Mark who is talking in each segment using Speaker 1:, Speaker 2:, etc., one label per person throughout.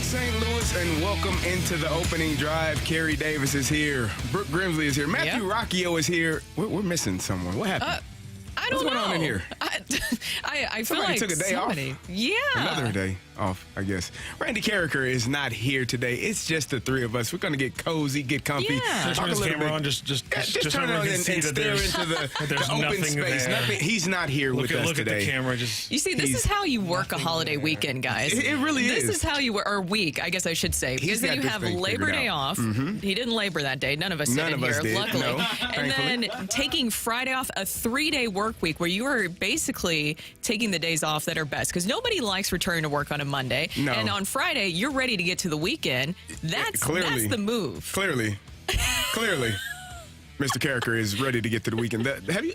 Speaker 1: St. Louis, and welcome into the opening drive. Carey Davis is here. Brooke Grimsley is here. Matthew Rocchio is here. We're missing someone. What happened?
Speaker 2: I don't know.
Speaker 1: What's going on in here?
Speaker 2: I feel
Speaker 1: Somebody
Speaker 2: like
Speaker 1: took a day off.
Speaker 2: Yeah.
Speaker 1: Another day off, I guess. Randy Karraker is not here today. It's just the three of us. We're going to get cozy, get comfy.
Speaker 2: Yeah.
Speaker 3: Turn his camera on. Just
Speaker 1: turn it on and stare into the open space. He's not here with us today.
Speaker 3: Look at the camera.
Speaker 2: You see, this is how you work a holiday weekend, guys.
Speaker 1: It really is.
Speaker 2: This is how you work, or week, I guess I should say. Because then you have Labor Day off. He didn't labor that day. None of us did in here, luckily.
Speaker 1: No,
Speaker 2: and then taking Friday off, a 3-day work week where you are basically taking the days off that are best. Because nobody likes returning to work on a Monday.
Speaker 1: No.
Speaker 2: And on Friday, you're ready to get to the weekend. That's the move.
Speaker 1: Clearly. Mr. Karraker is ready to get to the weekend.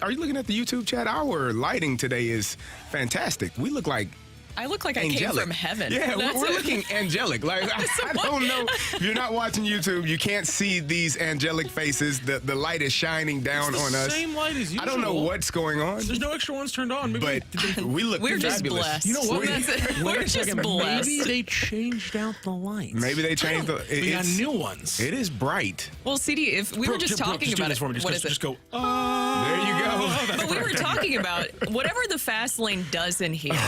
Speaker 1: Are you looking at the YouTube chat? Our lighting today is fantastic. We look like
Speaker 2: I look like
Speaker 1: angelic.
Speaker 2: I came from heaven.
Speaker 1: Yeah, we're looking angelic. Like I don't know. If you're not watching YouTube, you can't see these angelic faces. The light is shining down on us.
Speaker 3: Same light as usual.
Speaker 1: I don't know what's going on.
Speaker 3: There's no extra ones turned on.
Speaker 1: But we look
Speaker 2: we're
Speaker 1: fabulous.
Speaker 2: just blessed.
Speaker 3: You know what?
Speaker 2: We're just blessed.
Speaker 3: Maybe they changed out the lights.
Speaker 1: Maybe they changed the.
Speaker 3: We got new ones.
Speaker 1: It is bright.
Speaker 2: Well, CD, if we were just talking about it, what is it?
Speaker 3: Just go.
Speaker 1: There you go.
Speaker 2: But we were talking about whatever the fast lane does in here.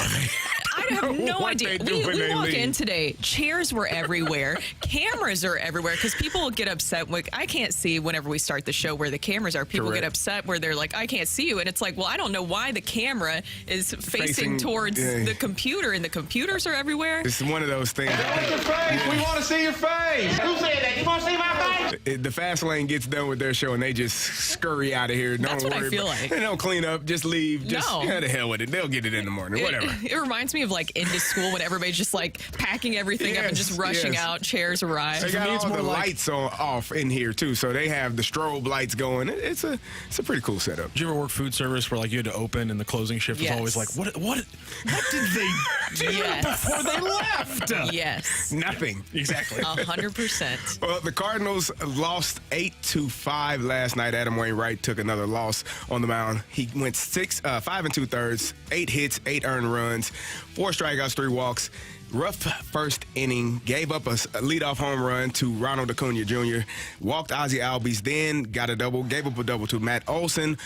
Speaker 2: I have no idea. We walk in today, chairs were everywhere, cameras are everywhere, because people get upset. I can't see whenever we start the show where the cameras are. People get upset where they're like, I can't see you. And it's like, well, I don't know why the camera is facing towards the computer, and the computers are everywhere.
Speaker 1: It's one of those things.
Speaker 4: We want to see your face. Who said that? You want to see my face?
Speaker 1: The fast lane gets done with their show, and they just scurry out of here.
Speaker 2: That's what I feel like.
Speaker 1: They don't clean up, just leave. Just the hell with it. They'll get it in the morning, whatever.
Speaker 2: It reminds me of like into school when everybody's just like packing everything up and just rushing out. Chairs arrive.
Speaker 1: They got all the lights off in here too, so they have the strobe lights going. It's a pretty cool setup.
Speaker 3: Did you ever work food service where like you had to open and the closing shift was always like, what did they do before they left?
Speaker 2: Yes.
Speaker 1: Nothing.
Speaker 3: Exactly.
Speaker 2: 100%.
Speaker 1: Well, the Cardinals lost 8-5 last night. Adam Wainwright took another loss on the mound. He went 5 2/3, 8 hits, 8 earned runs, 4 strikeouts, 3 walks. Rough first inning, gave up a leadoff home run to Ronald Acuna Jr., walked Ozzie Albies, then got a double, gave up a double to Matt Olson.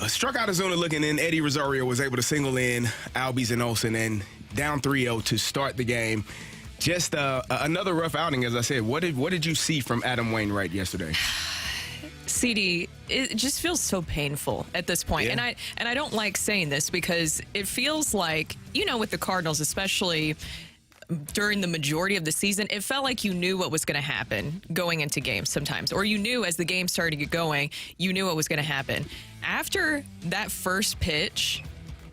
Speaker 1: Struck out Ozuna looking in. Eddie Rosario was able to single in Albies and Olson, and down 3-0 to start the game. Just another rough outing, as I said. What did you see from Adam Wainwright yesterday?
Speaker 2: CD, it just feels so painful at this point.
Speaker 1: Yeah.
Speaker 2: And I don't like saying this because it feels like, with the Cardinals, especially during the majority of the season, it felt like you knew what was going to happen going into games sometimes. Or you knew as the game started to get going, you knew what was going to happen. After that first pitch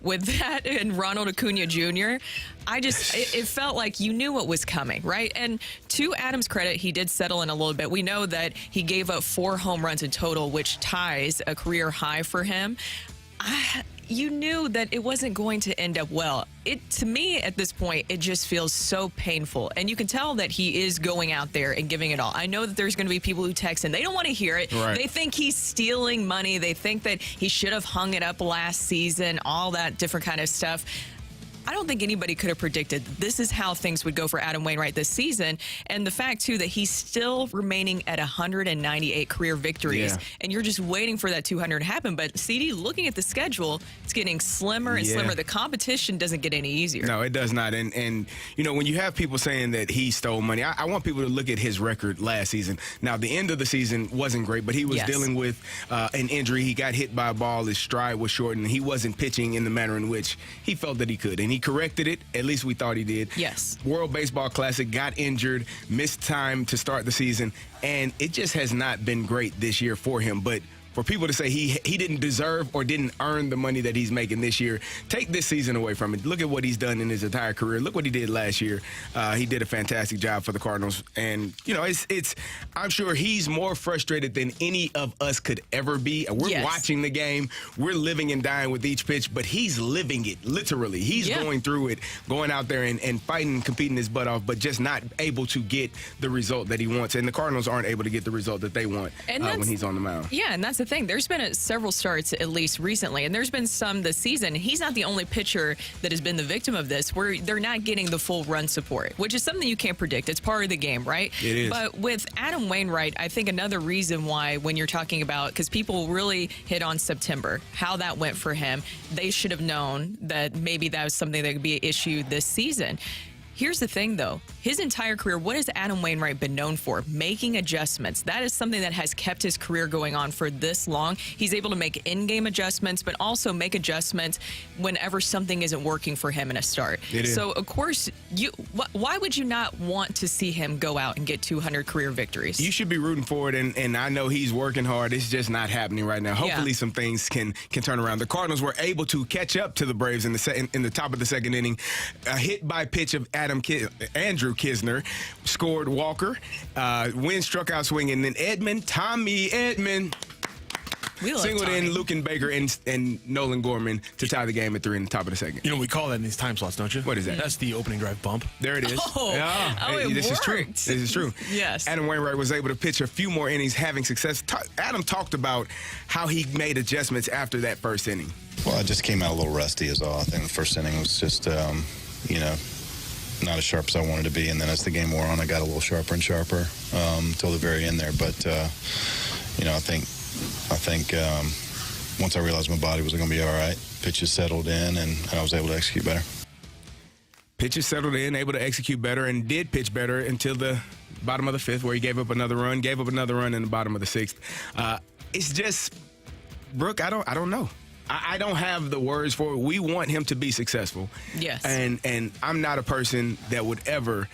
Speaker 2: with that and Ronald Acuna Jr., it felt like you knew what was coming, right? And to Adam's credit, he did settle in a little bit. We know that he gave up 4 home runs in total, which ties a career high for him. You knew that it wasn't going to end up well. To me, at this point, it just feels so painful. And you can tell that he is going out there and giving it all. I know that there's going to be people who text and they don't want to hear it.
Speaker 1: Right.
Speaker 2: They think he's stealing money. They think that he should have hung it up last season, all that different kind of stuff. I don't think anybody could have predicted this is how things would go for Adam Wainwright this season. And the fact, too, that he's still remaining at 198 career victories. And you're just waiting for that 200 to happen. But, CD, looking at the schedule, it's getting slimmer and slimmer. The competition doesn't get any easier.
Speaker 1: No, it does not. And when you have people saying that he stole money, I want people to look at his record last season. Now, the end of the season wasn't great, but he was dealing with an injury. He got hit by a ball. His stride was shortened. He wasn't pitching in the manner in which he felt that he could. And he corrected it. At least we thought he did.
Speaker 2: Yes.
Speaker 1: World Baseball Classic, got injured, missed time to start the season, and it just has not been great this year for him. But for people to say he didn't deserve or didn't earn the money that he's making this year, take this season away from it. Look at what he's done in his entire career. Look what he did last year. He did a fantastic job for the Cardinals. And, I'm sure he's more frustrated than any of us could ever be. We're watching the game. We're living and dying with each pitch, but he's living it, literally. He's going through it, going out there and fighting, competing his butt off, but just not able to get the result that he wants. And the Cardinals aren't able to get the result that they want when he's on the mound.
Speaker 2: Yeah, and that's the the thing. There's been several starts, at least recently, and there's been some this season. He's not the only pitcher that has been the victim of this, where they're not getting the full run support, which is something you can't predict. It's part of the game, right?
Speaker 1: It is.
Speaker 2: But with Adam Wainwright, I think another reason why, when you're talking about, because people really hit on September, how that went for him, they should have known that maybe that was something that could be an issue this season. Here's the thing, though. His entire career, what has Adam Wainwright been known for? Making adjustments. That is something that has kept his career going on for this long. He's able to make in-game adjustments, but also make adjustments whenever something isn't working for him in a start. So, of course, why would you not want to see him go out and get 200 career victories?
Speaker 1: You should be rooting for it, and I know he's working hard. It's just not happening right now. Hopefully some things can turn around. The Cardinals were able to catch up to the Braves in the top of the second inning. A hit by pitch of Andrew Kisner scored Walker. Wynn struck out swinging. And then Tommy Edman singled in Lucan Baker and Nolan Gorman to tie the game at 3 in the top of the second.
Speaker 3: You know, we call that in these time slots, don't you?
Speaker 1: What is that?
Speaker 3: That's the opening drive bump.
Speaker 1: There it is.
Speaker 2: This
Speaker 1: is true.
Speaker 2: worked.
Speaker 1: This is true.
Speaker 2: Yes.
Speaker 1: Adam Wainwright was able to pitch a few more innings, having success. Adam talked about how he made adjustments after that first inning.
Speaker 5: Well, I just came out a little rusty is all. I think the first inning was just, not as sharp as I wanted to be. And then as the game wore on, I got a little sharper and sharper until the very end there. But, I think once I realized my body was going to be all right, pitches settled in, and I was able to execute better.
Speaker 1: Pitches settled in, able to execute better, and did pitch better until the bottom of the fifth, where he gave up another run in the bottom of the sixth. It's just, Brooke, I don't know. I don't have the words for it. We want him to be successful.
Speaker 2: Yes.
Speaker 1: And I'm not a person that would ever.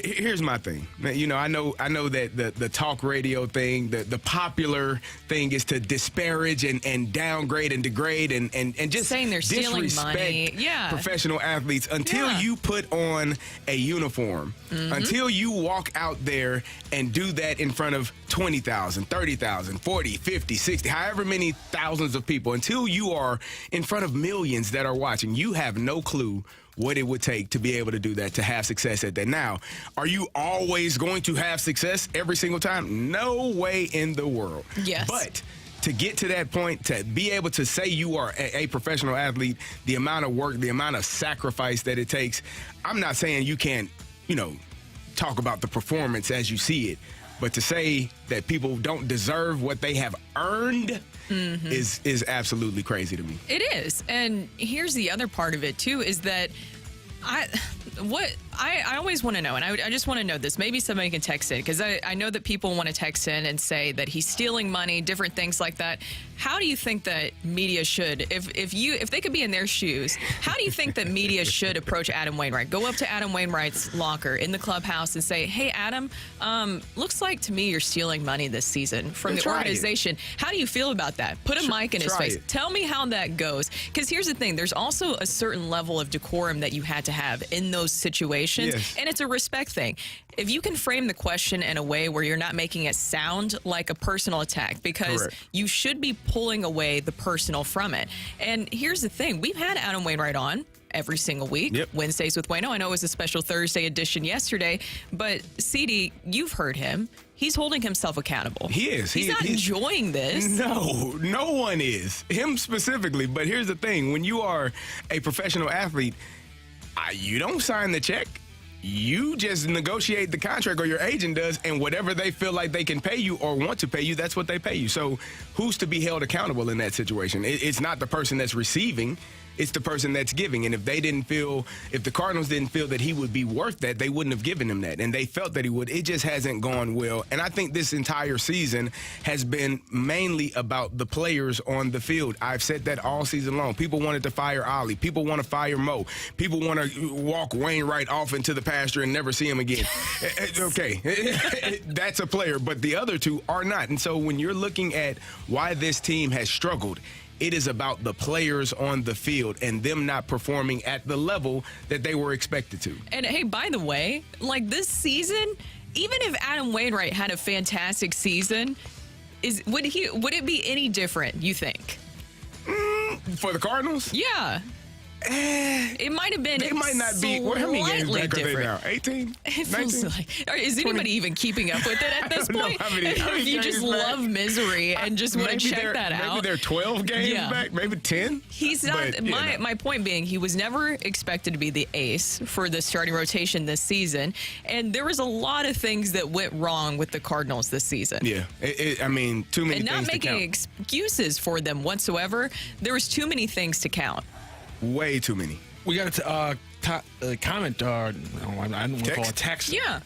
Speaker 1: Here's my thing. I know that the talk radio thing, the popular thing is to disparage and downgrade and degrade and just
Speaker 2: saying they're stealing
Speaker 1: disrespect
Speaker 2: money. Yeah.
Speaker 1: professional athletes until you put on a uniform, until you walk out there and do that in front of 20,000, 30,000, 40, 50, 60, however many thousands of people, until you are in front of millions that are watching. You have no clue what it would take to be able to do that, to have success at that. Now, are you always going to have success every single time? No way in the world.
Speaker 2: Yes.
Speaker 1: But to get to that point, to be able to say you are a professional athlete, the amount of work, the amount of sacrifice that it takes, I'm not saying you can't, talk about the performance as you see it, but to say that people don't deserve what they have earned is absolutely crazy to me.
Speaker 2: It is. And here's the other part of it, too, is that I always want to know, and I just want to know this. Maybe somebody can text in, because I know that people want to text in and say that he's stealing money, different things like that. How do you think that media should, if they could be in their shoes, how do you think that media should approach Adam Wainwright? Go up to Adam Wainwright's locker in the clubhouse and say, hey, Adam, looks like to me you're stealing money this season from the organization. How do you feel about that? Put a mic in his face. Tell me how that goes. Because here's the thing. There's also a certain level of decorum that you had to have in those situations.
Speaker 1: Yes.
Speaker 2: And it's a respect thing. If you can frame the question in a way where you're not making it sound like a personal attack, because you should be pulling away the personal from it. And here's the thing. We've had Adam Wainwright on every single week. Wednesdays with Wayno. I know it was a special Thursday edition yesterday, but CD, you've heard him. He's holding himself accountable.
Speaker 1: He is.
Speaker 2: He's not enjoying this.
Speaker 1: No one is. Him specifically. But here's the thing. When you are a professional athlete, you don't sign the check. You just negotiate the contract, or your agent does, and whatever they feel like they can pay you or want to pay you, that's what they pay you. So who's to be held accountable in that situation? It's not the person that's receiving. It's the person that's giving. And if the Cardinals didn't feel that he would be worth that, they wouldn't have given him that. And they felt that he would. It just hasn't gone well. And I think this entire season has been mainly about the players on the field. I've said that all season long. People wanted to fire Ollie. People want to fire Mo. People want to walk Wainwright off into the pasture and never see him again. Okay, that's a player. But the other two are not. And so when you're looking at why this team has struggled, it is about the players on the field and them not performing at the level that they were expected to.
Speaker 2: And hey, by the way, like this season, even if Adam Wainwright had a fantastic season, would it be any different, you think?
Speaker 1: For the Cardinals?
Speaker 2: Yeah. It might have been.
Speaker 1: They might not be. How many games back are they now? 18?
Speaker 2: It feels
Speaker 1: 19?
Speaker 2: like. Is anybody even keeping up with it at this point?
Speaker 1: How many
Speaker 2: If you just
Speaker 1: games back?
Speaker 2: love misery and just want to check that out.
Speaker 1: Maybe they're 12 games back, maybe 10.
Speaker 2: He's not.
Speaker 1: But,
Speaker 2: my point being, he was never expected to be the ace for the starting rotation this season, and there was a lot of things that went wrong with the Cardinals this season.
Speaker 1: Yeah, I mean, too many
Speaker 2: and
Speaker 1: things
Speaker 2: not making
Speaker 1: to count.
Speaker 2: excuses for them whatsoever. There was too many things to count.
Speaker 1: Way too many.
Speaker 3: We got a comment. I don't want to call it text.
Speaker 2: Yeah.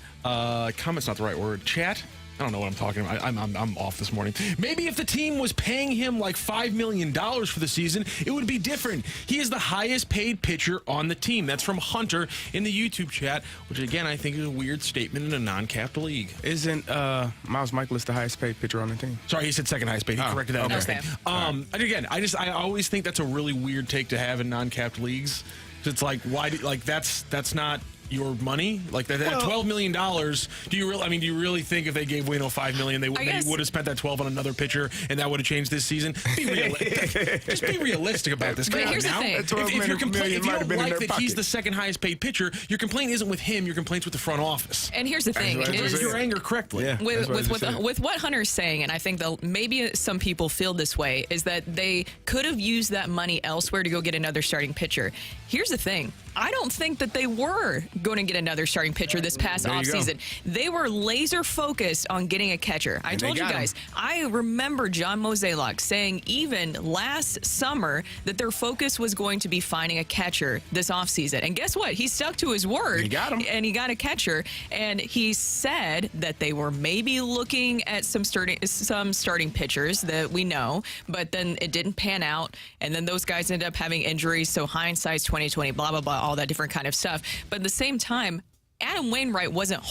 Speaker 3: Comment's not the right word. Chat. I don't know what I'm talking about. I'm off this morning. Maybe if the team was paying him like $5 million for the season, it would be different. He is the highest paid pitcher on the team. That's from Hunter in the YouTube chat, which again I think is a weird statement in a non-capped league.
Speaker 1: Isn't Miles Michaelis the highest paid pitcher on the team?
Speaker 3: Sorry, he said second highest paid. He corrected that.
Speaker 2: Okay.
Speaker 3: And again, I always think that's a really weird take to have in non-capped leagues. It's like, why? That's not your money, like that $12 million. Do you really think if they gave Waino $5 million, they would have spent that 12 on another pitcher, and that would have changed this season? Just be realistic about this.
Speaker 2: But here's the thing:
Speaker 3: if you don't like that he's the second highest paid pitcher, your complaint isn't with him. Your complaint's with the front office.
Speaker 2: And here's the thing:
Speaker 3: is your anger correctly?
Speaker 1: Yeah,
Speaker 2: with what Hunter's saying, and I think maybe some people feel this way, is that they could have used that money elsewhere to go get another starting pitcher. Here's the thing: I don't think that they were going to get another starting pitcher this past offseason. They were laser focused on getting a catcher. I told you guys, I remember John Mozeliak saying even last summer that their focus was going to be finding a catcher this offseason. And guess what? He stuck to his word.
Speaker 1: He got him.
Speaker 2: And he got a catcher. And he said that they were maybe looking at some starting pitchers that we know, but then it didn't pan out. And then those guys ended up having injuries. So hindsight's 2020, blah, blah, blah, all that different kind of stuff. But at the same time, Adam Wainwright wasn't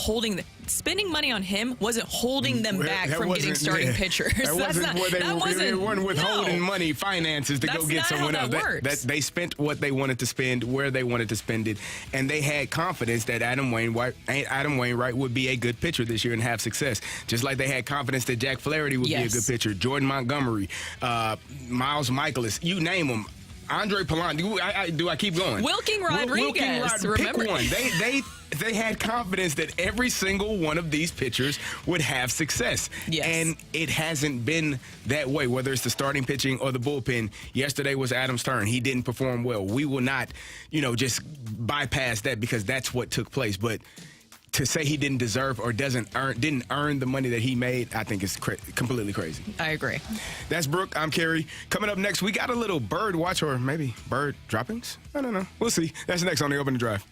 Speaker 2: spending money on him wasn't holding them back from getting starting pitchers.
Speaker 1: They weren't withholding money, finances to go get someone else. They spent what they wanted to spend, where they wanted to spend it, and they had confidence that Adam Wainwright would be a good pitcher this year and have success. Just like they had confidence that Jack Flaherty would be a good pitcher, Jordan Montgomery, Miles Michaelis, you name them. Andre Polanyi. Do I keep going?
Speaker 2: Wilking Rodriguez.
Speaker 1: Remember? Pick one. They had confidence that every single one of these pitchers would have success.
Speaker 2: Yes.
Speaker 1: And it hasn't been that way, whether it's the starting pitching or the bullpen. Yesterday was Adam's turn. He didn't perform well. We will not, just bypass that because that's what took place. But to say he didn't deserve or didn't earn the money that he made, I think is completely crazy.
Speaker 2: I agree.
Speaker 1: That's Brooke. I'm Carey. Coming up next, we got a little bird watch or maybe bird droppings. I don't know. We'll see. That's next on the Open Drive.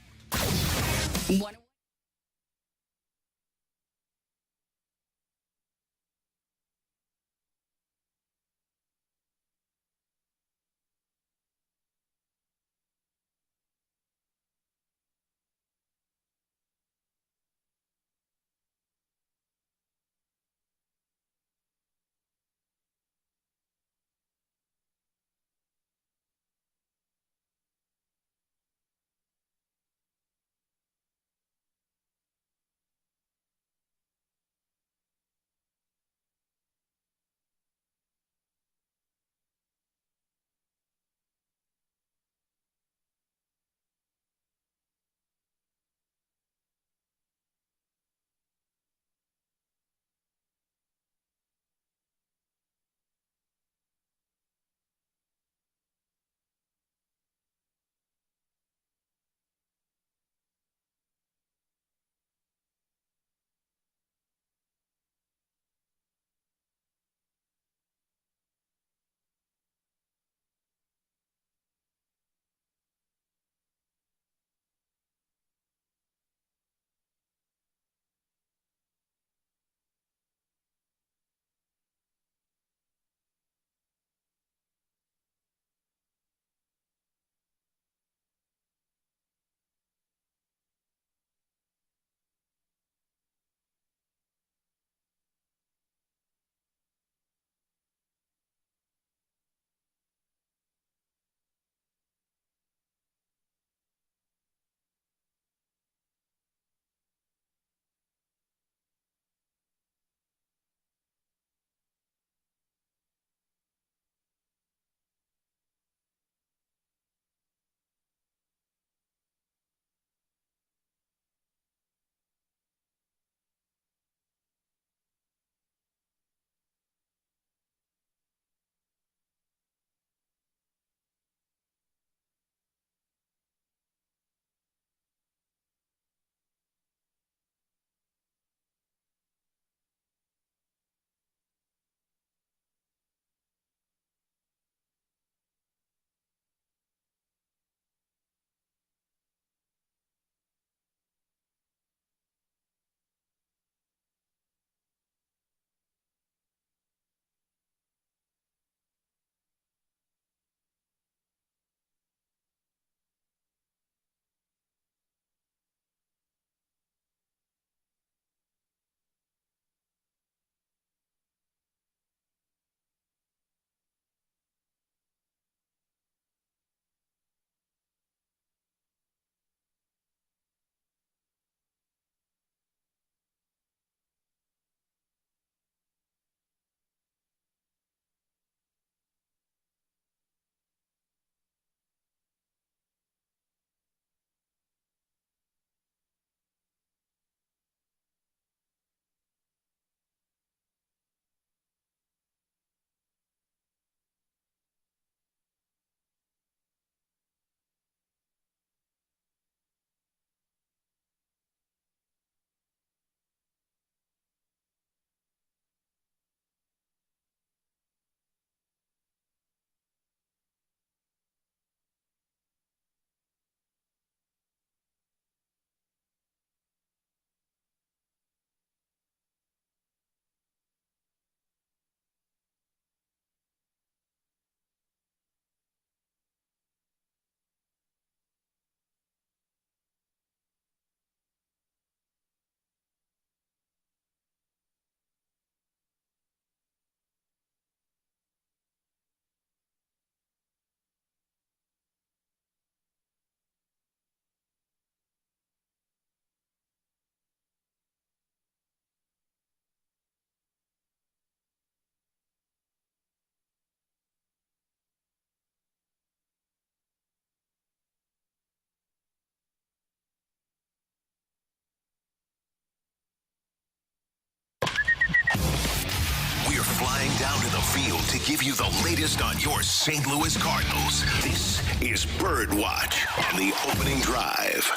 Speaker 6: field to give you the latest on your St. Louis Cardinals. This is Bird Watch on the opening drive.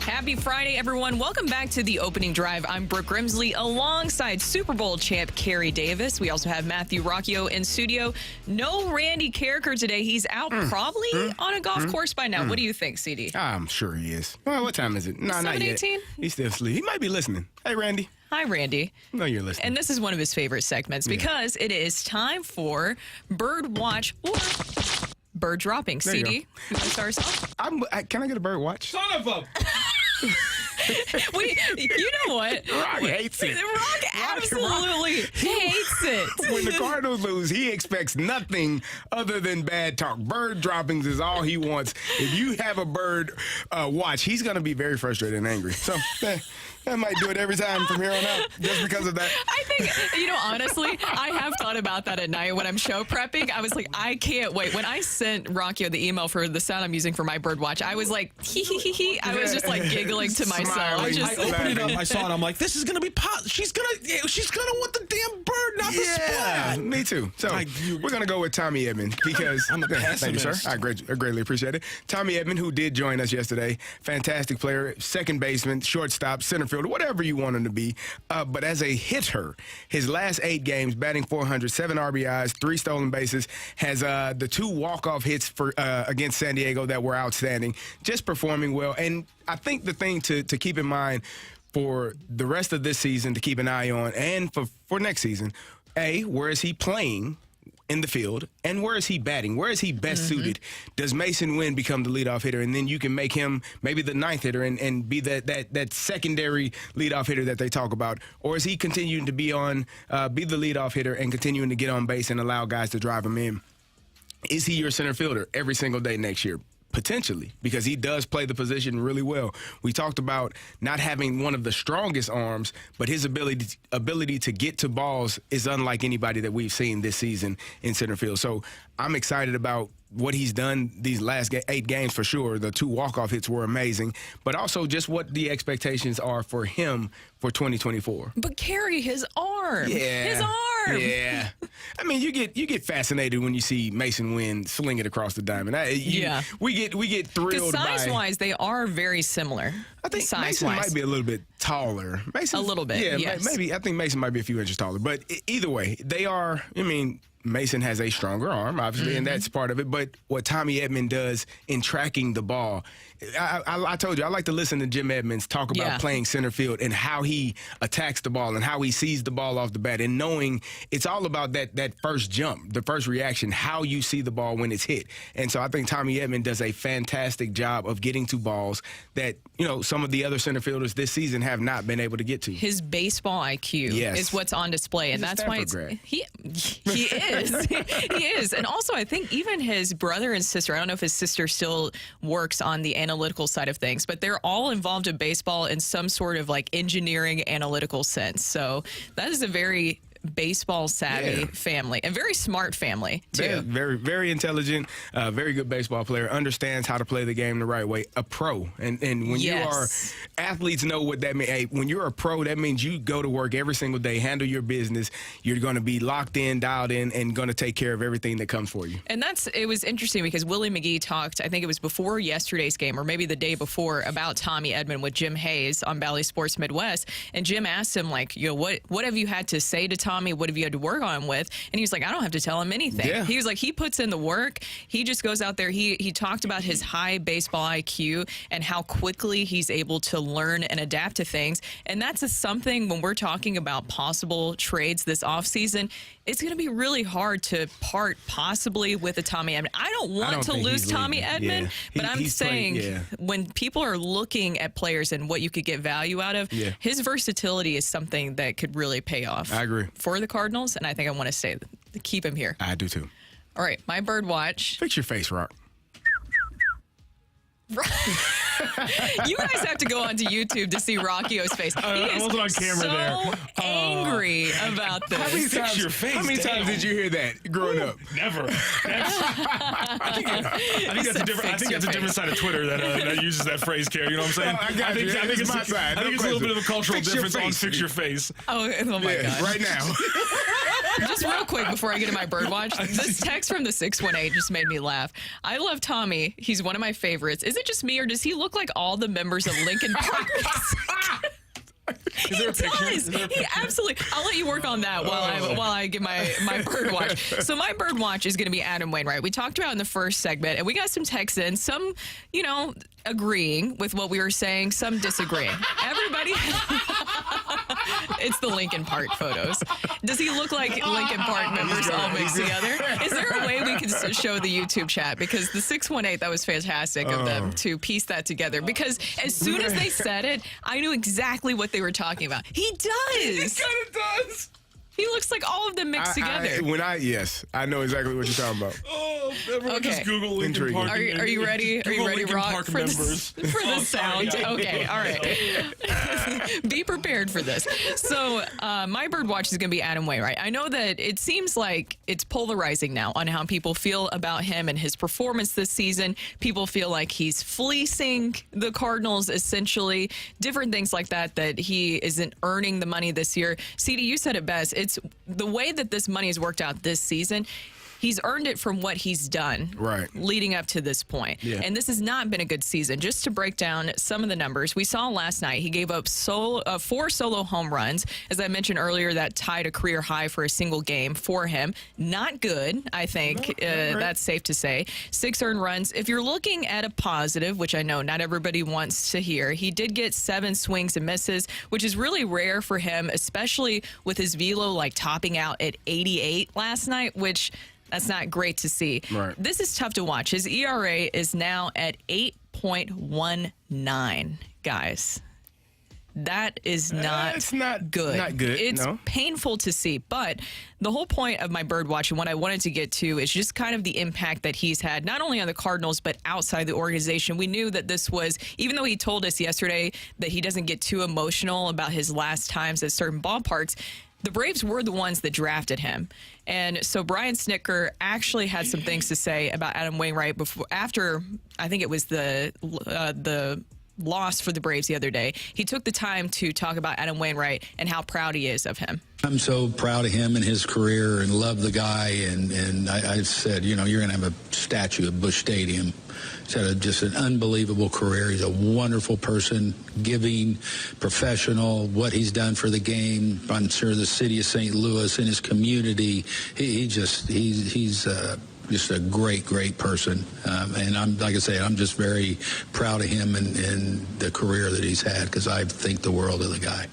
Speaker 2: Happy Friday, everyone. Welcome back to the opening drive. I'm Brooke Grimsley alongside Super Bowl champ Carey Davis. We also have Matthew Rocchio in studio. No Randy Karraker today. He's out probably on a golf course by now. What do you think, CD?
Speaker 1: I'm sure he is. Well, what time is it? No, not yet.
Speaker 2: 7:18?
Speaker 1: He's still asleep. He might be listening. Hey, Randy.
Speaker 2: Hi, Randy.
Speaker 1: No, you're listening.
Speaker 2: And this is one of his favorite segments because it is time for Bird Watch or Bird Dropping.
Speaker 1: There you
Speaker 2: CD, you want to start us off?
Speaker 1: Can I get a bird watch?
Speaker 3: Son of a...
Speaker 2: You know what?
Speaker 1: Rock hates it.
Speaker 2: Rock absolutely hates it.
Speaker 1: When the Cardinals lose, he expects nothing other than bad talk. Bird droppings is all he wants. If you have a bird watch, he's going to be very frustrated and angry. So that might do it every time from here on out, just because of that.
Speaker 2: I think, honestly, I have thought about that at night when I'm show prepping. I was like, I can't wait. When I sent Rocchio the email for the sound I'm using for my bird watch, I was like, hee hee hee hee. I was just like giggling to myself.
Speaker 1: Smiling.
Speaker 3: I opened it up. I saw it. I'm like, this is gonna be she's gonna want the damn bird, not the splat.
Speaker 1: Me too. So we're gonna go with Tommy Edman because
Speaker 3: I'm a pessimist.
Speaker 1: Thank you, sir. I greatly appreciate it. Tommy Edman, who did join us yesterday, fantastic player, second baseman, shortstop, center fielder, whatever you want him to be. But as a hitter, his last 8 games, batting .400, 7 RBIs, 3 stolen bases, has the 2 walk-off hits for against San Diego that were outstanding. Just performing well, and I think the thing to keep in mind for the rest of this season to keep an eye on, and for next season, where is he playing in the field, and where is he batting? Where is he best suited? Does Mason Wynn become the leadoff hitter, and then you can make him maybe the 9th hitter and be that secondary leadoff hitter that they talk about? Or is he continuing to be the leadoff hitter and continuing to get on base and allow guys to drive him in? Is he your center fielder every single day next year? Potentially, because he does play the position really well. We talked about not having one of the strongest arms, but his ability to get to balls is unlike anybody that we've seen this season in center field. So I'm excited about what he's done these last 8 games for sure. The 2 walk-off hits were amazing, but also just what the expectations are for him for 2024.
Speaker 2: But Carey, his arm.
Speaker 1: Yeah.
Speaker 2: His arm.
Speaker 1: Yeah. I mean, you get fascinated when you see Mason Wynn sling it across the diamond. We get thrilled by
Speaker 2: size-wise, they are very similar.
Speaker 1: I think
Speaker 2: size-wise.
Speaker 1: Mason might be a little bit taller.
Speaker 2: A little bit,
Speaker 1: yeah,
Speaker 2: yes.
Speaker 1: Maybe. I think Mason might be a few inches taller. But either way, they are, Mason has a stronger arm, obviously, and that's part of it. But what Tommy Edman does in tracking the ball, I told you, I like to listen to Jim Edmonds talk about playing center field and how he attacks the ball and how he sees the ball off the bat, and knowing it's all about that first jump, the first reaction, how you see the ball when it's hit. And so I think Tommy Edman does a fantastic job of getting to balls that, some of the other center fielders this season have not been able to get to.
Speaker 2: His baseball IQ is what's on display, and that's why he is. He is. And also, I think even his brother and sister, I don't know if his sister still works on the analytical side of things, but they're all involved in baseball in some sort of like engineering analytical sense. So that is a very baseball savvy family and very smart family too.
Speaker 1: Yeah, very, very intelligent, very good baseball player, understands how to play the game the right way, a pro. And when you are, athletes know what that means. Hey, when you're a pro, that means you go to work every single day, handle your business. You're going to be locked in, dialed in, and going to take care of everything that comes for you.
Speaker 2: And it was interesting because Willie McGee talked, I think it was before yesterday's game or maybe the day before, about Tommy Edman with Jim Hayes on Bally Sports Midwest. And Jim asked him, like, what have you had to say to Tommy? What have you had to work on him with? And he was like, I don't have to tell him anything.
Speaker 1: Yeah.
Speaker 2: He was like, he puts in the work. He just goes out there. He talked about his high baseball IQ and how quickly he's able to learn and adapt to things. And that's something when we're talking about possible trades this offseason, it's going to be really hard to part possibly with a Tommy Edman. I don't want to lose Tommy Edman, but I'm saying when people are looking at players and what you could get value out of, his versatility is something that could really pay off.
Speaker 1: I agree.
Speaker 2: For the Cardinals, and I think I want to keep him here.
Speaker 1: I do too.
Speaker 2: All right, my bird watch.
Speaker 1: Fix your face, Rock.
Speaker 2: You guys have to go onto YouTube to see Rockio's face. He
Speaker 3: I wasn't on camera
Speaker 2: so
Speaker 3: there.
Speaker 2: angry about this.
Speaker 1: How many times did you hear that growing up?
Speaker 3: Never. I think that's a different side of Twitter that uses that phrase, Carey. You know what I'm saying?
Speaker 1: I got you.
Speaker 3: I think it's
Speaker 1: my side.
Speaker 3: I think it's a little bit of a cultural
Speaker 1: Fix your
Speaker 3: difference on
Speaker 1: face.
Speaker 3: fix your face.
Speaker 2: Oh my gosh.
Speaker 1: Right now.
Speaker 2: Just real quick before I get to my birdwatch, this text from the 618 just made me laugh. I love Tommy. He's one of my favorites. Is it just me, or does he look like all the members of Lincoln Park?
Speaker 3: Is there a picture?
Speaker 2: He absolutely. I'll let you work on that while I get my bird watch. So my bird watch is going to be Adam Wainwright. We talked about in the first segment, and we got some texts in. Some, agreeing with what we were saying. Some disagreeing. Everybody. It's the Lincoln Park photos. Does he look like Lincoln Park members all mixed together? Is there a way we can show the YouTube chat? Because the 618, that was fantastic of them to piece that together. Because as soon as they said it, I knew exactly what they were talking about. He does.
Speaker 1: He kind of does.
Speaker 2: He looks like all of them mixed together.
Speaker 1: Yes, I know exactly what you're talking about.
Speaker 3: Oh, everyone
Speaker 2: Okay.
Speaker 3: just Google Lincoln
Speaker 1: Intriguing.
Speaker 3: Park.
Speaker 2: Are you ready? Are you ready,
Speaker 3: Lincoln
Speaker 2: Rock,
Speaker 3: Park
Speaker 2: for
Speaker 3: members.
Speaker 2: the sound?
Speaker 3: yeah.
Speaker 2: Okay, all right. Be prepared for this. So my bird watch is going to be Adam Wainwright. I know that it seems like it's polarizing now on how people feel about him and his performance this season. People feel like he's fleecing the Cardinals, essentially. Different things like that he isn't earning the money this year. CD, you said it best. It's the way that this money has worked out this season. He's earned it from what he's done leading up to this point.
Speaker 1: Yeah.
Speaker 2: And this has not been a good season. Just to break down some of the numbers, we saw last night he gave up 4 solo home runs. As I mentioned earlier, that tied a career high for a single game for him. Not good, I think. That's safe to say. 6 earned runs. If you're looking at a positive, which I know not everybody wants to hear, he did get 7 swings and misses, which is really rare for him, especially with his velo topping out at 88 last night, which... that's not great to see.
Speaker 1: Right.
Speaker 2: This is tough to watch. His ERA is now at 8.19, guys. That is not
Speaker 1: It's not
Speaker 2: good.
Speaker 1: Not good.
Speaker 2: It's
Speaker 1: no.
Speaker 2: painful to see. But the whole point of my bird watch and what I wanted to get to is just kind of the impact that he's had, not only on the Cardinals, but outside the organization. We knew that this was, even though he told us yesterday that he doesn't get too emotional about his last times at certain ballparks, the Braves were the ones that drafted him. And so Brian Snitker actually had some things to say about Adam Wainwright after, I think it was the loss for the Braves the other day. He took the time to talk about Adam Wainwright and how proud he is of him.
Speaker 7: I'm so proud of him and his career and love the guy. And I said, you're going to have a statue at Busch Stadium. He's had just an unbelievable career. He's a wonderful person, giving, professional, what he's done for the game. I'm sure the city of St. Louis and his community. He's just a great person. And I'm, like I say, I'm just very proud of him and the career that he's had, because I think the world of the guy.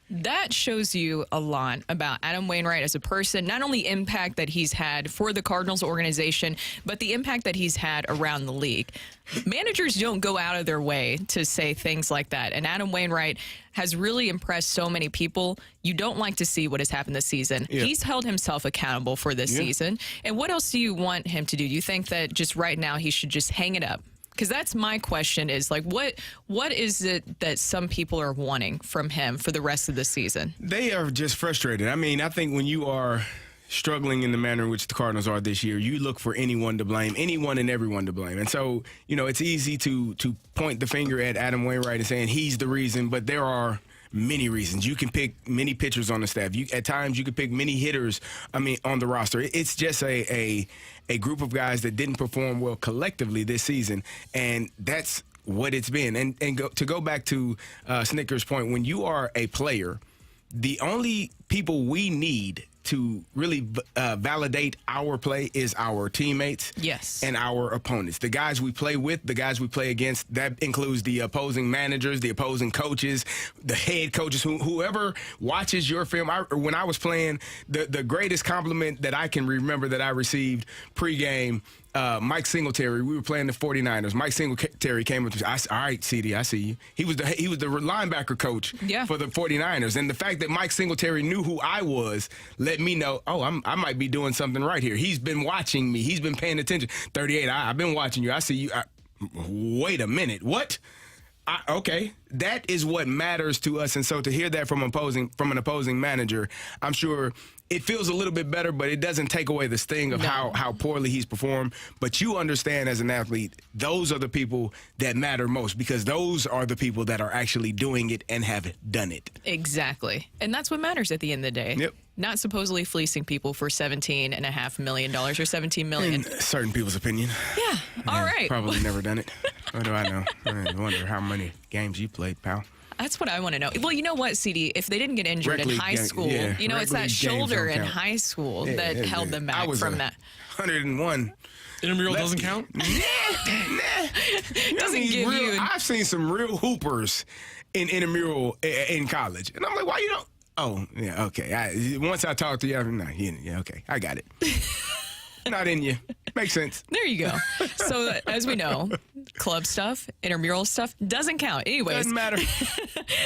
Speaker 2: That shows you a lot about Adam Wainwright as a person, not only impact that he's had for the Cardinals organization, but the impact that he's had around the league. Managers don't go out of their way to say things like that. And Adam Wainwright has really impressed so many people. You don't like to see what has happened this season. Yeah. He's held himself accountable for this season. And what else do you want him to do? Do you think that just right now he should just hang it up? Because that's my question is, what is it that some people are wanting from him for the rest of the season?
Speaker 1: They are just frustrated. I mean, I think when you are struggling in the manner in which the Cardinals are this year, you look for anyone to blame, anyone and everyone to blame. And so, it's easy to point the finger at Adam Wainwright and saying he's the reason, but there are many reasons. You can pick many pitchers on the staff. At times, you can pick many hitters, on the roster. It's just a group of guys that didn't perform well collectively this season, and that's what it's been. And to go back to Snicker's point, when you are a player, the only people we need to really validate our play is our teammates and our opponents. The guys we play with, the guys we play against, that includes the opposing managers, the opposing coaches, the head coaches, whoever watches your film. When I was playing, the greatest compliment that I can remember that I received pregame, Mike Singletary, we were playing the 49ers. Mike Singletary came up to me. All right, CD, I see you. He was the linebacker coach for the 49ers. And the fact that Mike Singletary knew who I was let me know, I might be doing something right here. He's been watching me. He's been paying attention. 38, I've been watching you. I see you. wait a minute, what? Okay, that is what matters to us, and so to hear that from an opposing manager, I'm sure it feels a little bit better, but it doesn't take away the sting of how poorly he's performed. But you understand as an athlete, those are the people that matter most because those are the people that are actually doing it and have done it.
Speaker 2: Exactly, and that's what matters at the end of the day.
Speaker 1: Yep.
Speaker 2: Not supposedly fleecing people for $17.5 million or $17 million.
Speaker 1: In certain people's opinion.
Speaker 2: Yeah. All right.
Speaker 1: Probably never done it. What do I know? I wonder how many games you played, pal.
Speaker 2: That's what I want to know. Well, you know what, CD? If they didn't get injured in high school, it's that shoulder in high school that held them back from that.
Speaker 1: 101.
Speaker 3: Intramural doesn't count?
Speaker 2: Doesn't give you.
Speaker 1: I've seen some real hoopers in intramural in college. And I'm like, why you don't? Oh, yeah, okay. Once I talked to you, okay, I got it. Not in you. Makes sense.
Speaker 2: There you go. So, as we know, club stuff, intramural stuff doesn't count. Anyways.
Speaker 1: Doesn't matter.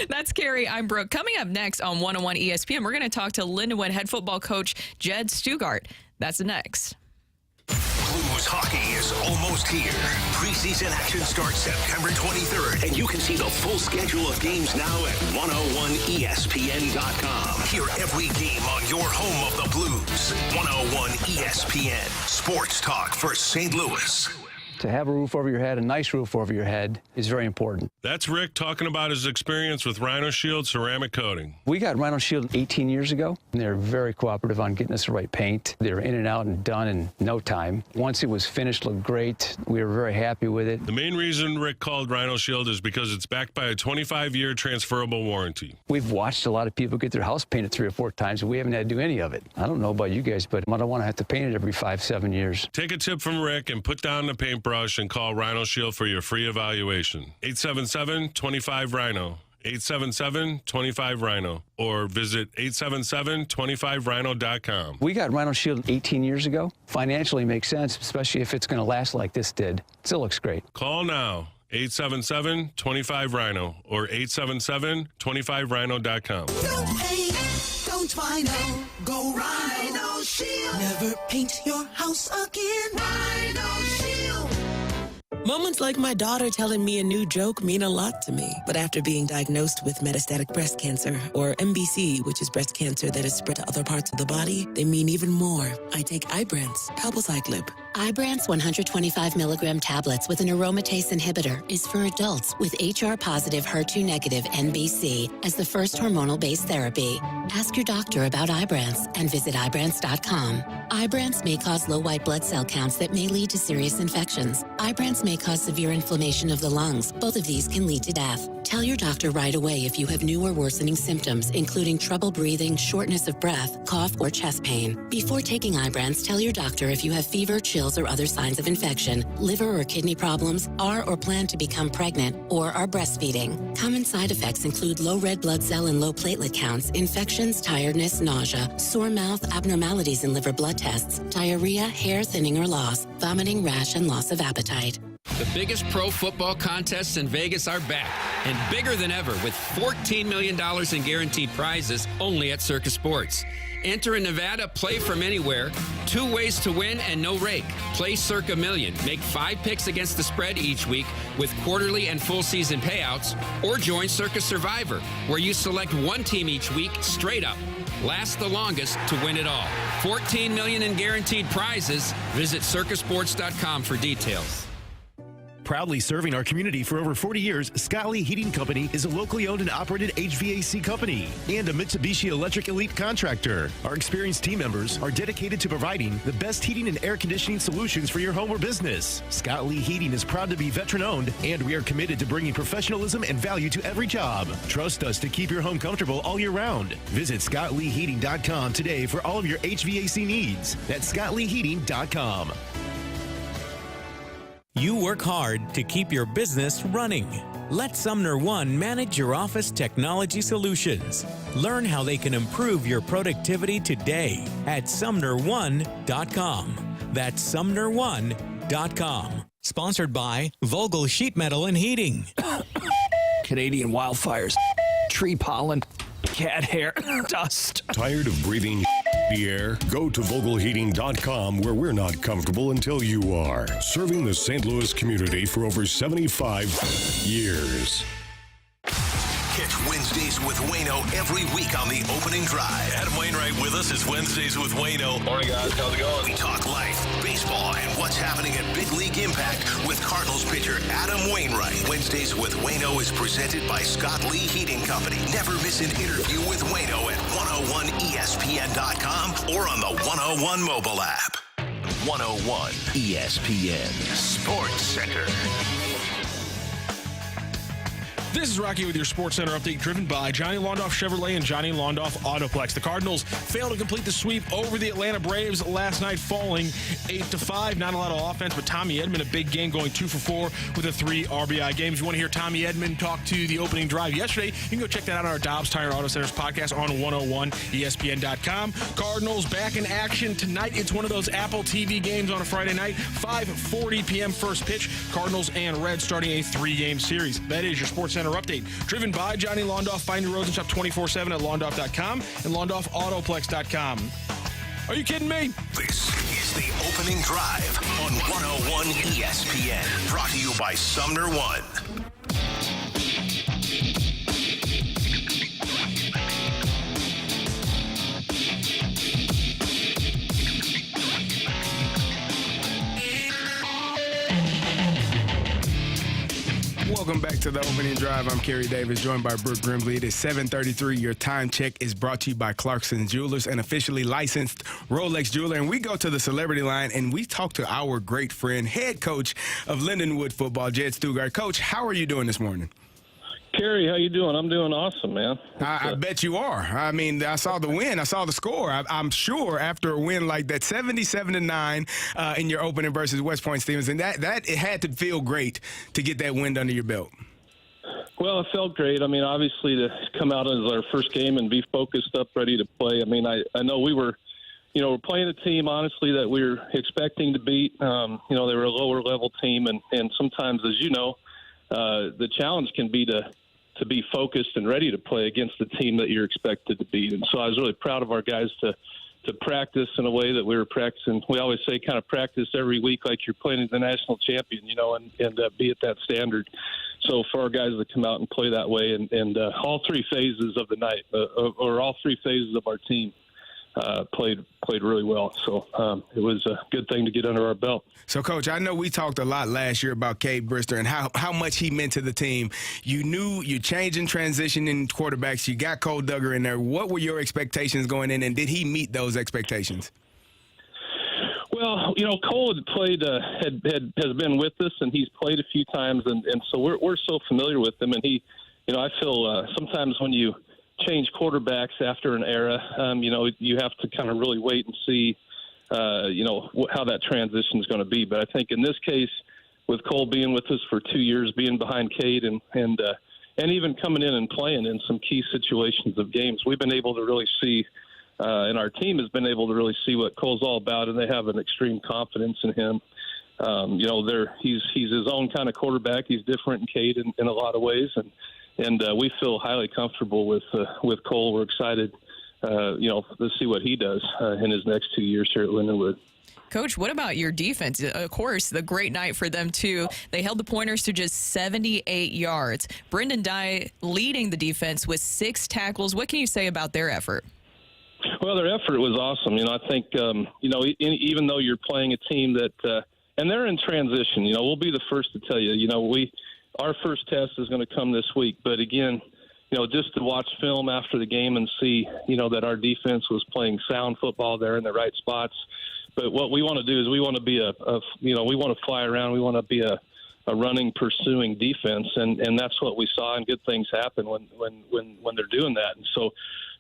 Speaker 2: That's Carey. I'm Brooke. Coming up next on 101 ESPN, we're going to talk to Lindenwood head football coach Jed Stugart. That's next.
Speaker 6: Blues hockey is almost here. Preseason action starts September 23rd, and you can see the full schedule of games now at 101ESPN.com. Hear every game on your home of the Blues. 101 ESPN. Sports talk for St. Louis.
Speaker 8: To have a roof over your head, a nice roof over your head, is very important.
Speaker 9: That's Rick talking about his experience with Rhino Shield ceramic coating.
Speaker 8: We got Rhino Shield 18 years ago, and they're very cooperative on getting us the right paint. They were in and out and done in no time. Once it was finished, looked great. We were very happy with it.
Speaker 9: The main reason Rick called Rhino Shield is because it's backed by a 25-year transferable warranty.
Speaker 8: We've watched a lot of people get their house painted 3 or 4 times, and we haven't had to do any of it. I don't know about you guys, but I don't want to have to paint it every 5-7 years.
Speaker 9: Take a tip from Rick and put down the paintbrush and call Rhino Shield for your free evaluation. 877-25-RHINO. 877-25-RHINO. Or visit 877-25rhino.com.
Speaker 8: We got Rhino Shield 18 years ago. Financially makes sense, especially if it's going to last like this did. Still looks great.
Speaker 9: Call now. 877-25-RHINO or 877-25rhino.com.
Speaker 10: Don't paint, don't Rhino, go Rhino Shield. Never paint your house again. Rhino Shield.
Speaker 11: Moments like my daughter telling me a new joke mean a lot to me. But after being diagnosed with metastatic breast cancer, or MBC, which is breast cancer that is spread to other parts of the body, they mean even more. I take Ibrance, palbociclib.
Speaker 12: Ibrance 125 milligram tablets with an aromatase inhibitor is for adults with HR-positive, HER2-negative MBC as the first hormonal-based therapy. Ask your doctor about Ibrance and visit Ibrance.com. Ibrance may cause low white blood cell counts that may lead to serious infections. Ibrance may cause severe inflammation of the lungs. Both of these can lead to death. Tell your doctor right away if you have new or worsening symptoms, including trouble breathing, shortness of breath, cough, or chest pain. Before taking Ibrance, tell your doctor if you have fever, chills, or other signs of infection, liver or kidney problems, are or plan to become pregnant, or are breastfeeding. Common side effects include low red blood cell and low platelet counts, infections, tiredness, nausea, sore mouth, abnormalities in liver blood tests, diarrhea, hair thinning or loss, vomiting, rash, and loss of appetite.
Speaker 13: The biggest pro football contests in Vegas are back and bigger than ever with $14 million in guaranteed prizes only at Circus Sports. Enter in Nevada, play from anywhere. 2 ways to win and no rake. Play Circa Million. Make 5 picks against the spread each week with quarterly and full season payouts. Or join Circus Survivor, where you select one team each week straight up. Last the longest to win it all. $14 million in guaranteed prizes. Visit circusports.com for details.
Speaker 14: Proudly serving our community for over 40 years, Scott Lee Heating Company is a locally owned and operated HVAC company and a Mitsubishi Electric Elite contractor. Our experienced team members are dedicated to providing the best heating and air conditioning solutions for your home or business. Scott Lee Heating is proud to be veteran owned, and we are committed to bringing professionalism and value to every job. Trust us to keep your home comfortable all year round. Visit ScottLeeHeating.com today for all of your HVAC needs. That's ScottLeeHeating.com.
Speaker 15: You work hard to keep your business running. Let Sumner One manage your office technology solutions. Learn how they can improve your productivity today at SumnerOne.com. That's SumnerOne.com. Sponsored by Vogel Sheet Metal and Heating.
Speaker 16: Canadian wildfires, tree pollen, cat hair, dust.
Speaker 6: Tired of breathing
Speaker 17: the air? Go to VogelHeating.com, where we're not comfortable until you are. Serving the St. Louis community for over 75 years.
Speaker 6: Catch Wednesdays with Wayno every week on the opening drive.
Speaker 9: Adam Wainwright with us. It's Wednesdays with Wayno.
Speaker 6: Morning, guys. How's it going? We talk life, baseball, and what's happening at Big League Impact with Cardinals pitcher Adam Wainwright. Wednesdays with Wayno is presented by Scott Lee Heating Company. Never miss an interview with Wayno at 101ESPN.com or on the 101 mobile app. 101 ESPN Sports Center.
Speaker 3: This is Rocky with your Sports Center update, driven by Johnny Londoff Chevrolet and Johnny Londoff Autoplex. The Cardinals failed to complete the sweep over the Atlanta Braves last night, falling 8-5. Not a lot of offense, but Tommy Edman, a big game, going 2 for 4 with a 3 RBI game. If you want to hear Tommy Edman talk to the opening drive yesterday, you can go check that out on our Dobbs Tire Auto Centers podcast on 101ESPN.com. Cardinals back in action tonight. It's one of those Apple TV games on a Friday night. 5:40 p.m. first pitch. Cardinals and Reds starting a 3-game series. That is your Sports Center update, driven by Johnny Londoff. Find your Rosen Shop 24/7 at Londoff.com and LondoffAutoplex.com. Are you kidding me?
Speaker 6: This is the opening drive on 101 ESPN. Brought to you by Sumner One.
Speaker 1: Welcome back to the opening drive. I'm Carey Davis, joined by Brooke Grimsley. It is 7:33. Your time check is brought to you by Clarkson's Jewelers, an officially licensed Rolex jeweler. And we go to the celebrity line, and we talk to our great friend, head coach of Lindenwood football, Jed Stugart. Coach, how are you doing this morning?
Speaker 18: Carey, how you doing? I'm doing awesome, man.
Speaker 1: I bet you are. I mean, I saw the win. I saw the score. I'm sure after a win like that, 77-9 in your opening versus West Point Stevenson, that it had to feel great to get that win under your belt.
Speaker 18: Well, it felt great. I mean, obviously to come out as our first game and be focused up, ready to play. I mean, I know we were, we're playing a team, honestly, that we were expecting to beat. They were a lower level team, and sometimes, as you know, the challenge can be to be focused and ready to play against the team that you're expected to beat. And so I was really proud of our guys to practice in a way that we were practicing. We always say kind of practice every week like you're playing the national champion, and be at that standard. So for our guys to come out and play that way, and all 3 phases of the night, or all 3 phases of our team, played really well. So it was a good thing to get under our belt.
Speaker 1: So, Coach, I know we talked a lot last year about Cade Brister and how much he meant to the team. You knew you changed and transitioned in quarterbacks. You got Cole Duggar in there. What were your expectations going in, and did he meet those expectations?
Speaker 18: Well, Cole had played, has been with us, and he's played a few times, and so we're so familiar with him. And he, I feel sometimes when you change quarterbacks after an era, you have to kind of really wait and see, how that transition is going to be. But I think in this case, with Cole being with us for 2 years, being behind Cade, and even coming in and playing in some key situations of games, we've been able to really see, and our team has been able to really see what Cole's all about, and they have an extreme confidence in him. He's his own kind of quarterback. He's different than Cade in a lot of ways, and we feel highly comfortable with Cole. We're excited, to see what he does in his next 2 years here at Lindenwood.
Speaker 2: Coach, what about your defense? Of course, the great night for them, too. They held the Pointers to just 78 yards. Brendan Dye leading the defense with 6 tackles. What can you say about their effort?
Speaker 18: Well, their effort was awesome. I think, even though you're playing a team that and they're in transition, we'll be the first to tell you, our first test is going to come this week. But again, just to watch film after the game and see, that our defense was playing sound football there in the right spots. But what we want to do is we want to be we want to fly around. We want to be a running, pursuing defense. And that's what we saw, and good things happen when they're doing that. And so,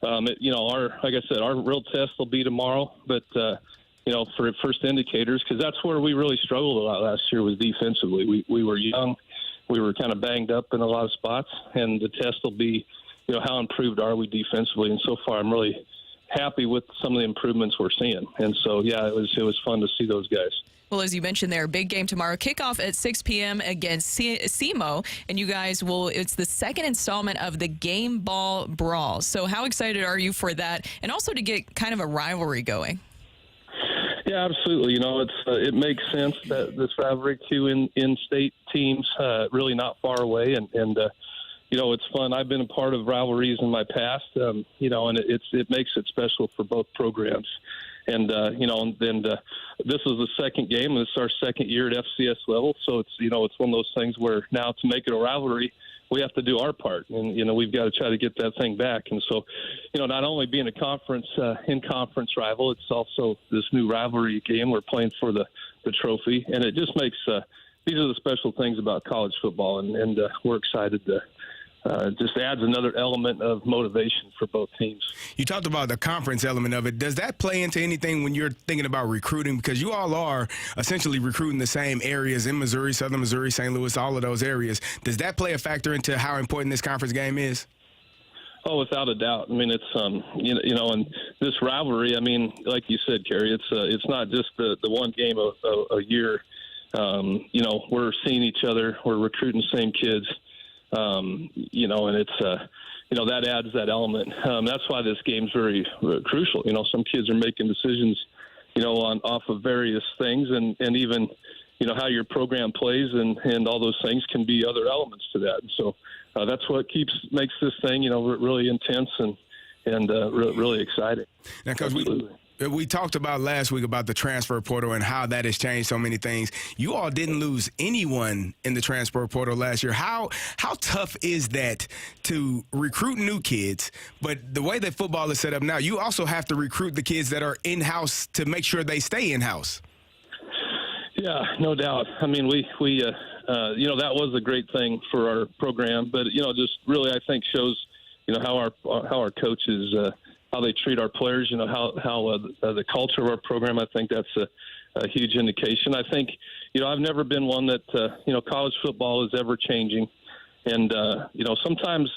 Speaker 18: like I said, our real test will be tomorrow. But, for first indicators, because that's where we really struggled a lot last year was defensively. We were young. We were kind of banged up in a lot of spots, and the test will be, how improved are we defensively? And so far, I'm really happy with some of the improvements we're seeing. And so, yeah, it was fun to see those guys.
Speaker 2: Well, as you mentioned there, big game tomorrow. Kickoff at 6 p.m. against SEMO. And you guys it's the second installment of the Game Ball Brawl. So how excited are you for that? And also to get kind of a rivalry going?
Speaker 18: Yeah, absolutely. It makes sense that this rivalry, two in-state teams, really not far away. And it's fun. I've been a part of rivalries in my past, and it makes it special for both programs. And, this is the second game, and it's our second year at FCS level. So it's one of those things where now to make it a rivalry, we have to do our part. And, we've got to try to get that thing back. And so, not only being a in-conference rival, it's also this new rivalry game. We're playing for the trophy. And it just makes these are the special things about college football. And we're excited to just adds another element of motivation for both teams.
Speaker 1: You talked about the conference element of it. Does that play into anything when you're thinking about recruiting? Because you all are essentially recruiting the same areas in Missouri, Southern Missouri, St. Louis, all of those areas. Does that play a factor into how important this conference game is?
Speaker 18: Oh, without a doubt. I mean, it's and this rivalry. I mean, like you said, Carey, it's not just the one game a year. We're seeing each other. We're recruiting the same kids. And it's, that adds that element. That's why this game's very crucial. Some kids are making decisions, off of various things and even, how your program plays and all those things can be other elements to that. And so that's what makes this thing, really intense and really exciting.
Speaker 1: Now, because we talked about last week about the transfer portal and how that has changed so many things. You all didn't lose anyone in the transfer portal last year. How tough is that to recruit new kids? But the way that football is set up now, you also have to recruit the kids that are in-house to make sure they stay in-house.
Speaker 18: Yeah, no doubt. I mean, we that was a great thing for our program, but just really I think shows how our coaches. How they treat our players, how the culture of our program. I think that's a huge indication. I think, I've never been one that, college football is ever changing. And, sometimes,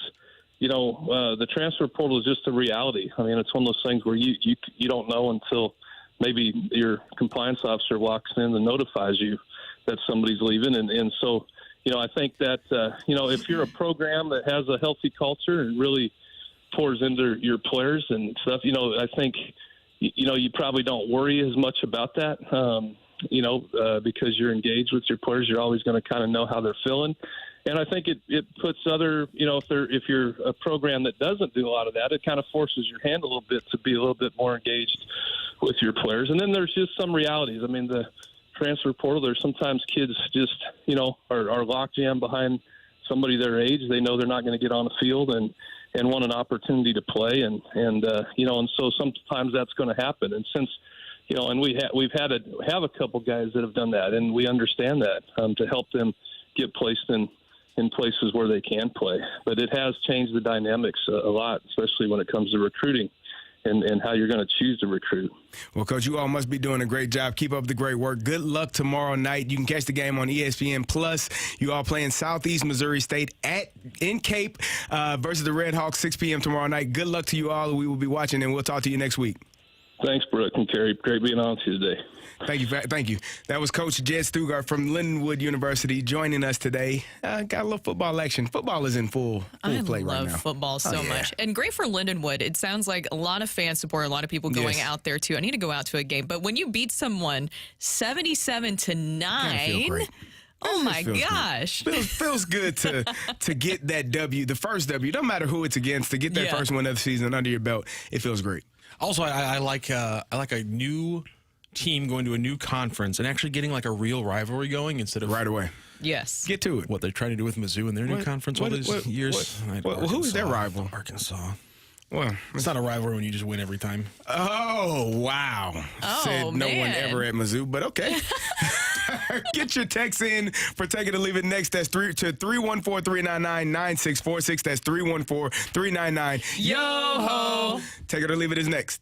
Speaker 18: the transfer portal is just a reality. I mean, it's one of those things where you don't know until maybe your compliance officer walks in and notifies you that somebody's leaving. And so, I think that, if you're a program that has a healthy culture and really pours into your players and stuff, I think, you probably don't worry as much about that, because you're engaged with your players. You're always going to kind of know how they're feeling. And I think it puts other, if you're a program that doesn't do a lot of that, it kind of forces your hand a little bit to be a little bit more engaged with your players. And then there's just some realities. I mean, the transfer portal, there's sometimes kids just, are lockjam behind somebody their age. They know they're not going to get on the field and want an opportunity to play, and so sometimes that's going to happen. And since, and we've had a couple guys that have done that, and we understand that to help them get placed in places where they can play. But it has changed the dynamics a lot, especially when it comes to recruiting and how you're going to choose to recruit.
Speaker 1: Well, Coach, you all must be doing a great job. Keep up the great work. Good luck tomorrow night. You can catch the game on ESPN Plus. You all playing Southeast Missouri State in Cape versus the Red Hawks, 6 p.m. tomorrow night. Good luck to you all. We will be watching, and we'll talk to you next week.
Speaker 18: Thanks, Brooke and Carey. Great being on with you today.
Speaker 1: Thank you. That was Coach Jed Stugart from Lindenwood University joining us today. Got a little football action. Football is in full play right now.
Speaker 2: I love football so much. And great for Lindenwood. It sounds like a lot of fan support, a lot of people going out there, too. I need to go out to a game. But when you beat someone 77-9... Oh, my gosh.
Speaker 1: Feels good to get that W, the first W. Don't matter who it's against, to get that first win of the season under your belt. It feels great.
Speaker 3: Also, I like a new team going to a new conference and actually getting like a real rivalry going instead of
Speaker 1: right away.
Speaker 2: Yes.
Speaker 1: Get to it.
Speaker 3: What they're trying to do with Mizzou in their new conference all these years.
Speaker 1: Who's their rival?
Speaker 3: Arkansas.
Speaker 1: Well,
Speaker 3: it's not a rivalry when you just win every time.
Speaker 1: Oh, wow. Said no one ever at Mizzou, but okay. Get your text in for Take It or Leave It next. That's 314-399-9646. That's 314-399.
Speaker 2: Yo-ho.
Speaker 1: Take It or Leave It is next.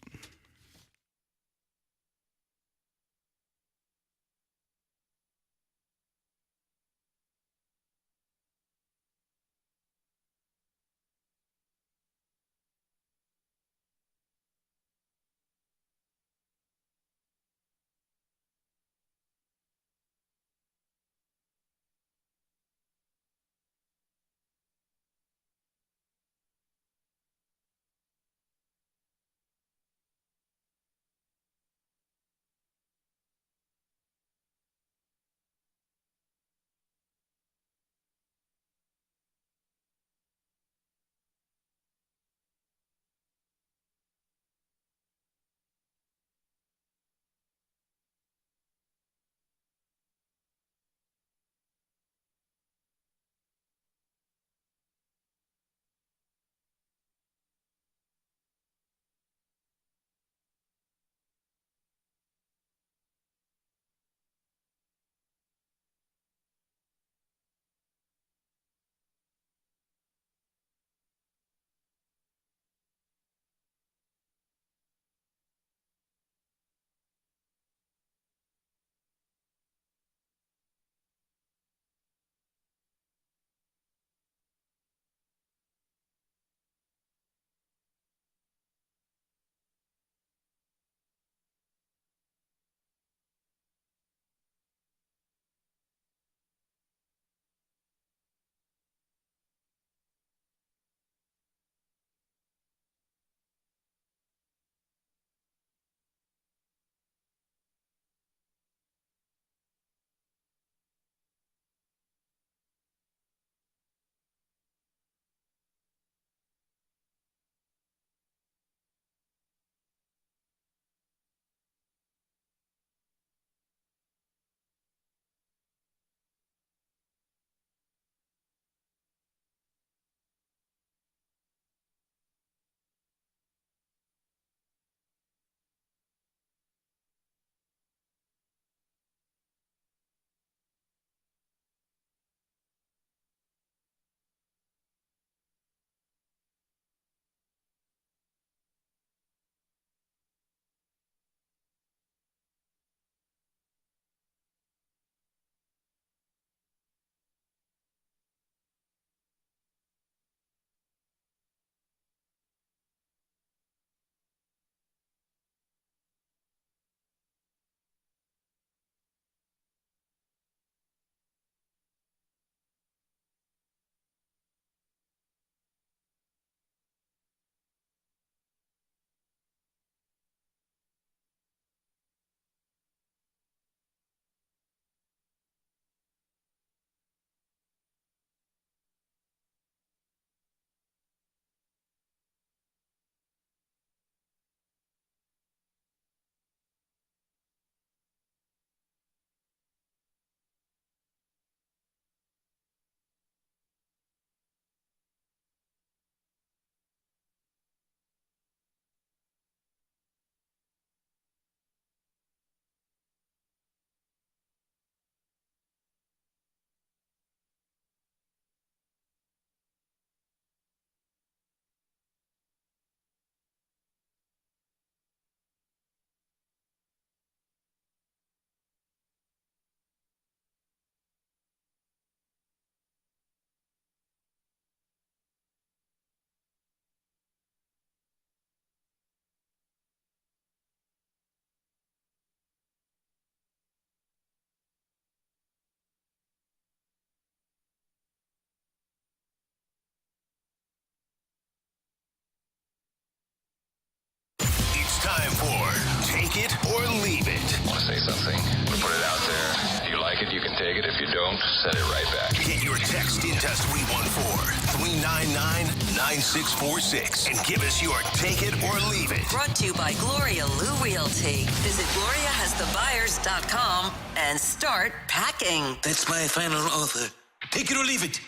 Speaker 6: it or leave it.
Speaker 19: I want to say something. Put it out there. If you like it, you can take it. If you don't, send it right back.
Speaker 6: Get your text into 314-399-9646 and give us your take it or leave it.
Speaker 20: Brought to you by Gloria Lou Realty. Visit GloriaHasTheBuyers.com and start packing.
Speaker 6: That's my final offer. Take it or leave it.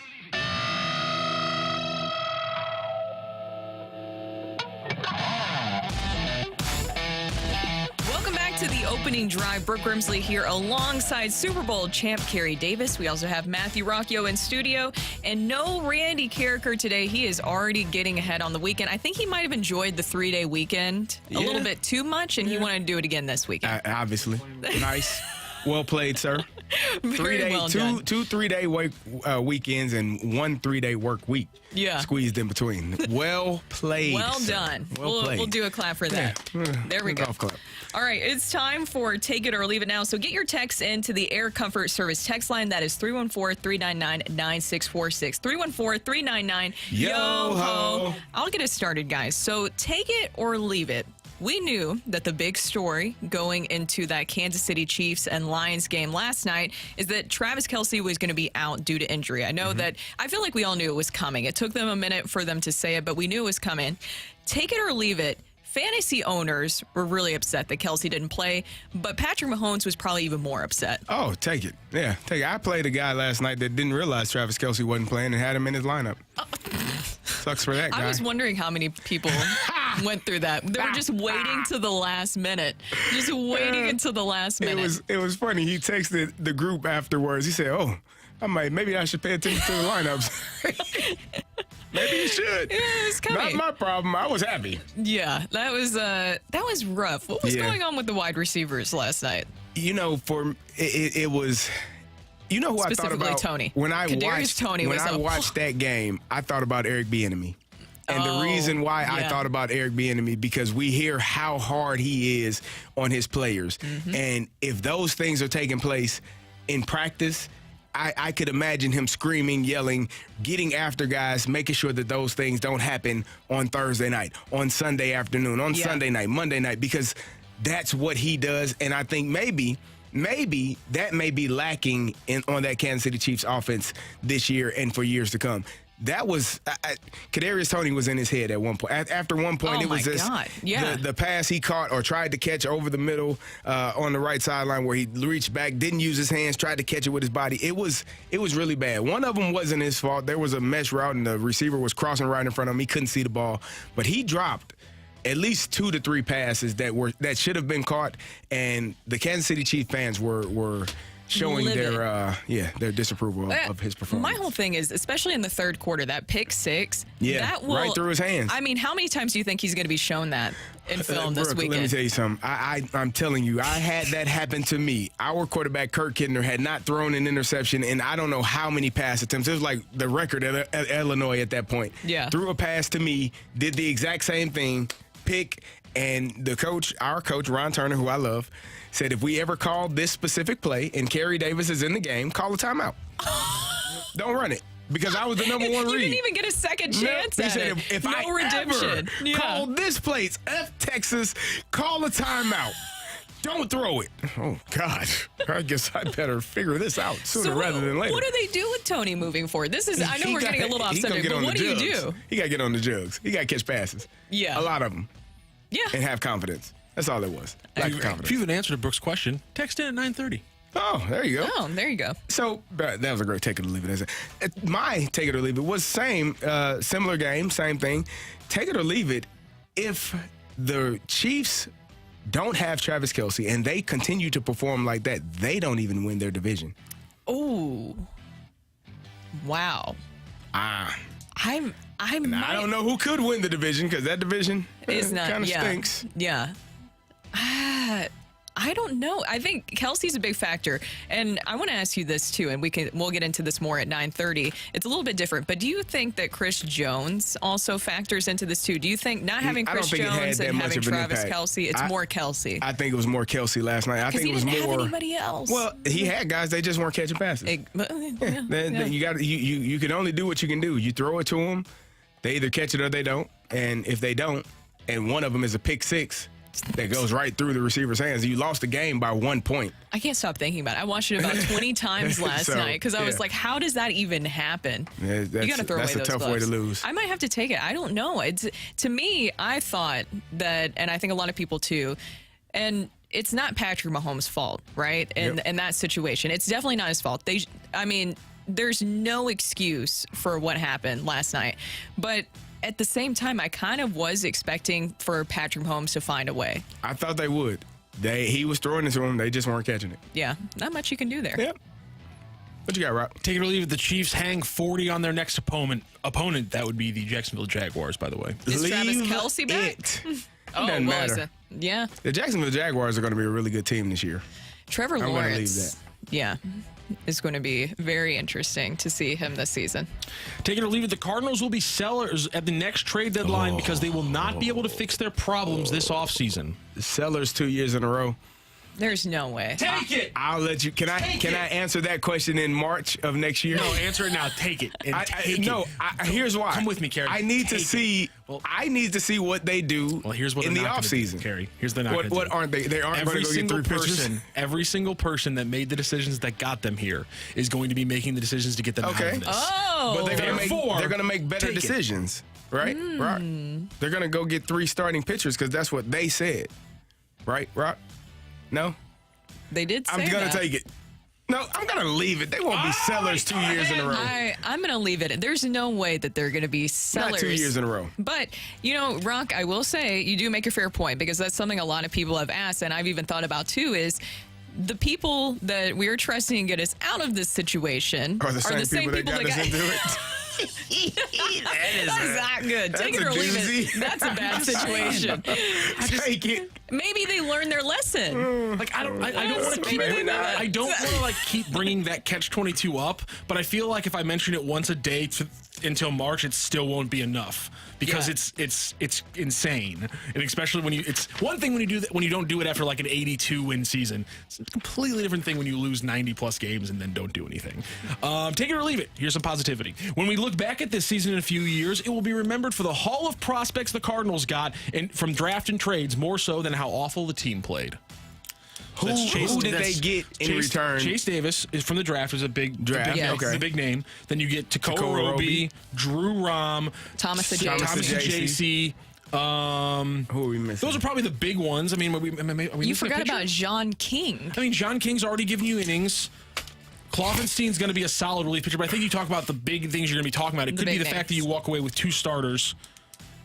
Speaker 2: Welcome back to the opening drive. Brooke Grimsley here alongside Super Bowl champ Carey Davis. We also have Matthew Rocchio in studio. And no Randy Karraker today. He is already getting ahead on the weekend. I think he might have enjoyed the 3-day weekend a little bit too much, and he wanted to do it again this weekend.
Speaker 1: Obviously. Nice. Well played, sir.
Speaker 2: Very well done.
Speaker 1: Two 3-day weekends and one 3-day work week.
Speaker 2: Yeah.
Speaker 1: Squeezed in between. Well played.
Speaker 2: Well
Speaker 1: sir.
Speaker 2: done.
Speaker 1: Well played.
Speaker 2: We'll do a clap for that.
Speaker 1: Yeah.
Speaker 2: There we go.
Speaker 1: Golf clap.
Speaker 2: All right, it's time for Take It or Leave It Now. So get your texts into the Air Comfort Service text line. That is 314-399-9646. 314-399-YO-HO. I'll get us started, guys. So take it or leave it. We knew that the big story going into that Kansas City Chiefs and Lions game last night is that Travis Kelce was going to be out due to injury. I know that I feel like we all knew it was coming. It took them a minute for them to say it, but we knew it was coming. Take it or leave it. Fantasy owners were really upset that Kelce didn't play, but Patrick Mahomes was probably even more upset.
Speaker 1: Oh, take it. Yeah, take it. I played a guy last night that didn't realize Travis Kelce wasn't playing and had him in his lineup. Sucks for that guy.
Speaker 2: I was wondering how many people went through that. They were just waiting to the last minute. Just waiting until the last minute.
Speaker 1: It was funny. He texted the group afterwards. He said, "Oh, maybe I should pay attention to the lineups." Maybe you should.
Speaker 2: Yeah, it's coming.
Speaker 1: Not my problem. I was happy.
Speaker 2: Yeah, that was rough. What was going on with the wide receivers last night?
Speaker 1: You know, it was. You know who I thought about?
Speaker 2: Tony.
Speaker 1: When I watched that game, I thought about Eric Bieniemy. And the reason why I thought about Eric Bieniemy, because we hear how hard he is on his players. And if those things are taking place in practice, I could imagine him screaming, yelling, getting after guys, making sure that those things don't happen on Thursday night, on Sunday afternoon, on Sunday night, Monday night, because that's what he does. And I think maybe that may be lacking on that Kansas City Chiefs offense this year and for years to come. That was Kadarius Toney was in his head at one point. After one point, it was just the pass he caught or tried to catch over the middle on the right sideline where he reached back, didn't use his hands, tried to catch it with his body. It was really bad. One of them wasn't his fault. There was a mesh route and the receiver was crossing right in front of him. He couldn't see the ball, but he dropped at least 2 to 3 passes that should have been caught, and the Kansas City Chiefs fans were showing their disapproval of his performance.
Speaker 2: My whole thing is, especially in the third quarter, that pick six,
Speaker 1: right through his hands.
Speaker 2: I mean, how many times do you think he's going to be shown that in film this
Speaker 1: Brooke,
Speaker 2: weekend?
Speaker 1: Let me tell you something. I'm telling you, I had that happen to me. Our quarterback, Kurt Kittner, had not thrown an interception in I don't know how many pass attempts. It was like the record at Illinois at that point.
Speaker 2: Yeah.
Speaker 1: Threw a pass to me, did the exact same thing, pick, and our coach, Ron Turner, who I love, said if we ever call this specific play and Carey Davis is in the game, call a timeout. Don't run it. Because I was the number one read.
Speaker 2: You didn't even get a second chance at it.
Speaker 1: If I
Speaker 2: redemption.
Speaker 1: Ever call this place, F Texas, call a timeout. Don't throw it. Oh, God. I guess I better figure this out sooner rather than later.
Speaker 2: What do they do with Tony moving forward? This is, I know we're getting a little off subject, but what do you do?
Speaker 1: He got to get on the jugs. He got to catch passes.
Speaker 2: Yeah.
Speaker 1: A lot of them.
Speaker 2: Yeah.
Speaker 1: And have confidence. That's all it was. Lack of confidence.
Speaker 3: If you have an answer to Brooke's question, text in at 9:30.
Speaker 1: Oh, there you go.
Speaker 2: Oh, there you go.
Speaker 1: So that was a great take it or leave it. My take it or leave it was same, similar game, same thing. Take it or leave it. If the Chiefs don't have Travis Kelce and they continue to perform like that, they don't even win their division.
Speaker 2: Oh, wow.
Speaker 1: I don't know who could win the division because that division kind of stinks.
Speaker 2: Yeah. I don't know. I think Kelsey's a big factor. And I want to ask you this too, and we'll get into this more at 9:30. It's a little bit different, but do you think that Chris Jones also factors into this too? Do you think not having Chris Jones and having Travis Kelce, it's more Kelce?
Speaker 1: I think it was more Kelce last night. I think it was more.
Speaker 2: He didn't have anybody else.
Speaker 1: Well, he had guys, they just weren't catching passes. You can only do what you can do. You throw it to them, they either catch it or they don't. And if they don't, and one of them is a pick six, that goes right through the receiver's hands. You lost the game by 1 point.
Speaker 2: I can't stop thinking about it. I watched it about 20 times last night because I was like, how does that even happen?
Speaker 1: Yeah,
Speaker 2: You got to throw away those
Speaker 1: that's a tough
Speaker 2: gloves.
Speaker 1: way to lose.
Speaker 2: I might have to take it. I don't know. To me, I thought that, and I think a lot of people too, and it's not Patrick Mahomes' fault, right? In that situation, it's definitely not his fault. There's no excuse for what happened last night. But at the same time, I kind of was expecting for Patrick Mahomes to find a way.
Speaker 1: I thought they would. He was throwing it to them. They just weren't catching it.
Speaker 2: Yeah, not much you can do there.
Speaker 1: Yep. What you got, Rob?
Speaker 3: Take it or leave it. The Chiefs hang 40 on their next opponent. That would be the Jacksonville Jaguars, by the way.
Speaker 2: Is Travis Kelce back?
Speaker 1: Doesn't matter.
Speaker 2: Yeah.
Speaker 1: The Jacksonville Jaguars are going to be a really good team this year.
Speaker 2: Trevor
Speaker 1: I'm
Speaker 2: Lawrence.
Speaker 1: going to leave that.
Speaker 2: Yeah. Is going to be very interesting to see him this season.
Speaker 3: Take it or leave it. The Cardinals will be sellers at the next trade deadline because they will not be able to fix their problems this offseason.
Speaker 1: Sellers 2 years in a row.
Speaker 2: There's no way.
Speaker 3: Take it.
Speaker 1: I'll let you. Can I answer that question in March of next year?
Speaker 3: No, answer it now. Take it.
Speaker 1: Here's why.
Speaker 3: Come with me, Carey.
Speaker 1: I need to see. I need to see what they do.
Speaker 3: Well, here's what
Speaker 1: in the
Speaker 3: they're not gonna do,
Speaker 1: offseason.
Speaker 3: Carey. Here's the not.
Speaker 1: What aren't they? They aren't going to go get 3 pitchers.
Speaker 3: Every single person that made the decisions that got them here is going to be making the decisions to get them out of this.
Speaker 2: Oh,
Speaker 1: but they're going to make better decisions, right? Rock. They're going to go get 3 starting pitchers because that's what they said, right? Rock. No.
Speaker 2: They did say
Speaker 1: I'm going
Speaker 2: that.
Speaker 1: to take it. No, I'm going to leave it. They won't be sellers 2 years in a row.
Speaker 2: I'm going to leave it. There's no way that they're going to be sellers.
Speaker 1: Not 2 years in a row.
Speaker 2: But, Rock, I will say you do make a fair point because that's something a lot of people have asked, and I've even thought about too, is the people that we're trusting and get us out of this situation
Speaker 1: are the same people that got us into it.
Speaker 2: That's not good. Take it or leave it. That's a bad situation.
Speaker 1: Take it.
Speaker 2: Maybe they learned their lesson.
Speaker 3: I don't want to keep bringing that catch-22 up, but I feel like if I mention it once a day until March, it still won't be enough because it's insane, and especially when it's one thing when you do that when you don't do it after like an 82-win season. It's a completely different thing when you lose 90+ games and then don't do anything. Take it or leave it. Here's some positivity. When we look back at this season in a few years, it will be remembered for the haul of prospects the Cardinals got from draft and trades more so than how awful the team played.
Speaker 1: Who did they get in return?
Speaker 3: Chase Davis is from the draft. Is a big
Speaker 1: draft.
Speaker 3: A big name. Then you get Takoa Roby, Drew Rom,
Speaker 2: Thomas
Speaker 3: Ajayci.
Speaker 1: Who are we missing?
Speaker 3: Those are probably the big ones. I mean,
Speaker 2: you forgot about John King.
Speaker 3: I mean, John King's already given you innings. Kloffenstein's going to be a solid relief pitcher, but I think you talk about the big things you're going to be talking about. It could be the fact that you walk away with 2 starters.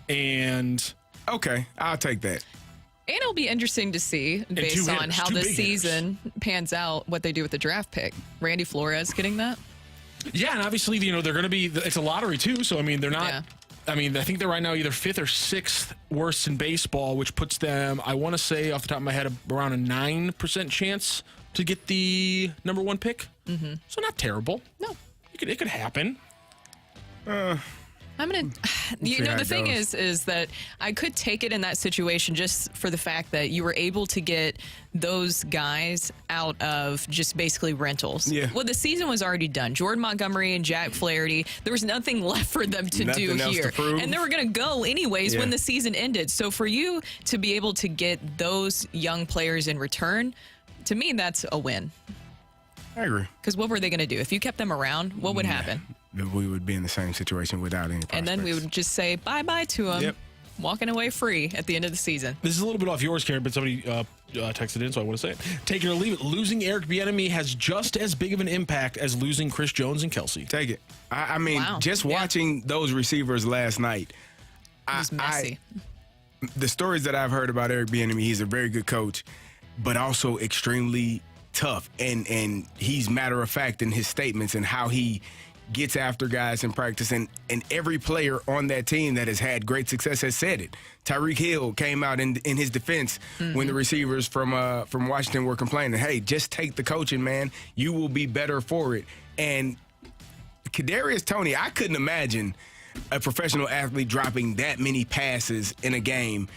Speaker 3: And
Speaker 1: okay, I'll take that.
Speaker 2: And it'll be interesting to see, based on how the season pans out, what they do with the draft pick. Randy Flores getting that?
Speaker 3: Yeah, and obviously, they're going to be, it's a lottery too, so I mean, they're not, I mean, I think they're right now either 5th or 6th worst in baseball, which puts them, I want to say off the top of my head, around a 9% chance to get the number 1 pick. Mm-hmm. So not terrible.
Speaker 2: No.
Speaker 3: It could happen.
Speaker 2: I'm going to, the thing is that I could take it in that situation just for the fact that you were able to get those guys out of just basically rentals.
Speaker 1: Yeah.
Speaker 2: Well, the season was already done. Jordan Montgomery and Jack Flaherty, there was nothing left for them to do here. And they were going to go anyways when the season ended. So for you to be able to get those young players in return, to me, that's a win.
Speaker 1: I agree.
Speaker 2: Because what were they going to do? If you kept them around, what would happen?
Speaker 1: We would be in the same situation without any prospects.
Speaker 2: And then we would just say bye-bye to them.
Speaker 1: Yep.
Speaker 2: Walking away free at the end of the season.
Speaker 3: This is a little bit off yours, Karen, but somebody texted in, so I want to say it. Take it or leave it. Losing Eric Bieniemy has just as big of an impact as losing Chris Jones and Kelsey.
Speaker 1: Take it. I mean, just watching those receivers last night,
Speaker 2: it was messy.
Speaker 1: The stories that I've heard about Eric Bieniemy, he's a very good coach, but also extremely tough. And he's matter of fact in his statements and how he gets after guys in practice, and every player on that team that has had great success has said it. Tyreek Hill came out in his defense when the receivers from Washington were complaining, hey, just take the coaching, man. You will be better for it. And Kadarius Toney, I couldn't imagine a professional athlete dropping that many passes in a game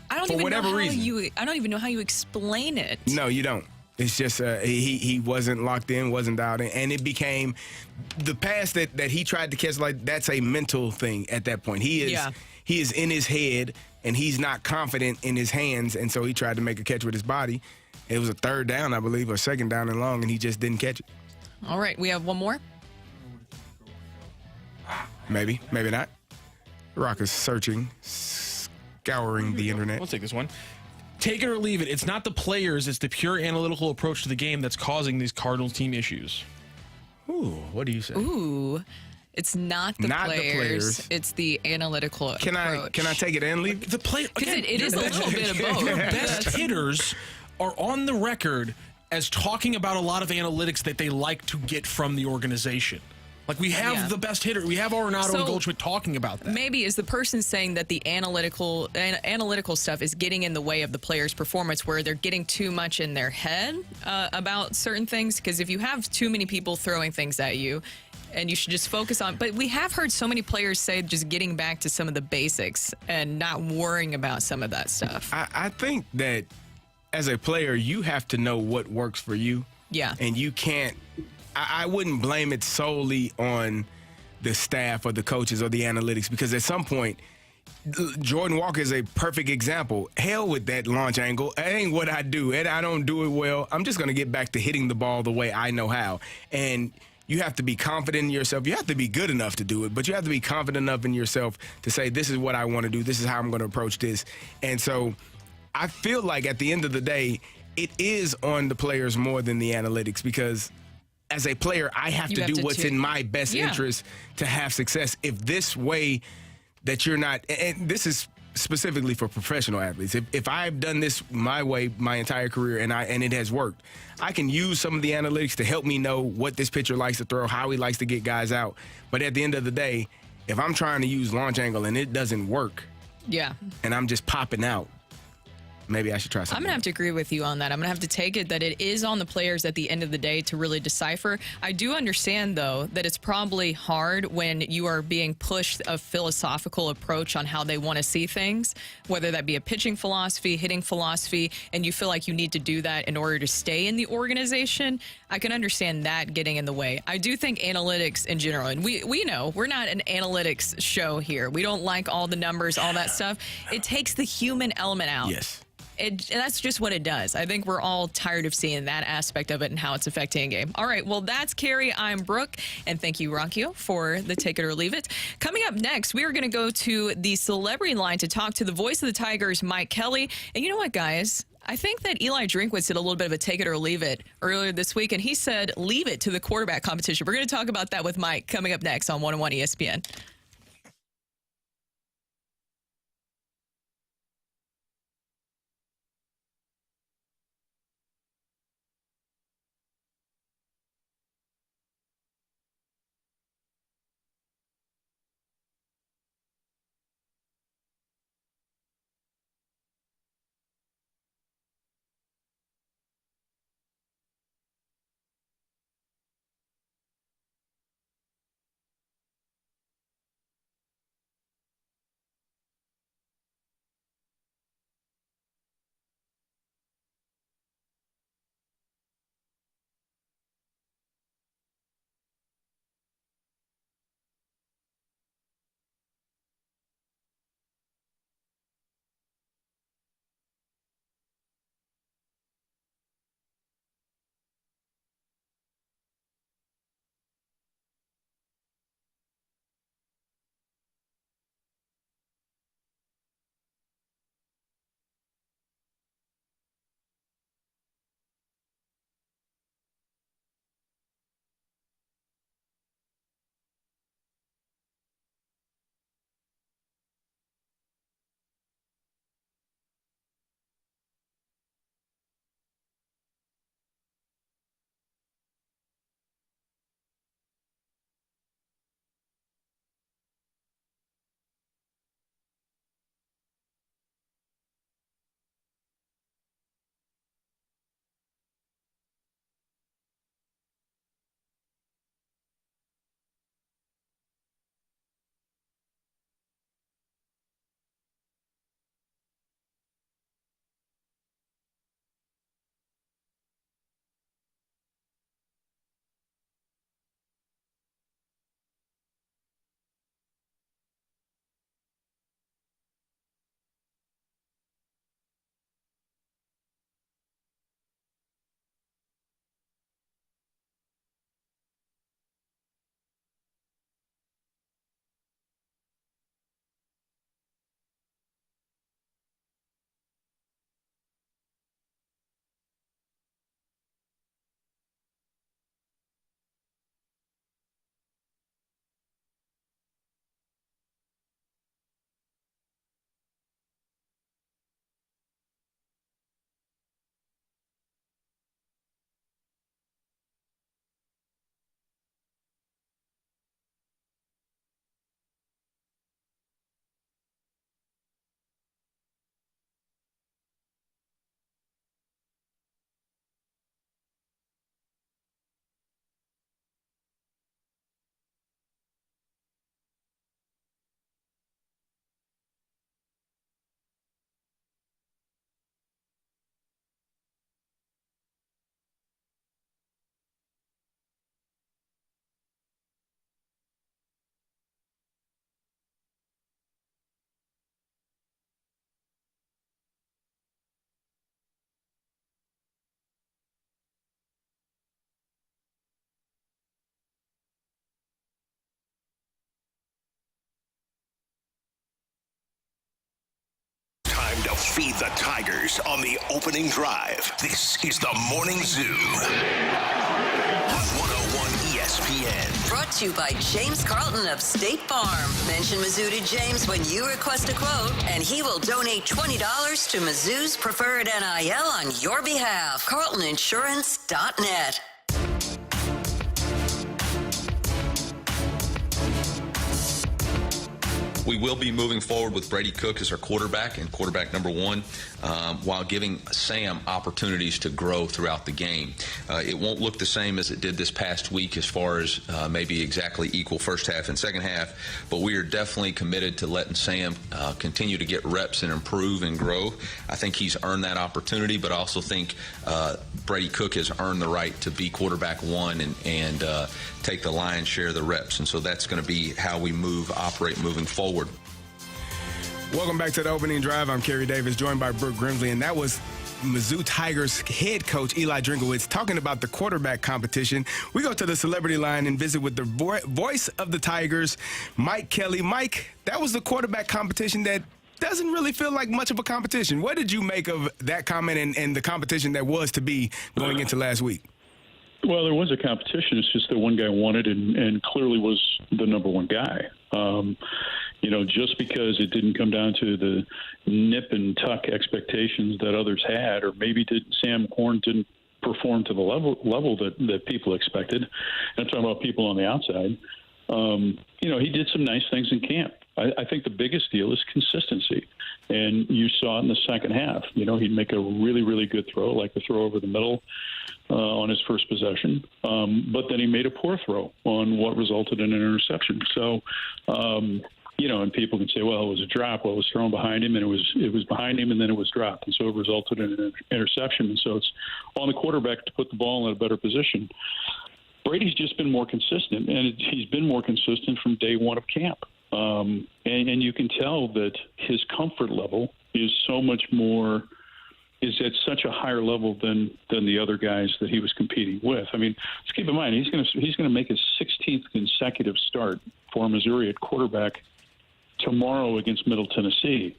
Speaker 2: I don't even know how you explain it.
Speaker 1: No, you don't. It's just he wasn't locked in, wasn't dialed in, and it became the pass that he tried to catch. Like, that's a mental thing at that point. He he is in his head and he's not confident in his hands, and so he tried to make a catch with his body. It was a third down, I believe, or second down and long, and he just didn't catch it.
Speaker 2: All right, we have one more.
Speaker 1: Maybe, maybe not. Rock is searching, scouring the internet.
Speaker 3: We'll take this one. Take it or leave it. It's not the players. It's the pure analytical approach to the game that's causing these Cardinals team issues.
Speaker 1: Ooh, what do you say?
Speaker 2: Ooh, it's not the players. It's the analytical
Speaker 1: Can
Speaker 2: approach.
Speaker 1: I take it and leave?
Speaker 3: The play
Speaker 2: Because it is a little bit of both.
Speaker 3: Your best hitters are on the record as talking about a lot of analytics that they like to get from the organization. Like, we have the best hitter. We have Arenado and Goldschmidt talking about that.
Speaker 2: Maybe is the person saying that the analytical stuff is getting in the way of the player's performance, where they're getting too much in their head about certain things? Because if you have too many people throwing things at you, and you should just focus on. But we have heard so many players say just getting back to some of the basics and not worrying about some of that stuff.
Speaker 1: I think that as a player, you have to know what works for you.
Speaker 2: Yeah.
Speaker 1: And you can't. I wouldn't blame it solely on the staff or the coaches or the analytics, because at some point, Jordan Walker is a perfect example. Hell with that launch angle. That ain't what I do. I don't do it well. I'm just going to get back to hitting the ball the way I know how. And you have to be confident in yourself. You have to be good enough to do it, but you have to be confident enough in yourself to say, this is what I want to do. This is how I'm going to approach this. And so I feel like at the end of the day, it is on the players more than the analytics, because as a player, I have to do what's in my best interest to have success. If this way that you're not, and this is specifically for professional athletes, if I've done this my way my entire career and it has worked, I can use some of the analytics to help me know what this pitcher likes to throw, how he likes to get guys out. But at the end of the day, if I'm trying to use launch angle and it doesn't work, and I'm just popping out, maybe I should try something.
Speaker 2: I'm going to have to agree with you on that. I'm going to have to take it that it is on the players at the end of the day to really decipher. I do understand, though, that it's probably hard when you are being pushed a philosophical approach on how they want to see things, whether that be a pitching philosophy, hitting philosophy, and you feel like you need to do that in order to stay in the organization. I can understand that getting in the way. I do think analytics in general, and we know we're not an analytics show here. We don't like all the numbers, all that stuff. It takes the human element out.
Speaker 1: Yes.
Speaker 2: That's just what it does. I think we're all tired of seeing that aspect of it and how it's affecting a game. All right, well, that's Carey. I'm Brooke, and thank you, Rockio, for the Take It or Leave It. Coming up next, we are going to go to the celebrity line to talk to the voice of the Tigers, Mike Kelly. And you know what, guys? I think that Eli Drinkwitz did a little bit of a take it or leave it earlier this week, and he said leave it to the quarterback competition. We're going to talk about that with Mike coming up next on 101 ESPN.
Speaker 6: Feed the Tigers on the opening drive. This is the Morning Zoo on 101 ESPN.
Speaker 20: Brought to you by James Carlton of State Farm. Mention Mizzou to James when you request a quote, and he will donate $20 to Mizzou's preferred NIL on your behalf. CarltonInsurance.net.
Speaker 21: We will be moving forward with Brady Cook as our quarterback and quarterback number one, while giving Sam opportunities to grow throughout the game. It won't look the same as it did this past week as far as maybe exactly equal first half and second half, but we are definitely committed to letting Sam continue to get reps and improve and grow. I think he's earned that opportunity, but I also think Brady Cook has earned the right to be quarterback one and take the lion's share of the reps. And so that's going to be how we operate moving forward.
Speaker 1: Welcome back to the opening drive. I'm Carey Davis, joined by Brooke Grimsley, and that was Mizzou Tigers head coach Eli Drinkowitz talking about the quarterback competition. We go to the celebrity line and visit with the voice of the Tigers, Mike Kelly. Mike, that was the quarterback competition that doesn't really feel like much of a competition. What did you make of that comment and the competition that was to be going into last week?
Speaker 22: Well, there was a competition. It's just that one guy won it and clearly was the number one guy. Just because it didn't come down to the nip and tuck expectations that others had, or maybe Sam Horn didn't perform to the level that people expected. I'm talking about people on the outside. He did some nice things in camp. I think the biggest deal is consistency. And you saw it in the second half. He'd make a really, really good throw, like the throw over the middle on his first possession. But then he made a poor throw on what resulted in an interception. So, and people can say, well, it was a drop. Well, it was thrown behind him, and it was behind him, and then it was dropped. And so it resulted in an interception. And so it's on the quarterback to put the ball in a better position. Brady's just been more consistent, and he's been more consistent from day one of camp. And you can tell that his comfort level is at such a higher level than the other guys that he was competing with. I mean, let's keep in mind he's going to make his 16th consecutive start for Missouri at quarterback tomorrow against Middle Tennessee.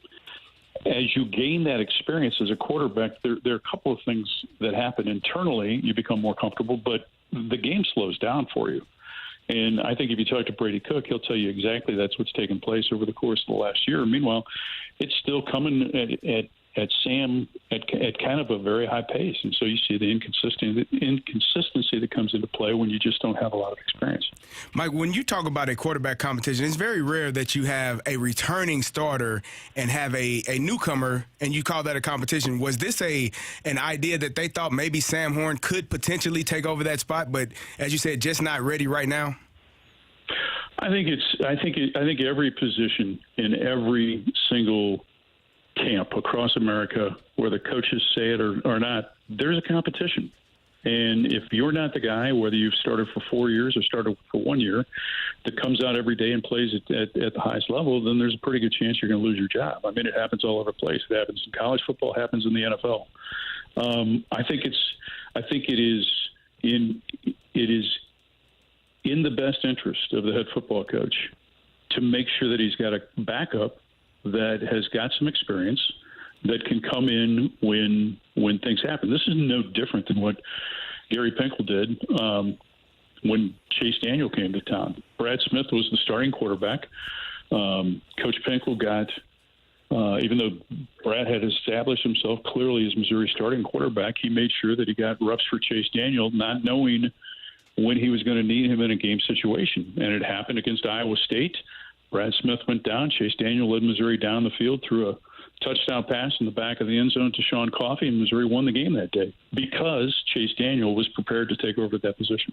Speaker 22: As you gain that experience as a quarterback, there are a couple of things that happen internally. You become more comfortable, but the game slows down for you. And I think if you talk to Brady Cook, he'll tell you exactly that's what's taken place over the course of the last year. Meanwhile, it's still coming at Sam at kind of a very high pace. And so you see the inconsistency that comes into play when you just don't have a lot of experience.
Speaker 1: Mike, when you talk about a quarterback competition, it's very rare that you have a returning starter and have a newcomer, and you call that a competition. Was this an idea that they thought maybe Sam Horn could potentially take over that spot, but as you said, just not ready right now?
Speaker 22: I think every position in every single camp across America, whether coaches say it or not, there's a competition. And if you're not the guy, whether you've started for 4 years or started for 1 year, that comes out every day and plays at the highest level, then there's a pretty good chance you're going to lose your job. I mean, it happens all over the place. It happens in college football, it happens in the NFL. I think it is in the best interest of the head football coach to make sure that he's got a backup that has got some experience that can come in when things happen. This is no different than what Gary Pinkel did when Chase Daniel came to town. Brad Smith was the starting quarterback. Coach Pinkel got, even though Brad had established himself clearly as Missouri's starting quarterback, he made sure that he got reps for Chase Daniel, not knowing when he was going to need him in a game situation. And it happened against Iowa State. Brad Smith went down. Chase Daniel led Missouri down the field through a touchdown pass in the back of the end zone to Sean Coffey, and Missouri won the game that day because Chase Daniel was prepared to take over that position.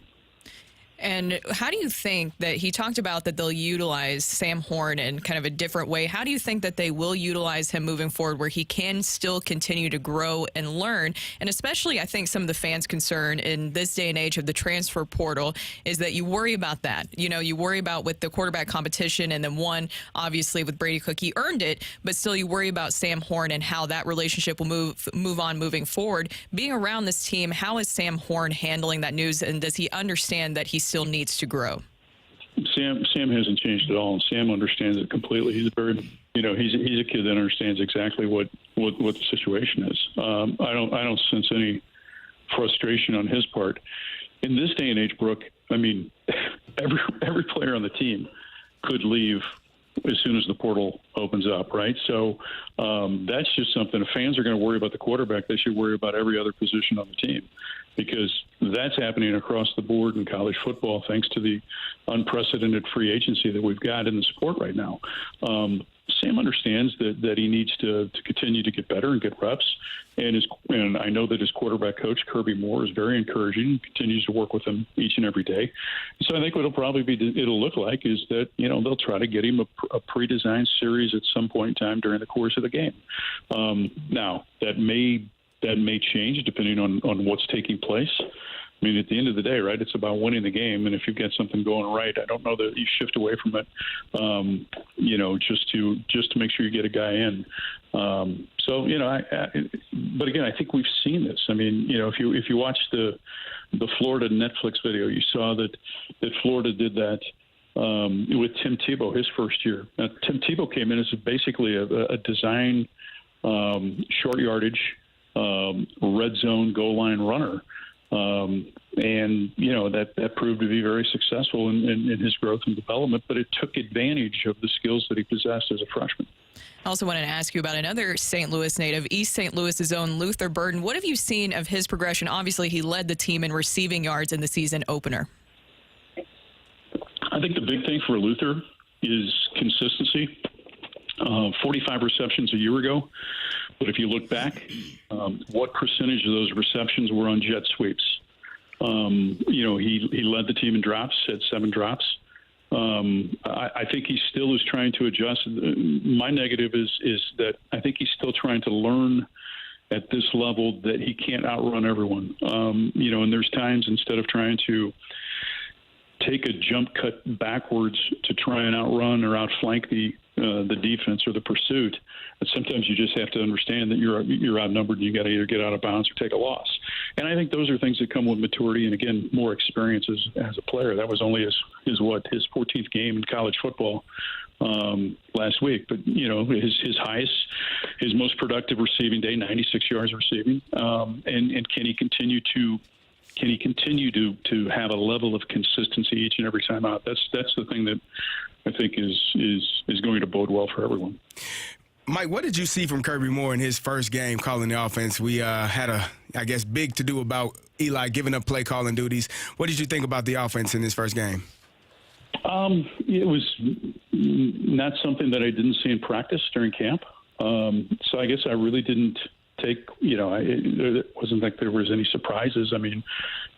Speaker 2: And how do you think that he talked about that they'll utilize Sam Horn in kind of a different way? How do you think that they will utilize him moving forward where he can still continue to grow and learn? And especially, I think some of the fans' concern in this day and age of the transfer portal is that you worry about that. You worry about with the quarterback competition, and then one, obviously, with Brady Cook, he earned it, but still you worry about Sam Horn and how that relationship will move on moving forward. Being around this team, how is Sam Horn handling that news, and does he understand that he's still needs to grow?
Speaker 22: Sam hasn't changed at all, and Sam understands it completely. He's a very he's a kid that understands exactly what the situation is. I don't sense any frustration on his part. In this day and age, Brooke, I mean, every player on the team could leave as soon as the portal opens up, right? So that's just something. If fans are going to worry about the quarterback, they should worry about every other position on the team, because that's happening across the board in college football thanks to the unprecedented free agency that we've got in the sport right now. Sam understands that he needs to continue to get better and get reps. And I know that his quarterback coach, Kirby Moore, is very encouraging, continues to work with him each and every day. So I think what it'll look like is that, they'll try to get him a pre-designed series at some point in time during the course of the game. Now, that may change depending on what's taking place. I mean, at the end of the day, right, it's about winning the game. And if you've got something going right, I don't know that you shift away from it, just to make sure you get a guy in. But again, I think we've seen this. I mean, if you watch the Florida Netflix video, you saw that Florida did that with Tim Tebow his first year. Now, Tim Tebow came in as basically a design short yardage red zone goal line runner. That proved to be very successful in his growth and development, but it took advantage of the skills that he possessed as a freshman.
Speaker 2: I also wanted to ask you about another St. Louis native, East St. Louis's own Luther Burden. What have you seen of his progression? Obviously, he led the team in receiving yards in the season opener.
Speaker 22: I think the big thing for Luther is consistency. 45 receptions a year ago. But if you look back, what percentage of those receptions were on jet sweeps? He led the team in drops, had 7 drops. I think he still is trying to adjust. My negative is that I think he's still trying to learn at this level that he can't outrun everyone. And there's times instead of trying to take a jump cut backwards to try and outrun or outflank the defense or the pursuit, and sometimes you just have to understand that you're outnumbered and you got to either get out of bounds or take a loss. And I think those are things that come with maturity and, again, more experience as a player. That was only his 14th game in college football last week. But, his highest, his most productive receiving day, 96 yards receiving. And can he continue to have a level of consistency each and every time out? That's the thing that I think is going to bode well for everyone.
Speaker 1: Mike, what did you see from Kirby Moore in his first game calling the offense? We had big to do about Eli giving up play calling duties. What did you think about the offense in his first game?
Speaker 22: It was not something that I didn't see in practice during camp. So I guess I really didn't take, it wasn't like there was any surprises. I mean,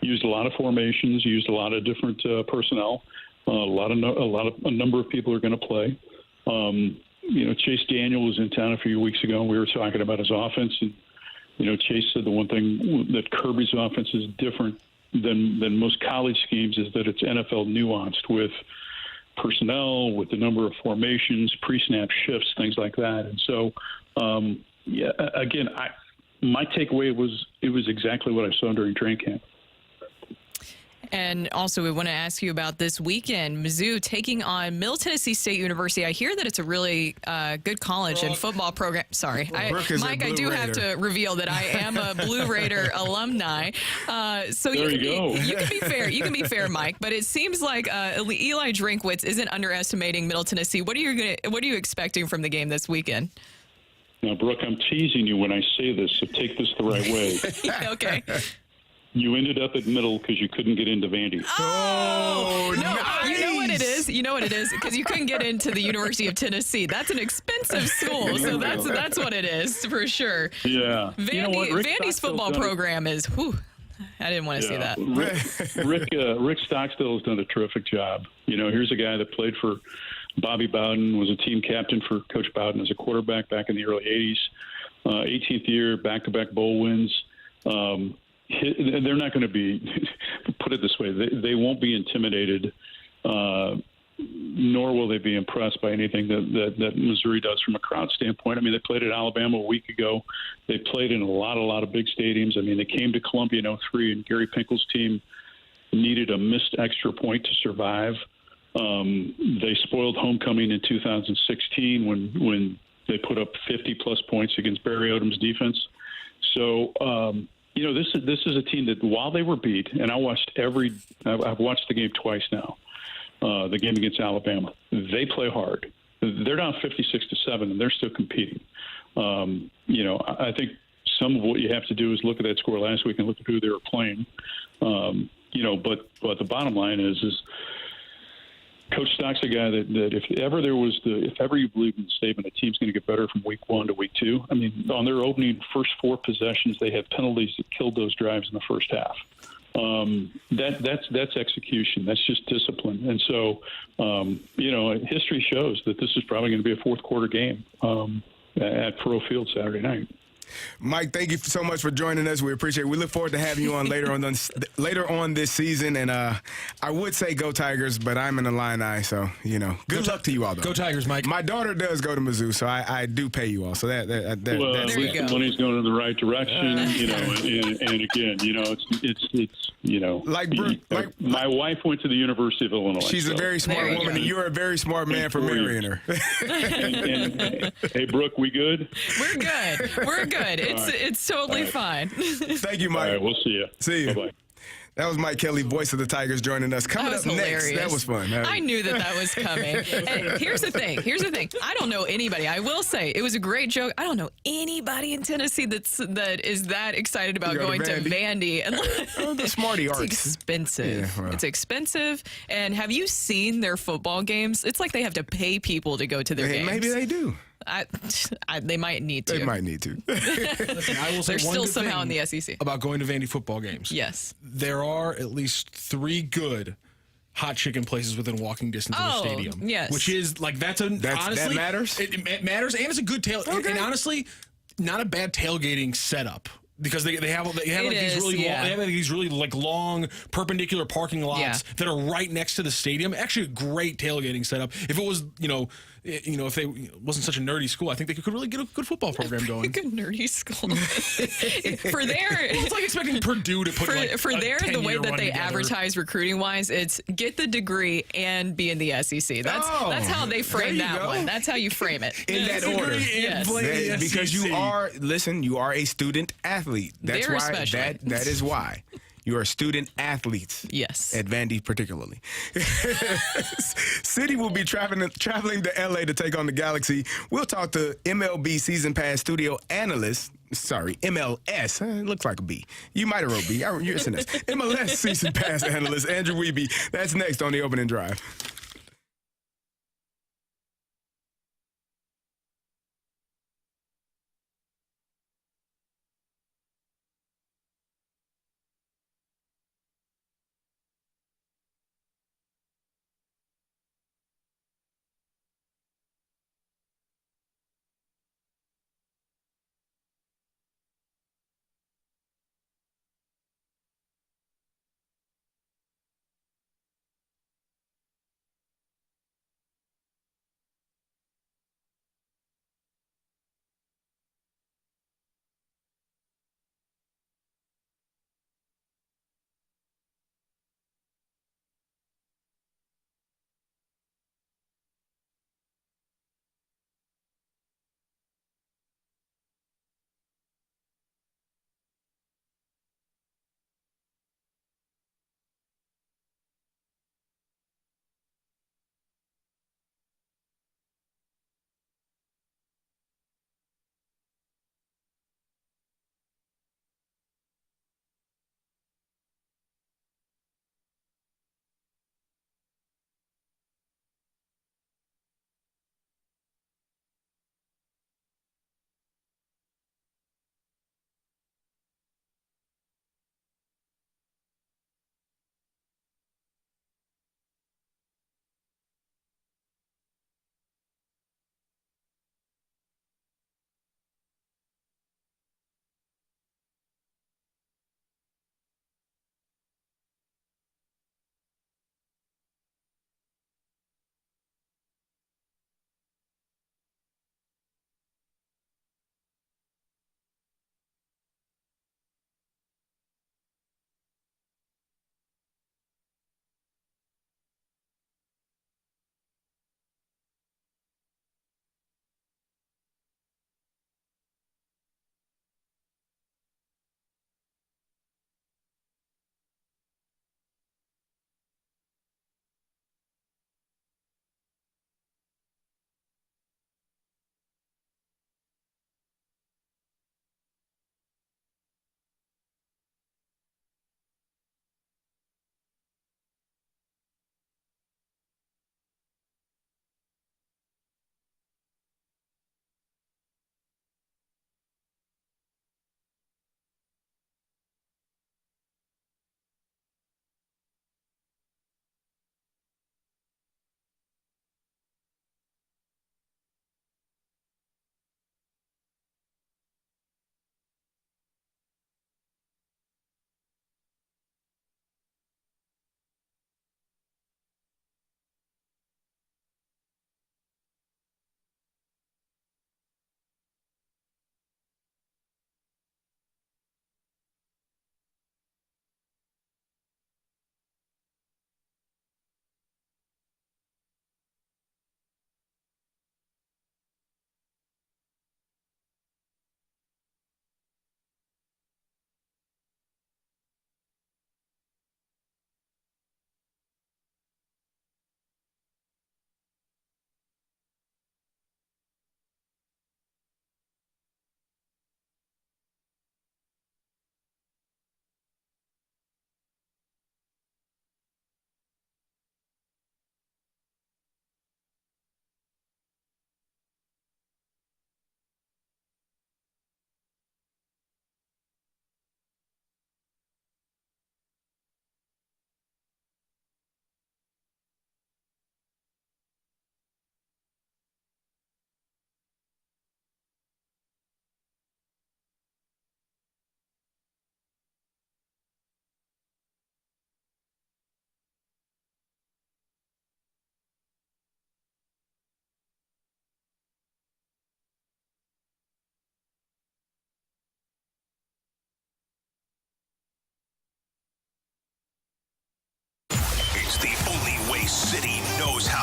Speaker 22: used a lot of formations, used a lot of different personnel. A number of people are going to play. Chase Daniel was in town a few weeks ago, and we were talking about his offense. And, Chase said the one thing that Kirby's offense is different than most college schemes is that it's NFL nuanced with personnel, with the number of formations, pre-snap shifts, things like that. And so, again, my takeaway was it was exactly what I saw during training camp.
Speaker 2: And also, we want to ask you about this weekend. Mizzou taking on Middle Tennessee State University. I hear that it's a really good college and football program. Sorry, Mike, I do have to reveal that I am a Blue Raider alumni. So you can be fair. You can be fair, Mike. But it seems like Eli Drinkwitz isn't underestimating Middle Tennessee. What are you expecting from the game this weekend?
Speaker 22: Now, Brooke, I'm teasing you when I say this, so take this the right way.
Speaker 2: Okay.
Speaker 22: You ended up at Middle because you couldn't get into Vandy.
Speaker 2: Oh, no.
Speaker 1: Nice.
Speaker 2: You know what it is? You know what it is? Because you couldn't get into the University of Tennessee. That's an expensive school. So that's what it is, for sure.
Speaker 22: Yeah.
Speaker 2: Vandy's football program is, I didn't want to say that.
Speaker 22: Rick Stockstill has done a terrific job. Here's a guy that played for Bobby Bowden, was a team captain for Coach Bowden as a quarterback back in the early 80s. 18th year, back-to-back bowl wins. They're not going to be, put it this way, they won't be intimidated, nor will they be impressed by anything that Missouri does from a crowd standpoint. I mean, they played at Alabama a week ago. They played in a lot of big stadiums. I mean, they came to Columbia in 2003, and Gary Pinkel's team needed a missed extra point to survive. They spoiled homecoming in 2016 when they put up 50-plus points against Barry Odom's defense. So, this is a team that while they were beat, and I've watched the game twice now, the game against Alabama. They play hard. They're down 56-7, and they're still competing. I think some of what you have to do is look at that score last week and look at who they were playing. But the bottom line is Coach Stock's a guy that if ever you believe in the statement, a team's going to get better from week 1 to week 2. I mean, on their opening first 4 possessions, they had penalties that killed those drives in the first half. That's execution. That's just discipline. And so, history shows that this is probably going to be a fourth quarter game at Pro Field Saturday night.
Speaker 1: Mike, thank you so much for joining us. We appreciate it. We look forward to having you on later on this season. And I would say go Tigers, but I'm an Illini, so good luck to you all. Though.
Speaker 3: Go Tigers, Mike.
Speaker 1: My daughter does go to Mizzou, so I do pay you all. So
Speaker 22: At least the money's going in the right direction. And again, it's
Speaker 1: like Brooke,
Speaker 22: my wife went to the University of Illinois.
Speaker 1: She's a very smart woman, and you're a very smart man for marrying her.
Speaker 22: and, hey, Brooke, we good?
Speaker 2: We're good. We're good. It's totally fine.
Speaker 1: Thank you, Mike.
Speaker 22: All right, we'll see you.
Speaker 1: See you.
Speaker 22: Bye-bye.
Speaker 1: That was Mike Kelly, voice of the Tigers, joining us. Coming up next, that was fun.
Speaker 2: I knew that was coming. And here's the thing. I don't know anybody. I will say it was a great joke. I don't know anybody in Tennessee that is that excited about going to Vandy. And
Speaker 1: the Smarty Arts.
Speaker 2: It's expensive. Yeah, well. It's expensive. And have you seen their football games? It's like they have to pay people to go to their games.
Speaker 1: Maybe they do.
Speaker 2: They might need to.
Speaker 1: They might need to.
Speaker 3: Listen, I will say
Speaker 2: they're still somehow in the SEC.
Speaker 3: About going to Vandy football games.
Speaker 2: Yes.
Speaker 3: There are at least 3 good hot chicken places within walking distance of the stadium.
Speaker 2: Yes.
Speaker 3: Which is honestly
Speaker 1: that matters.
Speaker 3: It matters, and it's a good tail. Okay. And honestly, not a bad tailgating setup. Because they have these really long perpendicular parking lots that are right next to the stadium. Actually, a great tailgating setup. If it was if they wasn't such a nerdy school, I think they could really get a good football program going.
Speaker 2: A good nerdy school. For their,
Speaker 3: it's like expecting Purdue to put
Speaker 2: the way that they advertise recruiting wise, it's get the degree and be in the SEC. That's how they frame that one. That's how you frame it
Speaker 1: in that order.
Speaker 2: Yes.
Speaker 1: Because you are a student athlete. That's
Speaker 2: very
Speaker 1: why
Speaker 2: special.
Speaker 1: that is why. You are student athletes.
Speaker 2: Yes.
Speaker 1: At Vandy particularly. City will be traveling to LA to take on the Galaxy. We'll talk to MLB Season Pass studio analyst. Sorry, MLS. It looks like a B. You might have wrote B. You're an S. MLS Season Pass analyst Andrew Wiebe. That's next on the Opening Drive.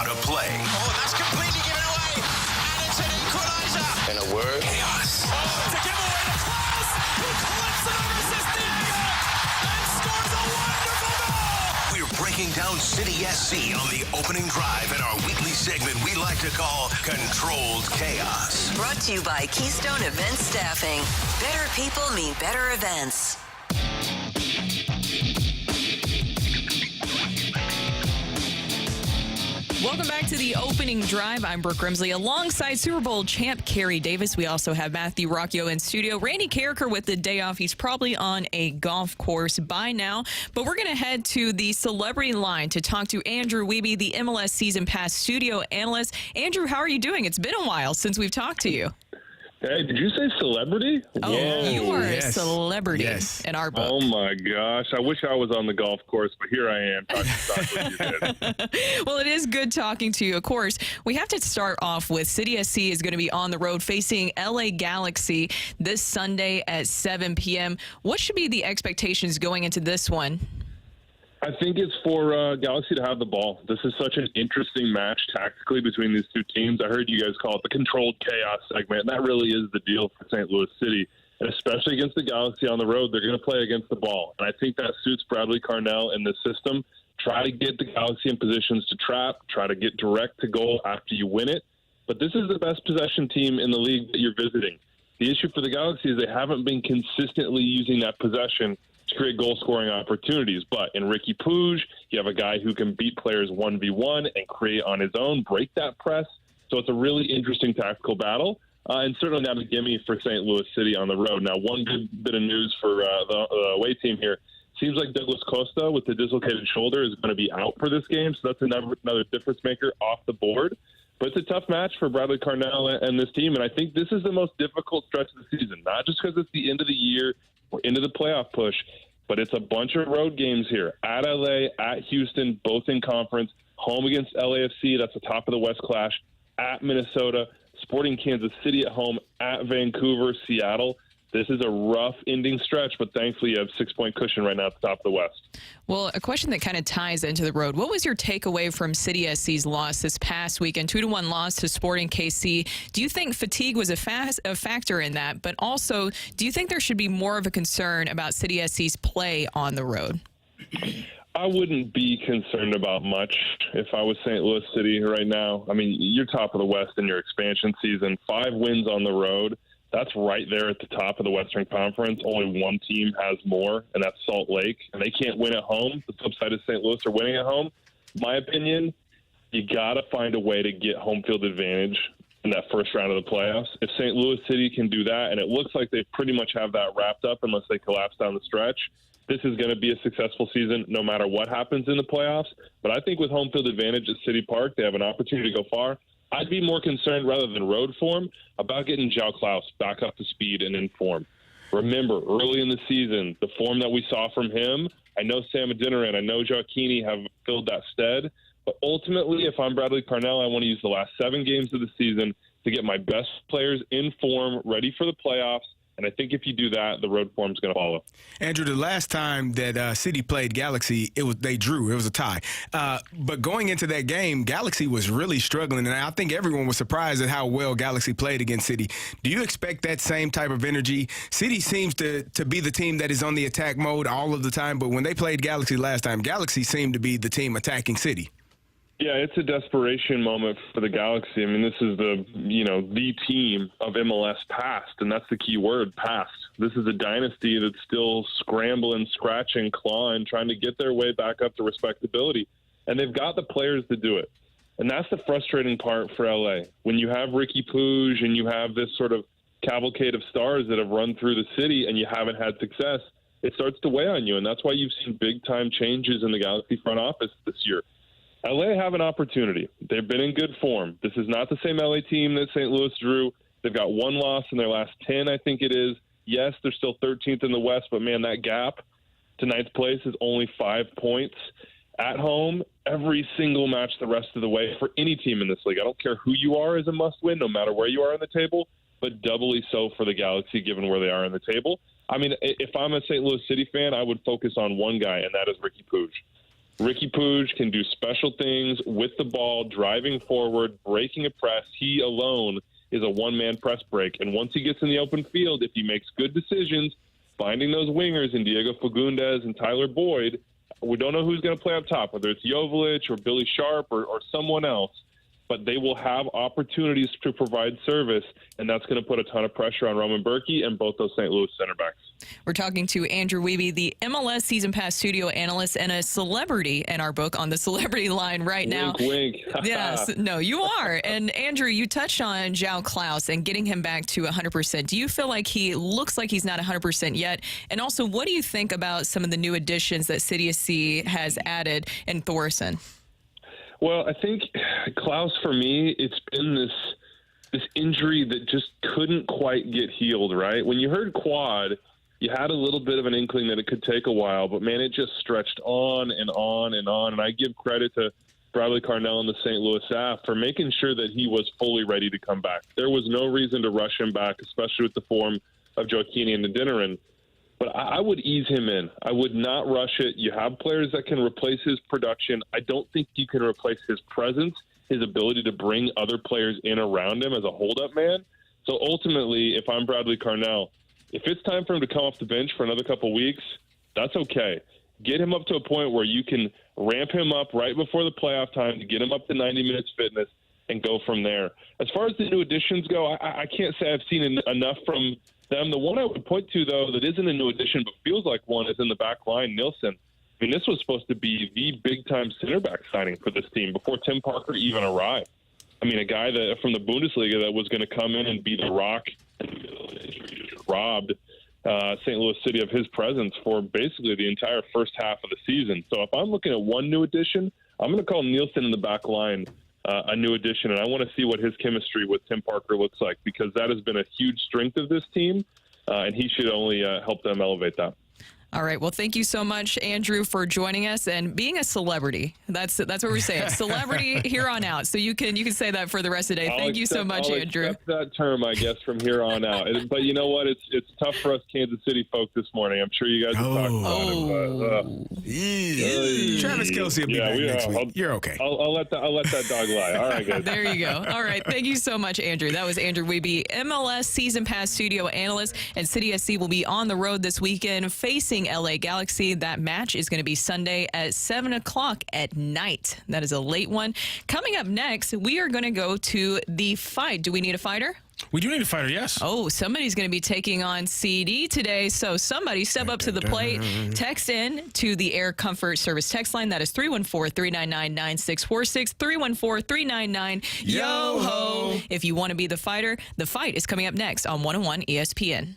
Speaker 6: to play.
Speaker 10: Oh, that's completely given away. And it's an equalizer.
Speaker 19: In a word,
Speaker 10: Chaos. Oh, it's a giveaway to Klaus, who clips it over Sestiego and scores a wonderful goal.
Speaker 6: We're breaking down City SC on the opening drive in our weekly segment we like to call Controlled Chaos.
Speaker 20: Brought to you by Keystone Event Staffing. Better people mean better events.
Speaker 2: Welcome back to the opening drive. I'm Brooke Grimsley alongside Super Bowl champ Carey Davis. We also have Matthew Rocchio in studio. Randy Karraker with the day off. He's probably on a golf course by now. But we're going to head to the celebrity line to talk to Andrew Wiebe, the MLS Season Pass studio analyst. Andrew, how are you doing? It's been a while since we've talked to you.
Speaker 4: Hey, did you say celebrity?
Speaker 2: Oh,
Speaker 4: Whoa.
Speaker 2: you are a celebrity in our book.
Speaker 4: Oh, my gosh. I wish I was on the golf course, but here I am talking with you.
Speaker 2: Well, it is good talking to you. Of course, we have to start off with City SC is going to be on the road facing LA Galaxy this Sunday at 7 p.m. What should be the expectations going into this one?
Speaker 4: I think it's for Galaxy to have the ball. This is such an interesting match tactically between these two teams. I heard you guys call it the controlled chaos segment, and that really is the deal for St. Louis City. And especially against the Galaxy on the road, they're going to play against the ball. And I think that suits Bradley Carnell in this system. Try to get the Galaxy in positions to trap, try to get direct to goal after you win it. But this is the best possession team in the league that you're visiting. The issue for the Galaxy is they haven't been consistently using that possession to create goal-scoring opportunities. But in Ricky Puig, you have a guy who can beat players 1v1 and create on his own, break that press. So it's a really interesting tactical battle, and certainly not a gimme for St. Louis City on the road. Now, one good bit of news for the away team here. Seems like Douglas Costa with the dislocated shoulder is going to be out for this game, so that's another difference maker off the board. But it's a tough match for Bradley Carnell and this team, and I think this is the most difficult stretch of the season, not just because it's the end of the year, we're into the playoff push, but it's a bunch of road games here. At LA, at Houston, both in conference. Home against LAFC, that's the top of the West clash. At Minnesota, Sporting Kansas City at home. At Vancouver, Seattle. This is a rough ending stretch, but thankfully you have 6-point cushion right now at the top of the West.
Speaker 2: Well, a question that kind of ties into the road. What was your takeaway from City SC's loss this past weekend? 2-1 loss to Sporting KC. Do you think fatigue was a factor in that? But also, do you think there should be more of a concern about City SC's play on the road?
Speaker 4: I wouldn't be concerned about much if I was St. Louis City right now. I mean, you're top of the West in your expansion season. 5 wins on the road. That's right there at the top of the Western Conference. Only one team has more, and that's Salt Lake. And they can't win at home. The flip side is St. Louis are winning at home. My opinion, you got to find a way to get home field advantage in that first round of the playoffs. If St. Louis City can do that, and it looks like they pretty much have that wrapped up unless they collapse down the stretch, this is going to be a successful season no matter what happens in the playoffs. But I think with home field advantage at City Park, they have an opportunity to go far. I'd be more concerned rather than road form about getting João Klaus back up to speed and in form. Remember, early in the season, the form that we saw from him, I know Sam Adeniran, I know Joaquini have filled that stead, but ultimately, if I'm Bradley Carnell, I want to use the last 7 games of the season to get my best players in form, ready for the playoffs. And I think if you do that, the road form's going to follow.
Speaker 1: Andrew, the last time that City played Galaxy, they drew. It was a tie. But going into that game, Galaxy was really struggling, and I think everyone was surprised at how well Galaxy played against City. Do you expect that same type of energy? City seems to be the team that is on the attack mode all of the time, but when they played Galaxy last time, Galaxy seemed to be the team attacking City.
Speaker 4: Yeah, it's a desperation moment for the Galaxy. I mean, this is the team of MLS past, and that's the key word, past. This is a dynasty that's still scrambling, scratching, clawing, trying to get their way back up to respectability. And they've got the players to do it. And that's the frustrating part for LA. When you have Ricky Puig and you have this sort of cavalcade of stars that have run through the city and you haven't had success, it starts to weigh on you. And that's why you've seen big-time changes in the Galaxy front office this year. LA have an opportunity. They've been in good form. This is not the same LA team that St. Louis drew. They've got 1 loss in their last 10, I think it is. Yes, they're still 13th in the West, but, man, that gap to 9th place is only 5 points. At home, every single match the rest of the way for any team in this league. I don't care who you are as a must-win, no matter where you are on the table, but doubly so for the Galaxy given where they are on the table. I mean, if I'm a St. Louis City fan, I would focus on one guy, and that is Ricky Puig. Ricky Puig can do special things with the ball, driving forward, breaking a press. He alone is a one-man press break. And once he gets in the open field, if he makes good decisions, finding those wingers in Diego Fagundes and Tyler Boyd, we don't know who's going to play up top, whether it's Jovelich or Billy Sharp or someone else, but they will have opportunities to provide service, and that's going to put a ton of pressure on Roman Berkey and both those St. Louis center backs.
Speaker 2: We're talking to Andrew Wiebe, the MLS Season Pass studio analyst and a celebrity in our book on the celebrity line right now.
Speaker 4: Wink, wink.
Speaker 2: Yes, no, you are. And Andrew, you touched on João Klaus and getting him back to 100%. Do you feel like he looks like he's not 100% yet? And also, what do you think about some of the new additions that City of C has added in Thorson?
Speaker 4: Well, I think Klaus, for me, it's been this injury that just couldn't quite get healed, right? When you heard quad, you had a little bit of an inkling that it could take a while, but, man, it just stretched on and on and on. And I give credit to Bradley Carnell and the St. Louis staff for making sure that he was fully ready to come back. There was no reason to rush him back, especially with the form of Joaquini and Adeniran. But I would ease him in. I would not rush it. You have players that can replace his production. I don't think you can replace his presence, his ability to bring other players in around him as a hold-up man. So ultimately, if I'm Bradley Carnell, if it's time for him to come off the bench for another couple weeks, that's okay. Get him up to a point where you can ramp him up right before the playoff time to get him up to 90 minutes fitness and go from there. As far as the new additions go, I can't say I've seen enough from them. The one I would point to, though, that isn't a new addition but feels like one is in the back line, Nielsen. I mean, this was supposed to be the big-time center back signing for this team before Tim Parker even arrived. I mean, a guy that from the Bundesliga that was going to come in and be the rock and robbed St. Louis City of his presence for basically the entire first half of the season. So if I'm looking at one new addition, I'm going to call Nielsen in the back line a new addition, and I want to see what his chemistry with Tim Parker looks like, because that has been a huge strength of this team, and he should only help them elevate that.
Speaker 2: All right. Well, thank you so much, Andrew, for joining us and being a celebrity. That's what we're saying. Celebrity here on out. So you can say that for the rest of the day. Thank you so much, Andrew.
Speaker 4: I'll accept that term, I guess, from here on out. But you know what? It's tough for us Kansas City folk this morning. I'm sure you guys have talked about it.
Speaker 1: Travis Kelce will be back next week. You're okay.
Speaker 4: I'll let that dog lie. All right, guys.
Speaker 2: There you go. All right. Thank you so much, Andrew. That was Andrew Wiebe, MLS Season Pass studio analyst, and City SC will be on the road this weekend facing LA Galaxy. That match is going to be Sunday at 7 o'clock at night. That is a late one. Coming up next, we are going to go to the fight. Do we need a fighter?
Speaker 3: We do need a fighter, yes.
Speaker 2: Oh, somebody's going to be taking on CD today. So somebody step up to the plate. Text in to the Air Comfort Service text line. That is 314-399-9646, 314-399-YO-HO. If you want to be the fighter, the fight is coming up next on 101 ESPN.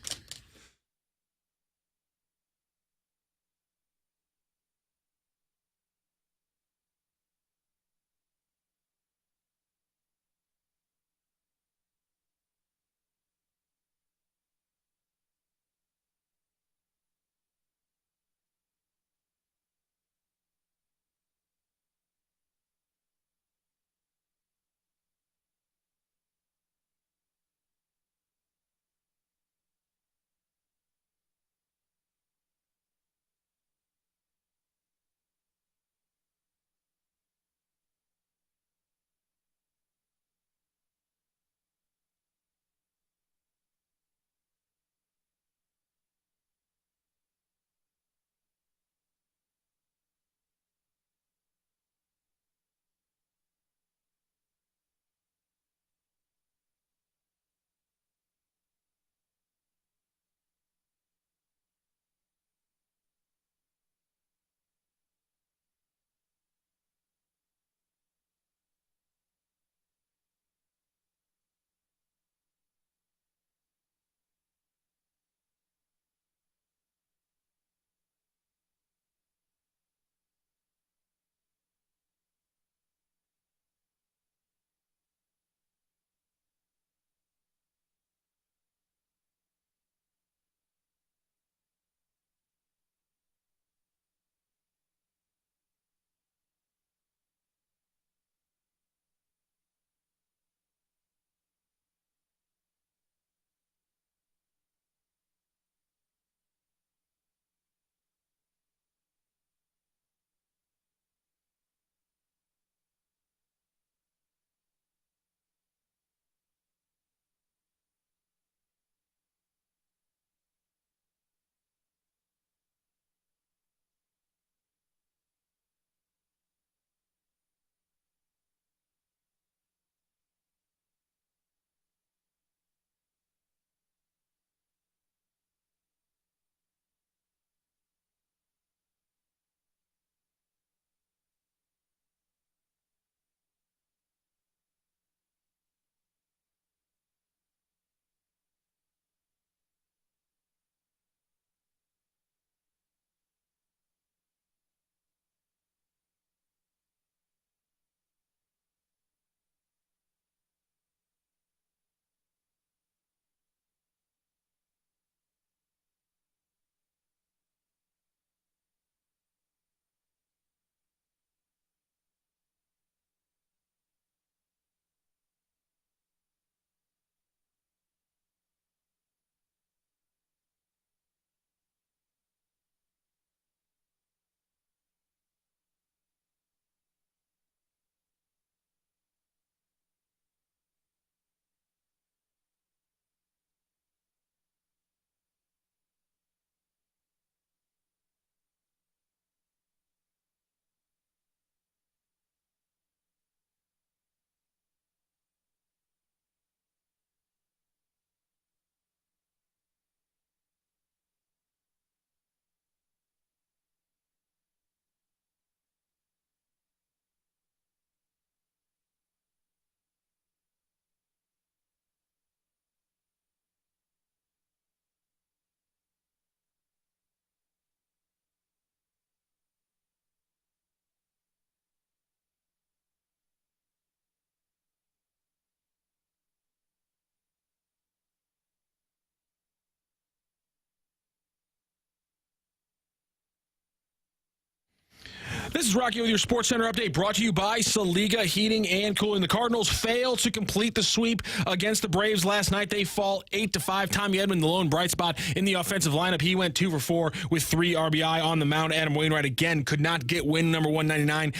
Speaker 3: This is Rocky with your Sports Center update brought to you by Saliga Heating and Cooling. The Cardinals failed to complete the sweep against the Braves last night. They fall 8-5. Tommy Edman, the lone bright spot in the offensive lineup. He went 2 for 4 with 3 RBI on the mound. Adam Wainwright again could not get win number 199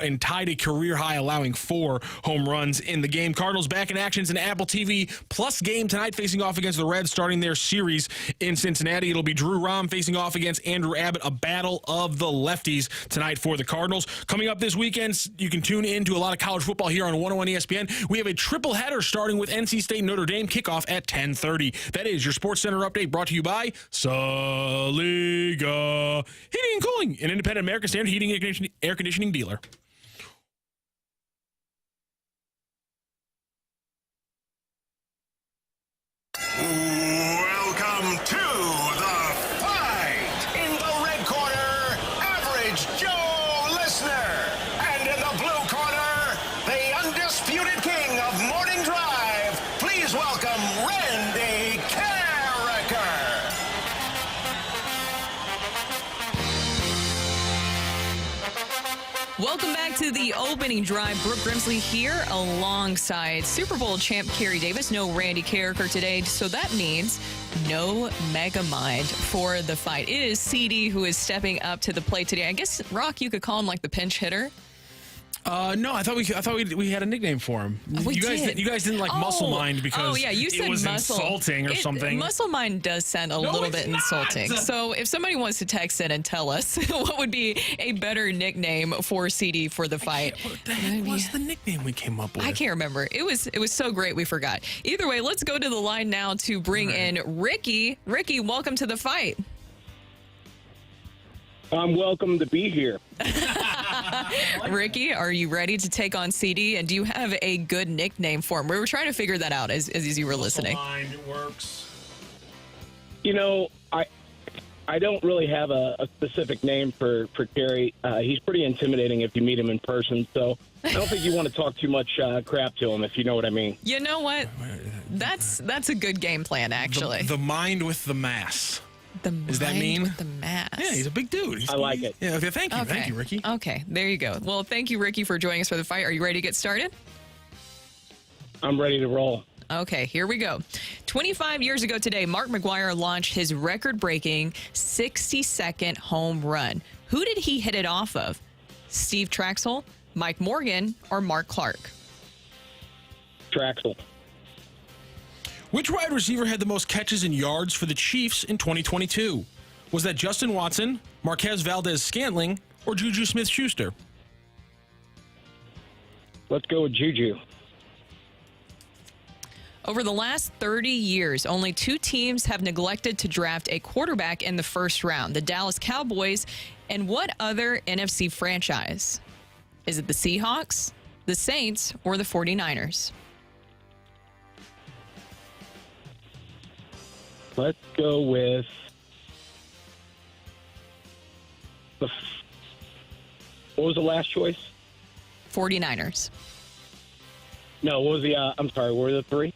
Speaker 3: and tied a career high, allowing 4 home runs in the game. Cardinals back in action. It's an Apple TV Plus game tonight, facing off against the Reds, starting their series in Cincinnati. It'll be Drew Rom facing off against Andrew Abbott, a battle of the lefties tonight for the Cardinals. Coming up this weekend, you can tune in to a lot of college football here on 101 ESPN. We have a triple header starting with NC State Notre Dame, kickoff at 10:30. That is your Sports Center update brought to you by Saliga Heating and Cooling, an independent American Standard heating and air conditioning dealer.
Speaker 6: Welcome to the fight. In the red corner, Average Joe Listener. And in the blue corner, the undisputed king of morning drive. Please welcome Randy Karraker.
Speaker 2: Welcome back to the opening drive. Brooke Grimsley here alongside Super Bowl champ Carey Davis. No Randy Karraker today, so that means no Mega Mind for the fight. It is CD who is stepping up to the plate today. I guess, Rock, you could call him like the pinch hitter.
Speaker 3: No, I thought we had a nickname for him. You guys didn't like Muscle Mind because
Speaker 2: you said
Speaker 3: it was
Speaker 2: muscle.
Speaker 3: insulting or something.
Speaker 2: Muscle Mind does sound a little bit insulting. So if somebody wants to text in and tell us what would be a better nickname for CD for the fight.
Speaker 3: What the heck was the nickname we came up with?
Speaker 2: I can't remember. It was so great we forgot. Either way, let's go to the line now to bring in Ricky. Ricky, welcome to the fight.
Speaker 5: I'm welcome to be here.
Speaker 2: Ricky, are you ready to take on CD? And do you have a good nickname for him? We were trying to figure that out as you were listening.
Speaker 3: Mind, it works.
Speaker 5: You know, I don't really have a specific name for Carey. He's pretty intimidating if you meet him in person, so I don't think you want to talk too much crap to him, if you know what I mean.
Speaker 2: You know what? That's a good game plan, actually.
Speaker 3: The mind with the mass. Does that mean
Speaker 2: with the mass?
Speaker 3: Yeah, he's a big dude.
Speaker 5: I like it.
Speaker 3: Yeah, okay, thank you, Ricky.
Speaker 2: Okay, there you go. Well, thank you, Ricky, for joining us for the fight. Are you ready to get started?
Speaker 5: I'm ready to roll.
Speaker 2: Okay, here we go. 25 years ago today, Mark McGwire launched his record-breaking 60-second home run. Who did he hit it off of? Steve Traxel, Mike Morgan, or Mark Clark?
Speaker 5: Traxel.
Speaker 3: Which wide receiver had the most catches and yards for the Chiefs in 2022? Was that Justin Watson, Marquez Valdez-Scantling, or Juju Smith-Schuster?
Speaker 5: Let's go with Juju.
Speaker 2: Over the last 30 years, only 2 teams have neglected to draft a quarterback in the first round, the Dallas Cowboys and what other NFC franchise? Is it the Seahawks, the Saints, or the 49ers?
Speaker 5: Let's go with what was the last choice?
Speaker 2: 49ers.
Speaker 5: No, what was the, I'm sorry, what were the 3?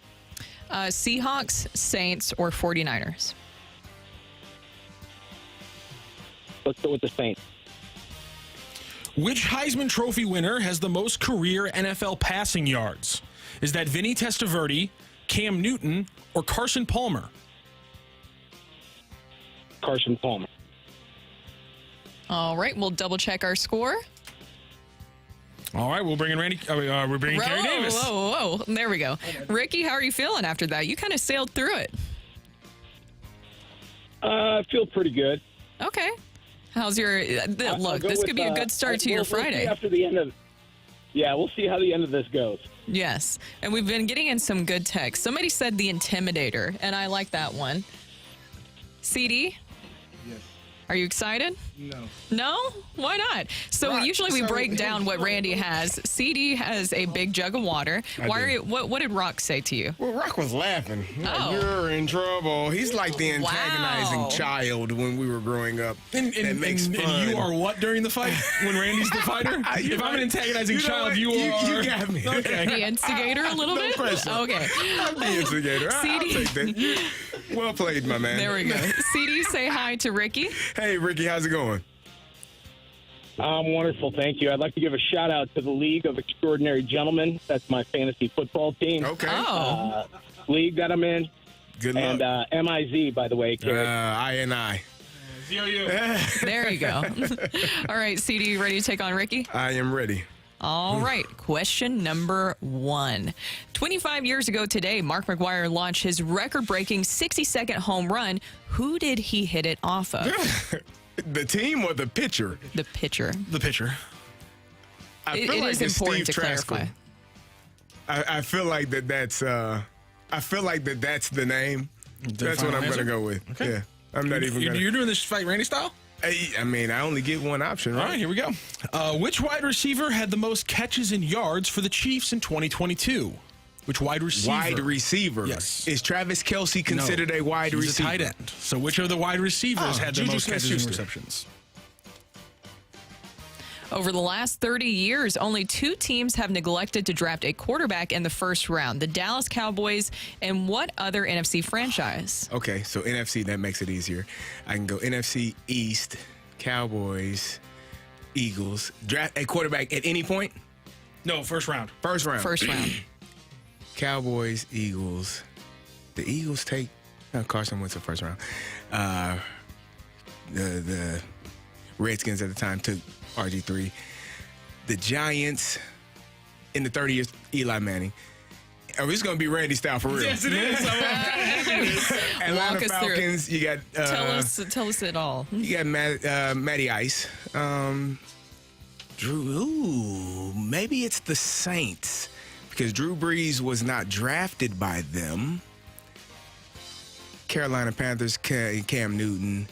Speaker 2: Seahawks, Saints, or 49ers?
Speaker 5: Let's go with the Saints.
Speaker 3: Which Heisman Trophy winner has the most career NFL passing yards? Is that Vinny Testaverde, Cam Newton, or Carson Palmer?
Speaker 5: Carson Palmer.
Speaker 2: All right, we'll double check our score.
Speaker 3: All right, we'll bring in Randy. We're bringing Carey Davis.
Speaker 2: Whoa. There we go. Ricky, how are you feeling after that? You kind of sailed through it.
Speaker 5: I feel pretty good.
Speaker 2: Okay. How's your look? This could be a good start to your Friday.
Speaker 5: After the end of, we'll see how the end of this goes.
Speaker 2: Yes, and we've been getting in some good texts. Somebody said the Intimidator, and I like that one. CD?
Speaker 1: Yes.
Speaker 2: Are you excited?
Speaker 1: No.
Speaker 2: No? Why not? So usually we break down what Randy has. CD has a big jug of water. What did Rock say to you?
Speaker 1: Well, Rock was laughing. Like, you're in trouble. He's like the antagonizing child when we were growing up.
Speaker 3: And makes fun. And you are what during the fight when Randy's the fighter? If I'm an antagonizing child, you are.
Speaker 1: You got me.
Speaker 3: Okay.
Speaker 2: The instigator a little bit?
Speaker 1: Pressure.
Speaker 2: Okay.
Speaker 1: I'm the instigator. I'll take that. Well played, my man.
Speaker 2: There we go. CD, say hi to Ricky.
Speaker 1: Hey, Ricky, how's it going?
Speaker 5: Wonderful, thank you. I'd like to give a shout-out to the League of Extraordinary Gentlemen. That's my fantasy football team.
Speaker 1: Okay.
Speaker 5: League that I'm in.
Speaker 1: Good luck.
Speaker 5: And MIZ, by the way, Carey.
Speaker 1: I.
Speaker 2: There you go. All right, CD, ready to take on Ricky?
Speaker 1: I am ready.
Speaker 2: All right, question number 1. 25 years ago today, Mark McGwire launched his record-breaking 60-second home run. Who did he hit it off of?
Speaker 1: The team or the pitcher?
Speaker 2: The pitcher.
Speaker 3: The pitcher.
Speaker 2: It is important to clarify.
Speaker 1: I feel like that's the name. That's what I'm going to go with.
Speaker 3: Okay.
Speaker 1: Yeah. I'm not even going to.
Speaker 3: You're doing this fight Randy style?
Speaker 1: I mean, I only get one option, right?
Speaker 3: All right, here we go. Which wide receiver had the most catches and yards for the Chiefs in 2022? Which wide receiver?
Speaker 1: Wide receiver.
Speaker 3: Yes.
Speaker 1: Is Travis Kelce considered a wide
Speaker 3: He's
Speaker 1: receiver?
Speaker 3: a tight end. So which of the wide receivers had the
Speaker 1: Juju
Speaker 3: most catches
Speaker 1: Smith-Schuster.
Speaker 3: and receptions?
Speaker 2: Over the last 30 years, only 2 teams have neglected to draft a quarterback in the first round. The Dallas Cowboys and what other NFC franchise?
Speaker 1: Okay, so NFC, that makes it easier. I can go NFC East, Cowboys, Eagles. Draft a quarterback at any point?
Speaker 3: No, first round.
Speaker 1: First round.
Speaker 2: First round.
Speaker 1: Cowboys, Eagles. The Eagles take Carson Wentz the first round. The Redskins at the time took RG3. The Giants in the 30 years, Eli Manning. Oh, it's going to be Randy style for real.
Speaker 3: Yes, it is.
Speaker 1: Atlanta
Speaker 2: Walk us
Speaker 1: Falcons,
Speaker 2: through.
Speaker 1: you got...
Speaker 2: Tell us it all.
Speaker 1: You got Matty Ice. Drew, maybe it's the Saints because Drew Brees was not drafted by them. Carolina Panthers, Cam Newton.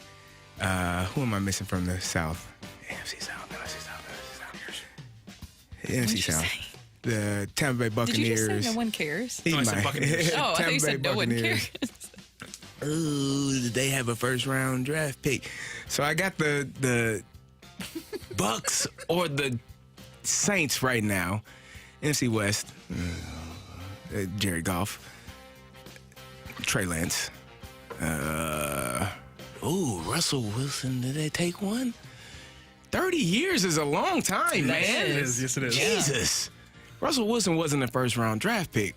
Speaker 1: Who am I missing from the South? NFC South. NFC South. The Tampa Bay Buccaneers.
Speaker 2: Did you just say no one cares?
Speaker 1: I said
Speaker 3: Buccaneers.
Speaker 2: I thought you said no one cares.
Speaker 1: Ooh, they have a first round draft pick. So I got the Bucks or the Saints right now. NFC West. Jared Goff. Trey Lance. Russell Wilson. Did they take one? 30 years is a long time, man.
Speaker 3: Yes, it is.
Speaker 1: Jesus. Russell Wilson wasn't a first-round draft pick.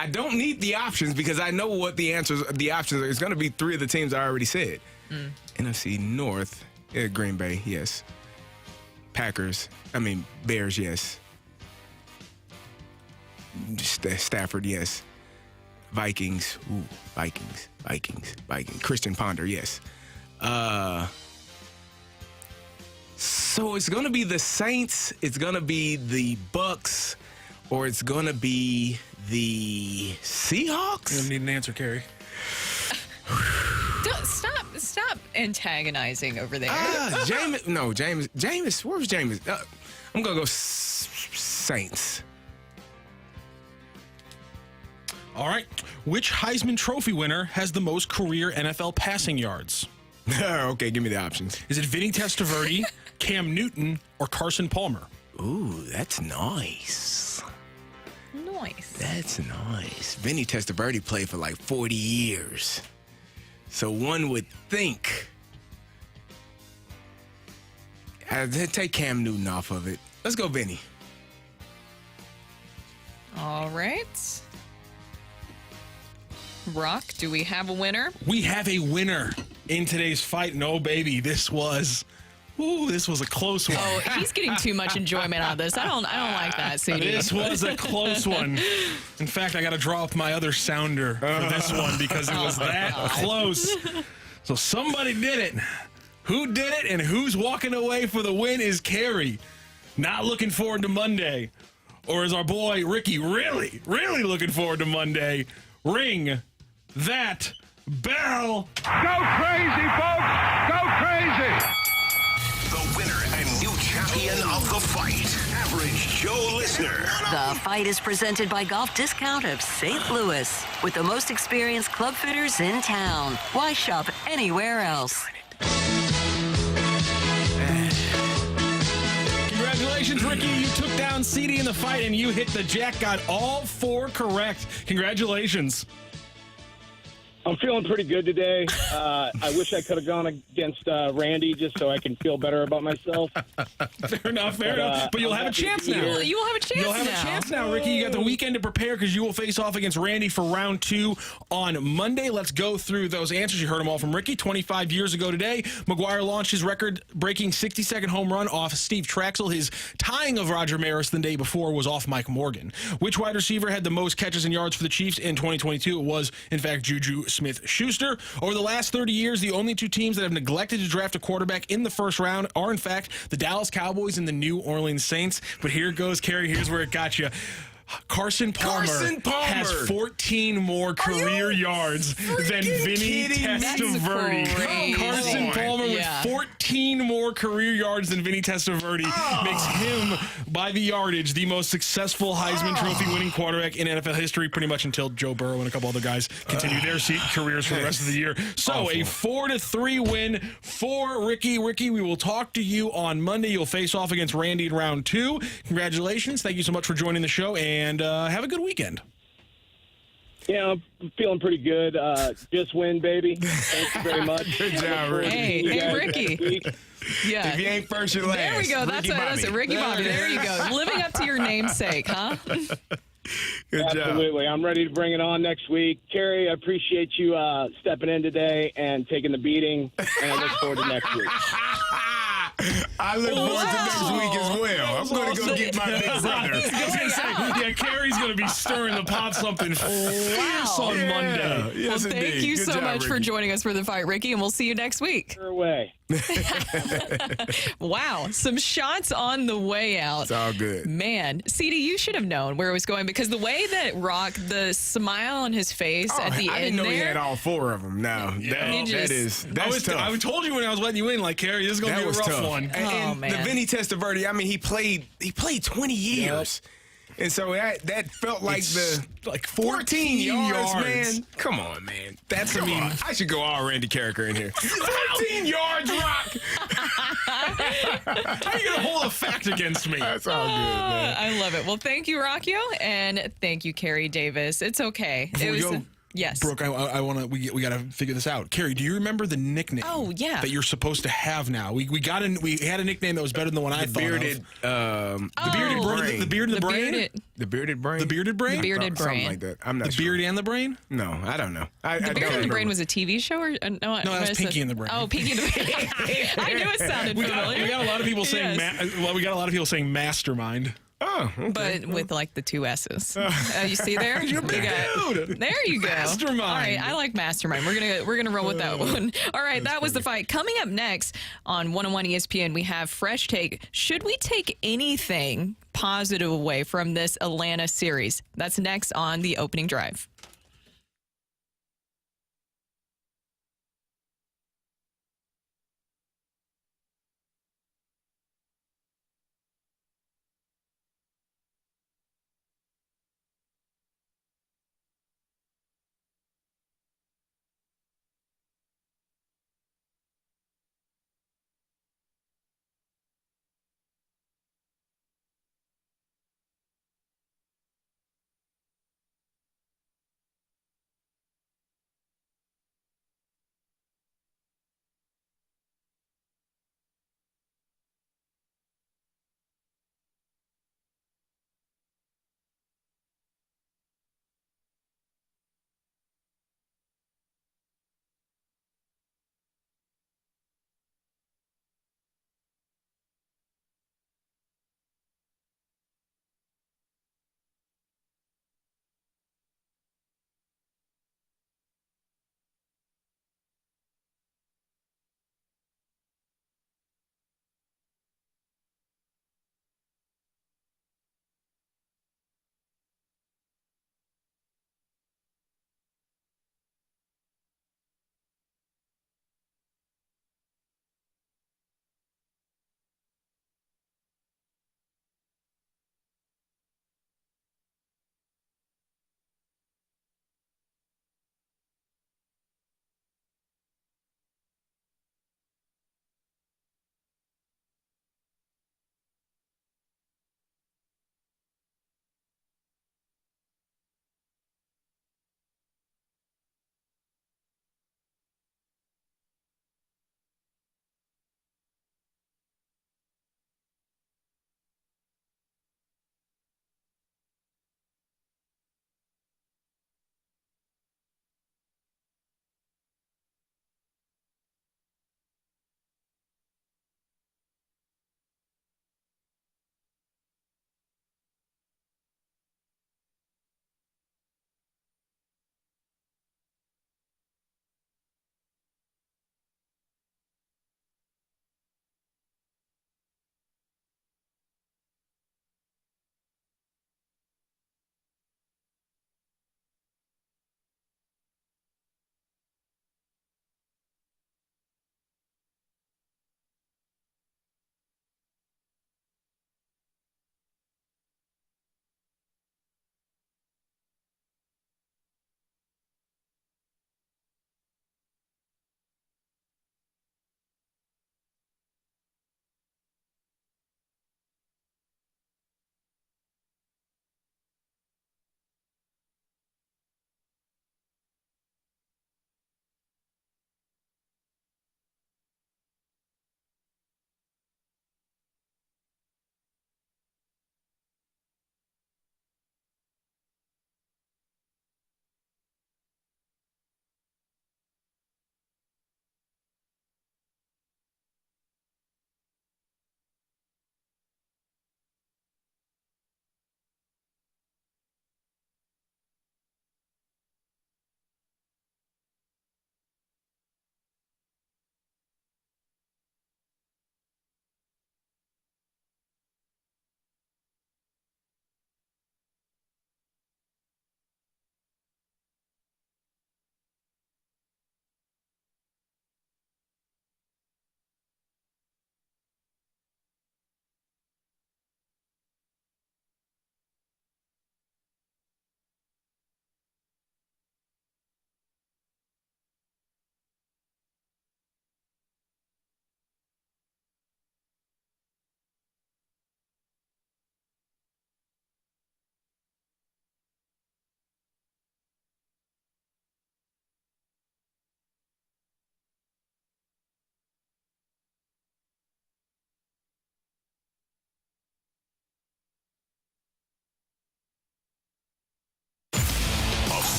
Speaker 1: I don't need the options because I know what the options are. It's going to be 3 of the teams I already said. NFC North, Green Bay, yes. Bears, yes. Stafford, yes. Vikings. Christian Ponder, yes. So it's going to be the Saints, it's going to be the Bucks, or it's going to be the Seahawks?
Speaker 3: You need an answer, Carey.
Speaker 2: Stop antagonizing over there.
Speaker 1: Jameis. Where's Jameis? I'm going to go Saints.
Speaker 3: All right. Which Heisman Trophy winner has the most career NFL passing yards?
Speaker 1: Okay, give me the options.
Speaker 3: Is it Vinny Testaverde, Cam Newton, or Carson Palmer?
Speaker 1: Ooh, that's nice.
Speaker 2: Nice.
Speaker 1: That's nice. Vinny Testaverde played for like 40 years. So one would think. I'd take Cam Newton off of it. Let's go, Vinny.
Speaker 2: All right. Brock, do we have a winner?
Speaker 3: We have a winner in today's fight. No, baby, this was a close one.
Speaker 2: Oh, he's getting too much enjoyment out of this. I don't like that, CD.
Speaker 3: This was a close one. In fact, I got to draw up my other sounder for this one because it was that close. So somebody did it. Who did it and who's walking away for the win is Carey. Not looking forward to Monday. Or is our boy Ricky really, really looking forward to Monday? Ring that bell.
Speaker 7: Go crazy, folks. Go crazy.
Speaker 6: The winner and new champion of the fight, Average Joe Listener.
Speaker 20: The fight is presented by Golf Discount of St. Louis. With the most experienced club fitters in town. Why shop anywhere else?
Speaker 3: Congratulations, Ricky. You took down CD in the fight and you hit the jack. Got all 4 correct. Congratulations.
Speaker 5: I'm feeling pretty good today. I wish I could have gone against Randy just so I can feel better about myself.
Speaker 3: Fair enough. But you'll have a chance now.
Speaker 2: You will have a chance
Speaker 3: You'll have a chance now, Ricky. You got the weekend to prepare because you will face off against Randy for round 2 on Monday. Let's go through those answers. You heard them all from Ricky. 25 years ago today, McGuire launched his record-breaking 60-second home run off Steve Traxel. His tying of Roger Maris the day before was off Mike Morgan. Which wide receiver had the most catches and yards for the Chiefs in 2022? It was, in fact, Juju Smith-Schuster. Over the last 30 years, the only 2 teams that have neglected to draft a quarterback in the first round are, in fact, the Dallas Cowboys and the New Orleans Saints. But here it goes, Carey. Here's where it got you. Carson Palmer has 14 more career yards than Vinny Testaverde. Carson Palmer with 14 more career yards than Vinny Testaverde makes him, by the yardage, the most successful Heisman Trophy winning quarterback in NFL history, pretty much until Joe Burrow and a couple other guys continue their careers for the rest of the year. So a 4-3 win for Ricky. Ricky, we will talk to you on Monday. You'll face off against Randy in round 2. Congratulations. Thank you so much for joining the show. And have a good weekend.
Speaker 5: Yeah, I'm feeling pretty good. Just win, baby. Thank you very much.
Speaker 1: Good job, Ricky.
Speaker 2: Hey, Ricky. Yeah.
Speaker 1: If you ain't first, you're last.
Speaker 2: There we go. That's it. Ricky Bobby. There you go. Living up to your namesake, huh?
Speaker 1: Good
Speaker 5: Absolutely.
Speaker 1: job.
Speaker 5: I'm ready to bring it on next week. Carey, I appreciate you stepping in today and taking the beating, and I look forward to next week.
Speaker 1: I look forward to next week as well. I'm going to go get my big brother.
Speaker 3: I was going to say, Carey's going to be stirring the pot something fierce on Monday.
Speaker 1: Yes,
Speaker 2: well, thank you so much for joining us for the fight, Ricky, and we'll see you next week.
Speaker 5: Your way.
Speaker 2: Wow, some shots on the way out.
Speaker 1: It's all good.
Speaker 2: Man, CD, you should have known where it was going because the way that Rock, the smile on his face at the end
Speaker 1: I didn't know
Speaker 2: there,
Speaker 1: he had all 4 of them. No, that's tough.
Speaker 3: I told you when I was letting you in, like, Carey, this is going to be a rough one.
Speaker 1: And the Vinny Testaverde, I mean, he played 20 years. Yep. And so that felt like 14 yards, man. Come on, man. I should go all Randy Karraker in here. 14 yards, Rock.
Speaker 3: How are you going to hold a fact against me?
Speaker 1: That's all good, man.
Speaker 2: I love it. Well, thank you, Rockio, and thank you, Carey Davis. It's okay. Yes.
Speaker 3: Brooke, I want to. We got to figure this out. Carey, do you remember the nickname?
Speaker 2: Oh yeah.
Speaker 3: That you're supposed to have now. We had a nickname that was better than the one I thought of. The bearded brain. The bearded brain.
Speaker 1: The bearded brain.
Speaker 3: The bearded brain.
Speaker 2: The bearded brain.
Speaker 1: Something like that. I'm not sure.
Speaker 3: The beard and the brain.
Speaker 1: No, I don't know.
Speaker 2: The Beard and the Brain was a TV show, or no?
Speaker 3: No, that was Pinky and the Brain.
Speaker 2: Oh, Pinky and the Brain. I knew it sounded familiar.
Speaker 3: We got a lot of people saying. We got a lot of people saying mastermind.
Speaker 1: Oh, okay.
Speaker 2: But with like the 2 S's. You see there?
Speaker 3: You're big dude.
Speaker 2: There you go.
Speaker 3: Mastermind.
Speaker 2: All right, I like Mastermind. We're gonna roll with that one. All right, that was the fight. Coming up next on 101 ESPN, we have Fresh Take. Should we take anything positive away from this Atlanta series? That's next on the opening drive.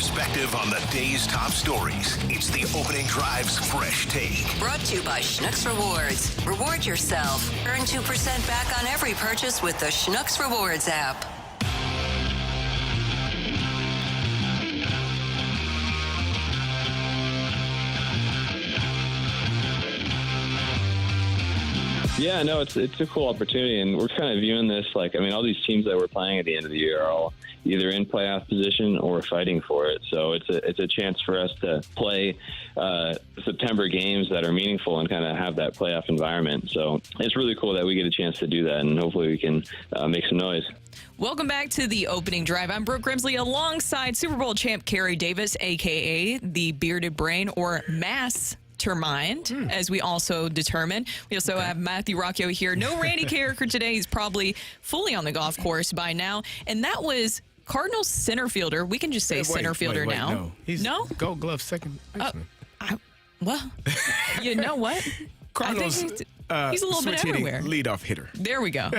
Speaker 6: perspective on the day's top stories. It's the Opening Drive's Fresh Take.
Speaker 20: Brought to you by Schnucks Rewards. Reward yourself. Earn 2% back on every purchase with the Schnucks Rewards app.
Speaker 8: Yeah, no, it's a cool opportunity, and we're kind of viewing this like, I mean, all these teams that we're playing at the end of the year are all either in playoff position or fighting for it. So it's a chance for us to play September games that are meaningful and kind of have that playoff environment. So it's really cool that we get a chance to do that, and hopefully we can make some noise.
Speaker 2: Welcome back to the Opening Drive. I'm Brooke Grimsley alongside Super Bowl champ Carey Davis, a.k.a. the Bearded Brain or Mastermind, as we also determine. We also have Matthew Rocchio here. No Randy Karraker today. He's probably fully on the golf course by now. And that was Cardinals center fielder. We can just say center fielder now.
Speaker 1: No, he's Gold Glove second baseman.
Speaker 2: Well, you know what?
Speaker 1: Cardinals.
Speaker 2: He's a little bit everywhere.
Speaker 1: Leadoff hitter.
Speaker 2: There we go.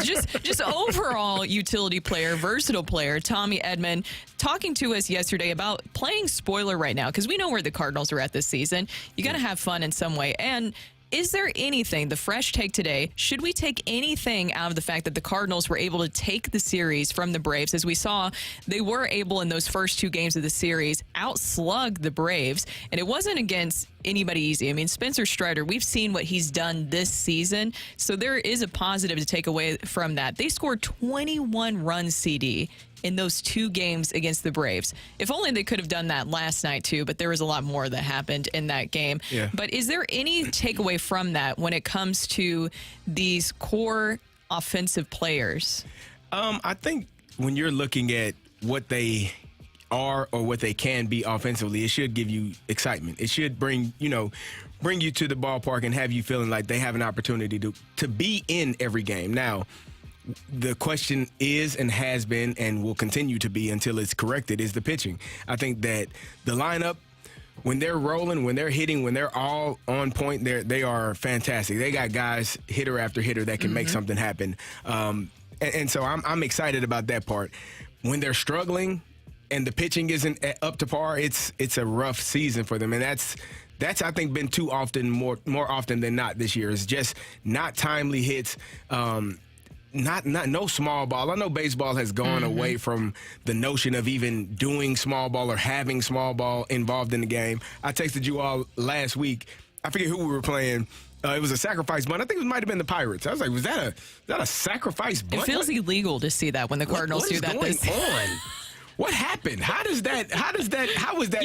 Speaker 2: just overall utility player, versatile player, Tommy Edman, talking to us yesterday about playing spoiler right now, because we know where the Cardinals are at this season. You got to have fun in some way. And is there anything, the fresh take today, should we take anything out of the fact that the Cardinals were able to take the series from the Braves? As we saw, they were able in those first two games of the series outslug the Braves, and it wasn't against anybody easy. I mean, Spencer Strider, we've seen what he's done this season, so there is a positive to take away from that. They scored 21 runs, CD, in those two games against the Braves. If only they could have done that last night too, but there was a lot more that happened in that game.
Speaker 1: Yeah.
Speaker 2: But is there any takeaway from that when it comes to these core offensive players?
Speaker 1: I think when you're looking at what they are or what they can be offensively, it should give you excitement. It should bring you to the ballpark and have you feeling like they have an opportunity to be in every game. Now, the question is and has been and will continue to be until it's corrected is the pitching. I think that the lineup, when they're rolling, when they're hitting, when they're all on point, they are fantastic. They got guys, hitter after hitter, that can make something happen. And so I'm excited about that part. When they're struggling and the pitching isn't up to par, it's a rough season for them. And that's I think been too often, more often than not this year. It's just not timely hits. No small ball. I know baseball has gone away from the notion of even doing small ball or having small ball involved in the game. I texted you all last week. I forget who we were playing. It was a sacrifice bunt. I think it might have been the Pirates. I was like, was that a sacrifice bunt?
Speaker 2: It feels illegal to see that when the Cardinals do that.
Speaker 1: What is going on? What happened? How was that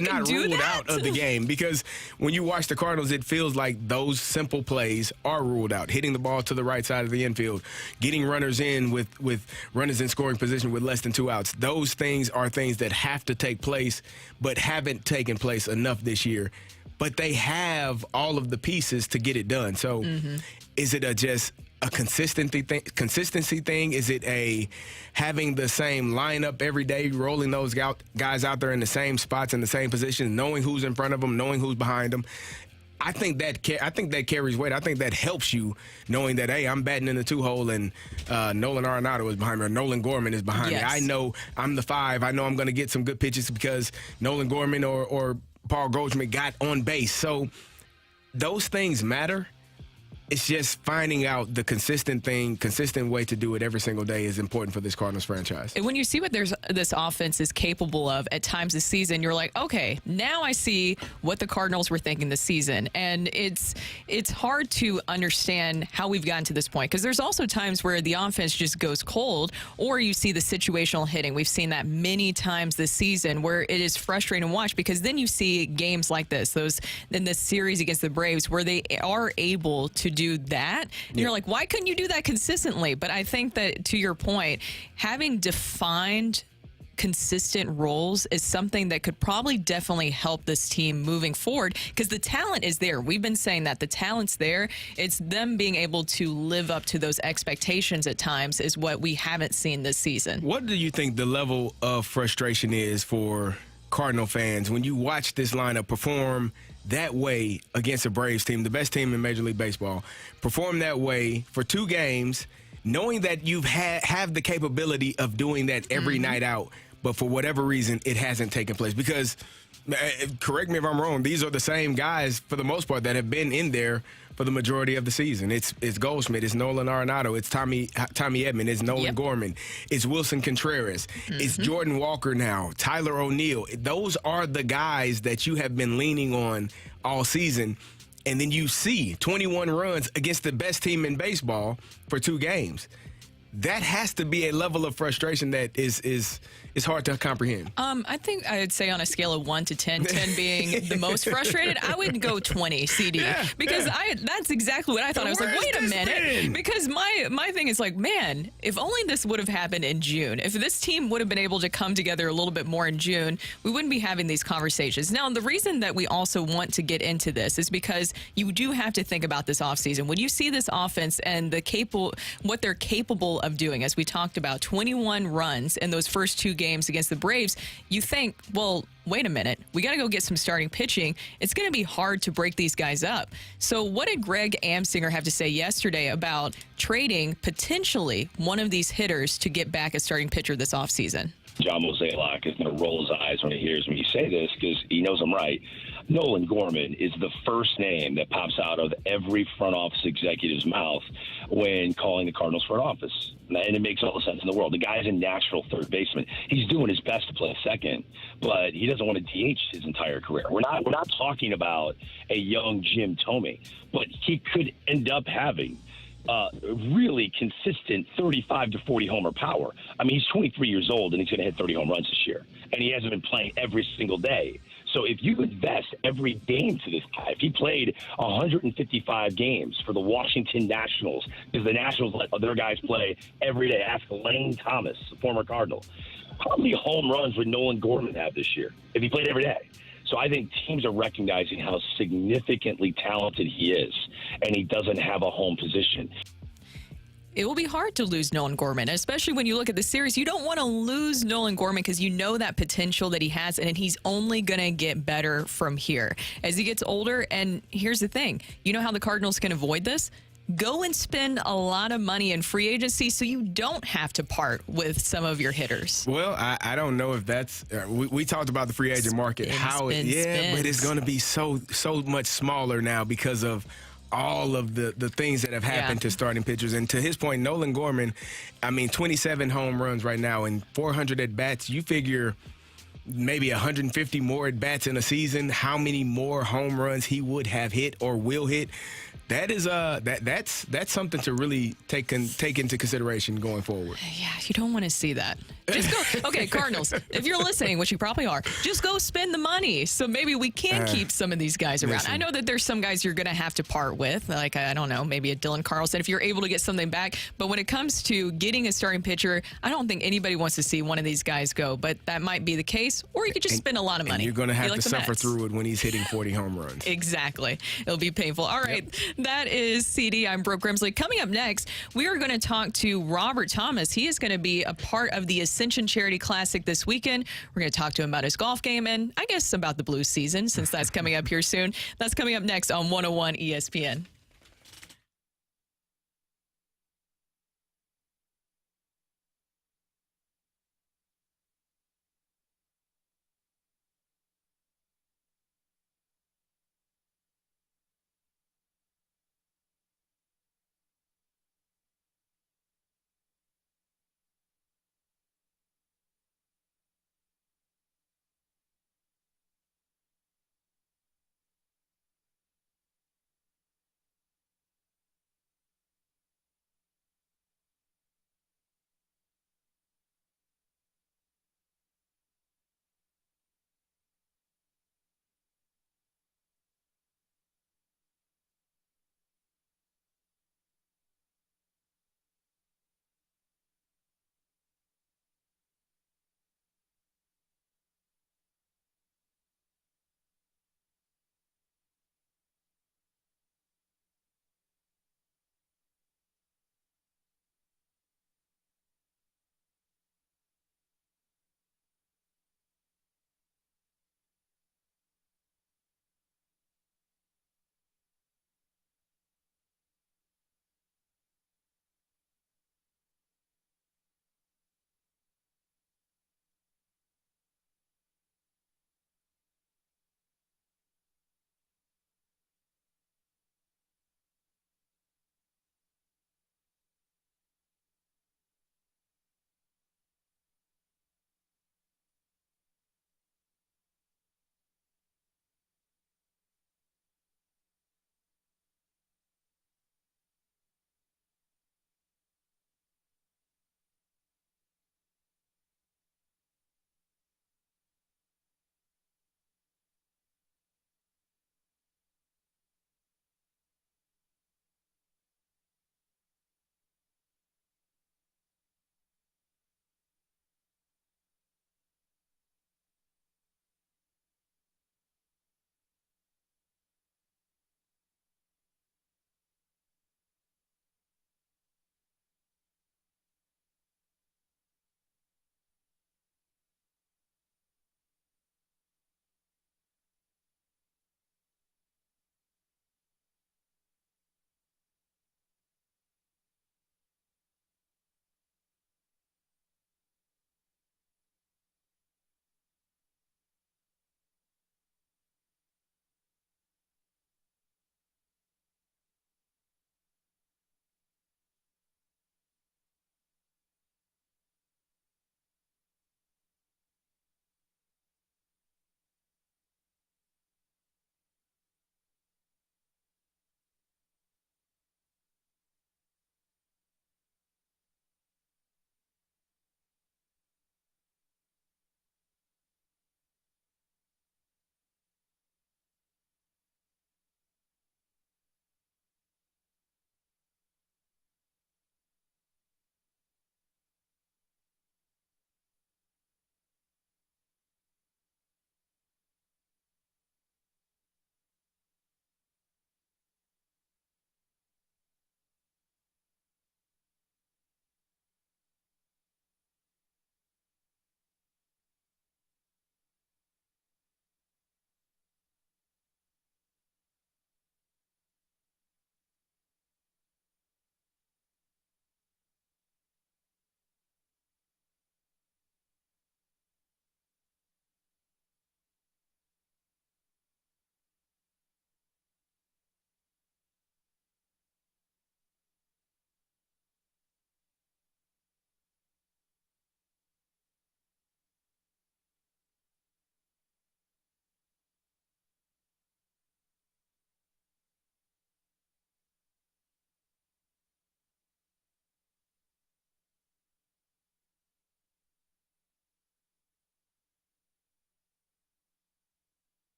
Speaker 1: not ruled out of the game? Because when you watch the Cardinals, it feels like those simple plays are ruled out. Hitting the ball to the right side of the infield, getting runners in with runners in scoring position with less than 2 outs. Those things are things that have to take place, but haven't taken place enough this year. But they have all of the pieces to get it done. So is it just a consistency thing? Is it a having the same lineup every day, rolling those guys out there in the same spots, in the same position, knowing who's in front of them, knowing who's behind them? I think that carries weight. I think that helps you knowing that, hey, I'm batting in the 2-hole and Nolan Arenado is behind me or Nolan Gorman is behind me. I know I'm the 5. I know I'm going to get some good pitches because Nolan Gorman or Paul Goldschmidt got on base. So those things matter. It's just finding out the consistent way to do it every single day is important for this Cardinals franchise.
Speaker 2: And when you see what this offense is capable of at times this season, you're like, okay, now I see what the Cardinals were thinking this season. And it's hard to understand how we've gotten to this point, because there's also times where the offense just goes cold, or you see the situational hitting. We've seen that many times this season where it is frustrating to watch, because then you see games like this, in this series against the Braves, where they are able to do that. And you're like, why couldn't you do that consistently? But I think that, to your point, having defined consistent roles is something that could probably definitely help this team moving forward, because the talent is there. We've been saying that the talent's there. It's them being able to live up to those expectations at times is what we haven't seen this season.
Speaker 1: What do you think the level of frustration is for Cardinal fans when you watch this lineup perform that way against a Braves team, the best team in Major League Baseball, perform that way for 2 games, knowing that you've have the capability of doing that every night out, but for whatever reason, it hasn't taken place. Because, correct me if I'm wrong, these are the same guys, for the most part, that have been in there for the majority of the season. It's Goldschmidt, it's Nolan Arenado, it's Tommy Edman, it's Nolan Gorman, it's Wilson Contreras, it's Jordan Walker now, Tyler O'Neill. Those are the guys that you have been leaning on all season. And then you see 21 runs against the best team in baseball for 2 games. That has to be a level of frustration that is hard to comprehend.
Speaker 2: I think I'd say on a scale of 1 to 10, 10 being the most frustrated, I would go 20, CD. Because that's exactly what I thought. I was like, wait a minute. Because my thing is like, man, if only this would have happened in June. If this team would have been able to come together a little bit more in June, we wouldn't be having these conversations. Now, the reason that we also want to get into this is because you do have to think about this offseason. When you see this offense and what they're capable of doing, as we talked about, 21 runs in those first 2 games against the Braves, you think, well, wait a minute, we got to go get some starting pitching. It's going to be hard to break these guys up. So what did Greg Amsinger have to say yesterday about trading potentially one of these hitters to get back a starting pitcher this offseason?
Speaker 11: John Mozeliak is going to roll his eyes when he hears me say this because he knows I'm right. Nolan Gorman is the first name that pops out of every front office executive's mouth when calling the Cardinals front office. And it makes all the sense in the world. The guy's a natural third baseman. He's doing his best to play second, but he doesn't want to DH his entire career. We're not talking about a young Jim Thome, but he could end up having really consistent 35 to 40 homer power. I mean, he's 23 years old, and he's going to hit 30 home runs this year. And he hasn't been playing every single day. So if you invest every game to this guy, if he played 155 games for the Washington Nationals, because the Nationals let their guys play every day. Ask Lane Thomas, a former Cardinal. How many home runs would Nolan Gorman have this year if he played every day? So I think teams are recognizing how significantly talented he is, and he doesn't have a home position.
Speaker 2: It will be hard to lose Nolan Gorman, especially when you look at the series. You don't want to lose Nolan Gorman because you know that potential that he has, and he's only going to get better from here as he gets older. And here's the thing. You know how the Cardinals can avoid this? Go and spend a lot of money in free agency so you don't have to part with some of your hitters.
Speaker 1: Well, I don't know if that's we talked about the free agent market. But it's going to be so much smaller now because of all of the things that have happened to starting pitchers. And to his point, Nolan Gorman, I mean, 27 home runs right now and 400 at-bats. You figure maybe 150 more at-bats in a season, how many more home runs he would have hit or will hit. That is that's something to really take into consideration going forward.
Speaker 2: Yeah, you don't want to see that. Just go. Okay, Cardinals, if you're listening, which you probably are, just go spend the money so maybe we can keep some of these guys around. I know that there's some guys you're going to have to part with, like, I don't know, maybe a Dylan Carlson if you're able to get something back. But when it comes to getting a starting pitcher, I don't think anybody wants to see one of these guys go. But that might be the case, or you could just spend a lot of money.
Speaker 1: And you're going to have to suffer through it when he's hitting 40 home runs.
Speaker 2: Exactly. It'll be painful. All right. That is CD. I'm Brooke Grimsley. Coming up next, we are going to talk to Robert Thomas. He is going to be a part of the Ascension Charity Classic this weekend. We're going to talk to him about his golf game and I guess about the Blues season since that's coming up here soon. That's coming up next on 101 ESPN.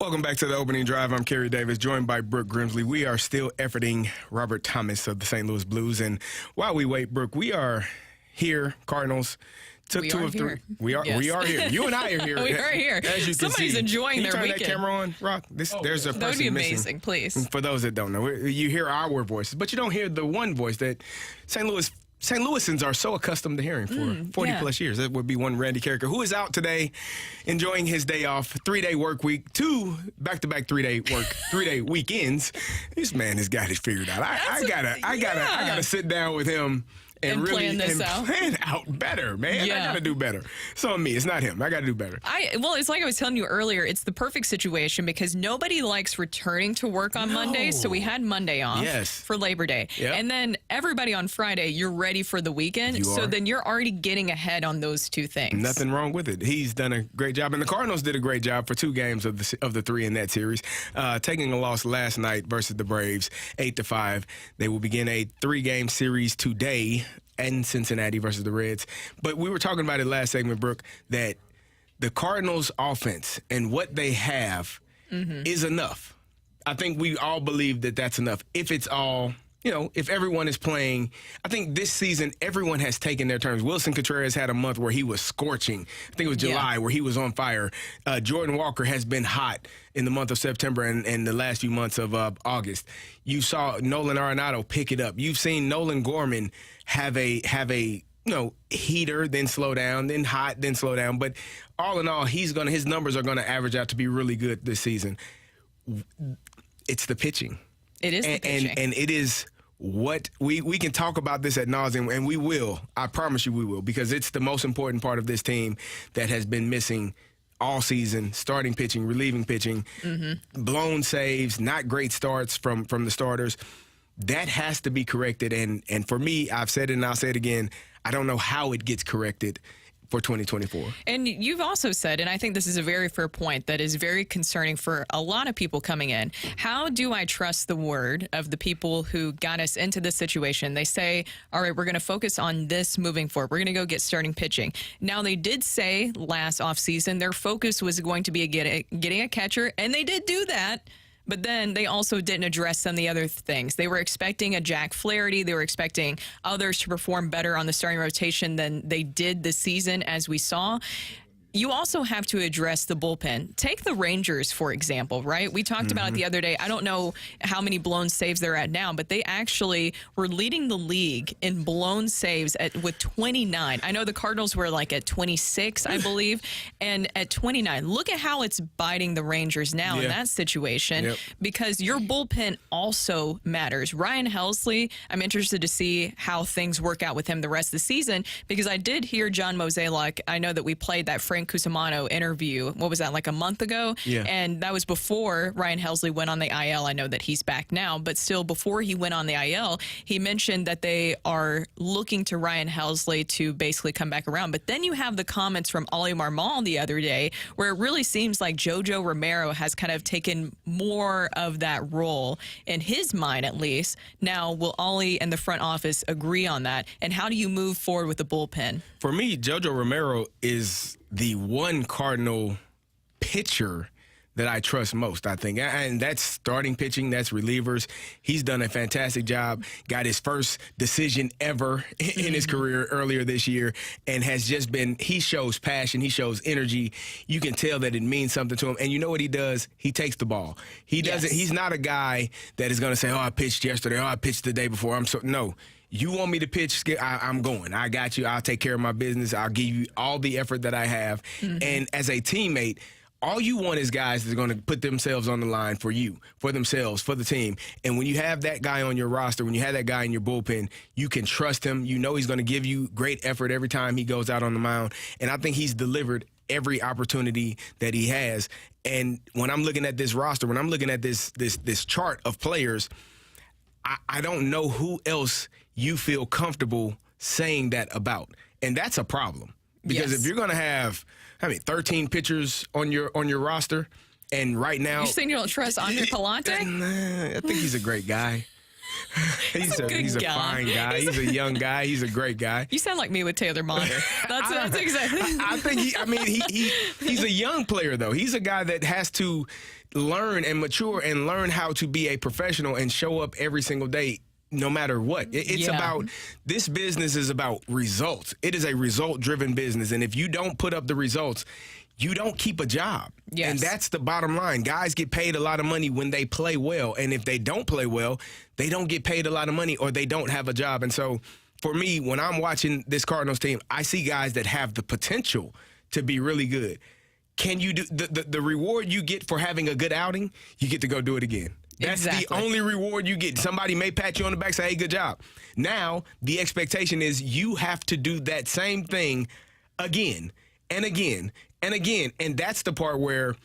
Speaker 1: Welcome back to the opening drive. I'm Carey Davis, joined by Brooke Grimsley. We are still efforting Robert Thomas of the St. Louis Blues. And while we wait, Brooke, we are here, Cardinals. Took
Speaker 2: We
Speaker 1: two
Speaker 2: are
Speaker 1: of three.
Speaker 2: here.
Speaker 1: We are here. You and I are here.
Speaker 2: We are here.
Speaker 1: As you can
Speaker 2: Somebody's
Speaker 1: see.
Speaker 2: enjoying
Speaker 1: Can you
Speaker 2: their
Speaker 1: turn
Speaker 2: weekend.
Speaker 1: that camera on, Rock? There's a person
Speaker 2: That would be
Speaker 1: missing.
Speaker 2: amazing, please.
Speaker 1: For those that don't know, you hear our voices, but you don't hear the one voice that St. Louisans are so accustomed to hearing for 40 plus years. That would be one Randy Karraker, who is out today enjoying his day off, 3-day work week, 2 back-to-back 3-day weekends. This man has got it figured out. I gotta sit down with him and really
Speaker 2: plan this out.
Speaker 1: Plan out better, man.
Speaker 2: Yeah.
Speaker 1: I gotta do better. It's on me. It's not him. I gotta do better.
Speaker 2: Well, it's like I was telling you earlier, it's the perfect situation because nobody likes returning to work on Monday. So we had Monday off for Labor Day.
Speaker 1: Yep.
Speaker 2: And then everybody on Friday, you're ready for the weekend.
Speaker 1: You are.
Speaker 2: Then you're already getting ahead on those two things.
Speaker 1: Nothing wrong with it. He's done a great job, and the Cardinals did a great job for 2 games of the 3 in that series, taking a loss last night versus the Braves, 8-5. They will begin a 3-game series today in Cincinnati versus the Reds. But we were talking about it last segment, Brooke, that the Cardinals' offense and what they have is enough. I think we all believe that that's enough. If it's all, if everyone is playing, I think this season everyone has taken their turns. Wilson Contreras had a month where he was scorching. I think it was July where he was on fire. Jordan Walker has been hot in the month of September and the last few months of August. You saw Nolan Arenado pick it up. You've seen Nolan Gorman have a heater, then slow down, then hot, then slow down. But all in all, his numbers are gonna average out to be really good this season. It's the pitching.
Speaker 2: It is the pitching.
Speaker 1: And it is what we can talk about this ad nauseum, and we will. I promise you we will, because it's the most important part of this team that has been missing all season: starting pitching, relieving pitching, blown saves, not great starts from the starters. That has to be corrected, and for me, I've said it and I'll say it again, I don't know how it gets corrected for 2024.
Speaker 2: And you've also said, and I think this is a very fair point that is very concerning for a lot of people coming in. How do I trust the word of the people who got us into this situation? They say, all right, we're going to focus on this moving forward. We're going to go get starting pitching. Now, they did say last offseason their focus was going to be getting a catcher, and they did do that. But then they also didn't address some of the other things. They were expecting a Jack Flaherty. They were expecting others to perform better on the starting rotation than they did this season, as we saw. You also have to address the bullpen. Take the Rangers, for example, right? We talked about it the other day. I don't know how many blown saves they're at now, but they actually were leading the league in blown saves with 29. I know the Cardinals were like at 26, I believe, and at 29. Look at how it's biting the Rangers now in that situation, because your bullpen also matters. Ryan Helsley, I'm interested to see how things work out with him the rest of the season, because I did hear John Mozeliak. I know that we played that Frank Cusimano interview, what was that, like a month ago?
Speaker 1: Yeah.
Speaker 2: And that was before Ryan Helsley went on the IL. I know that he's back now, but still before he went on the IL, he mentioned that they are looking to Ryan Helsley to basically come back around. But then you have the comments from Oli Marmol the other day, where it really seems like Jojo Romero has kind of taken more of that role in his mind, at least. Now, will Oli and the front office agree on that? And how do you move forward with the bullpen?
Speaker 1: For me, Jojo Romero is the one Cardinal pitcher that I trust most, I think. And that's starting pitching, that's relievers. He's done a fantastic job, got his first decision ever in his career earlier this year, and has just been, he shows passion, he shows energy. You can tell that it means something to him. And you know what he does? He takes the ball. He doesn't, he's not a guy that is going to say, oh, I pitched yesterday, oh, I pitched the day before. No. You want me to pitch? I'm going. I got you. I'll take care of my business. I'll give you all the effort that I have. And as a teammate, all you want is guys that are going to put themselves on the line for you, for themselves, for the team. And when you have that guy on your roster, when you have that guy in your bullpen, you can trust him. You know he's going to give you great effort every time he goes out on the mound. And I think he's delivered every opportunity that he has. And when I'm looking at this roster, when I'm looking at this chart of players, I don't know who else you feel comfortable saying that about. And that's a problem. Because if you're going to have, 13 pitchers on your roster, and right now...
Speaker 2: You're saying you don't trust Andre Palante?
Speaker 1: I think he's a great guy.
Speaker 2: He's a good
Speaker 1: he's a
Speaker 2: guy.
Speaker 1: fine guy. He's a young guy. He's a great guy.
Speaker 2: You sound like me with Taylor Monder. That's exactly.
Speaker 1: I think he's a young player though. He's a guy that has to learn and mature and learn how to be a professional and show up every single day. No matter what. It's about, this business is about results. It is a result-driven business. And if you don't put up the results, you don't keep a job.
Speaker 2: Yes.
Speaker 1: And that's the bottom line. Guys get paid a lot of money when they play well. And if they don't play well, they don't get paid a lot of money or they don't have a job. And so for me, when I'm watching this Cardinals team, I see guys that have the potential to be really good. Can you do the reward you get for having a good outing? You get to go do it again. That's the only reward you get. Somebody may pat you on the back, say, hey, good job. Now, the expectation is you have to do that same thing again and again and again. And that's the part where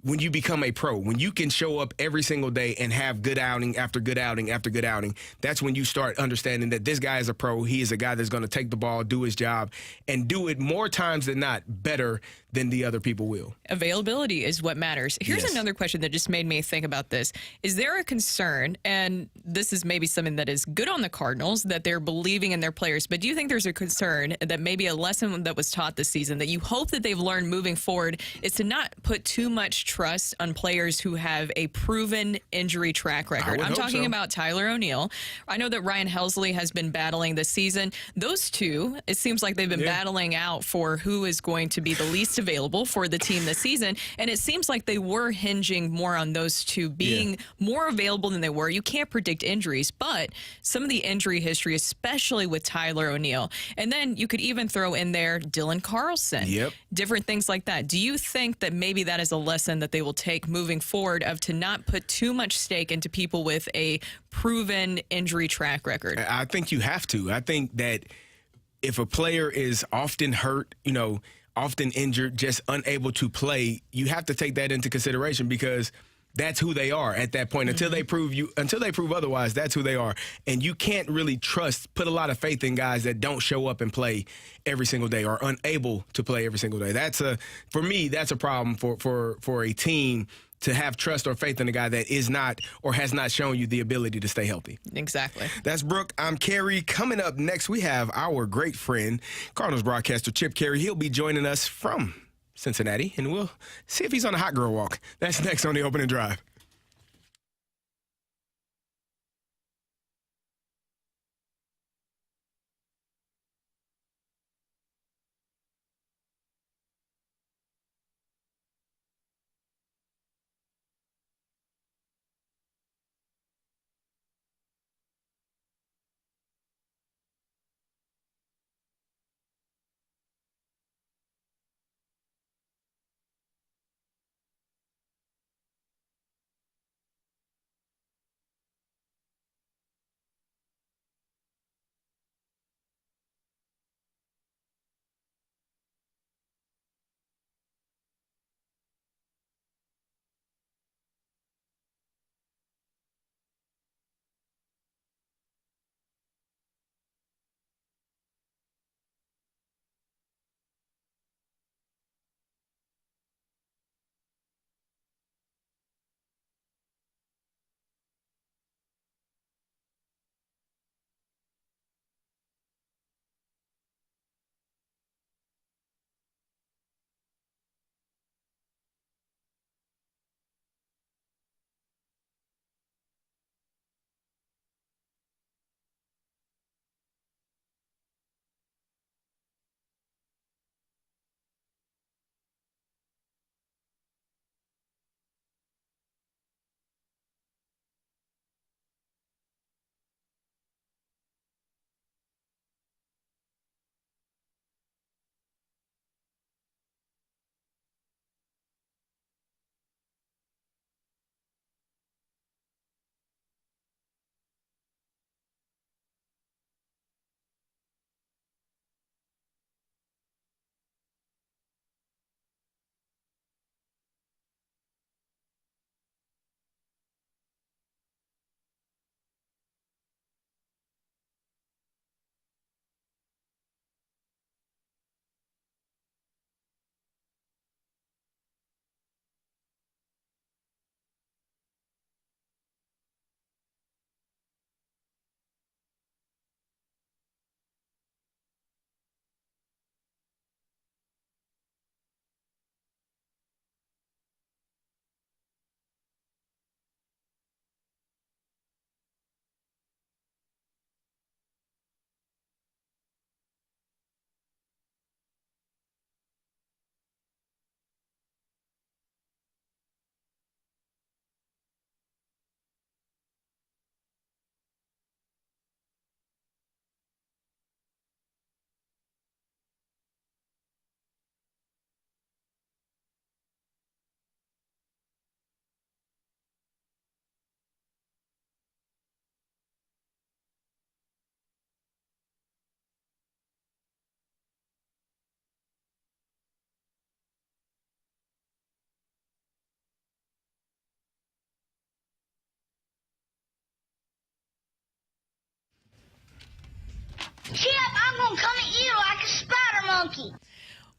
Speaker 1: when you become a pro, when you can show up every single day and have good outing after good outing after good outing, that's when you start understanding that this guy is a pro. He is a guy that's going to take the ball, do his job, and do it more times than not better than the other people will.
Speaker 2: Availability is what matters. Here's another question that just made me think about this. Is there a concern, and this is maybe something that is good on the Cardinals, that they're believing in their players, but do you think there's a concern that maybe a lesson that was taught this season that you hope that they've learned moving forward is to not put too much trust on players who have a proven injury track record? I'm talking about Tyler O'Neill. I know that Ryan Helsley has been battling this season. Those two, it seems like they've been battling out for who is going to be the least available for the team this season, and it seems like they were hinging more on those two being more available than they were. You can't predict injuries, but some of the injury history, especially with Tyler O'Neill, and then you could even throw in there Dylan Carlson, different things like that. Do you think that maybe that is a lesson that they will take moving forward, of to not put too much stake into people with a proven injury track record?
Speaker 1: I think you have to. I think that if a player is often hurt, often injured, just unable to play, you have to take that into consideration, because that's who they are at that point. Until they prove otherwise, that's who they are. And you can't really put a lot of faith in guys that don't show up and play every single day or unable to play every single day. For me, that's a problem for a team to have trust or faith in a guy that is not or has not shown you the ability to stay healthy.
Speaker 2: Exactly.
Speaker 1: That's Brooke. I'm Carey. Coming up next, we have our great friend, Cardinals broadcaster Chip Carey. He'll be joining us from Cincinnati, and we'll see if he's on a hot girl walk. That's next on the Opening Drive.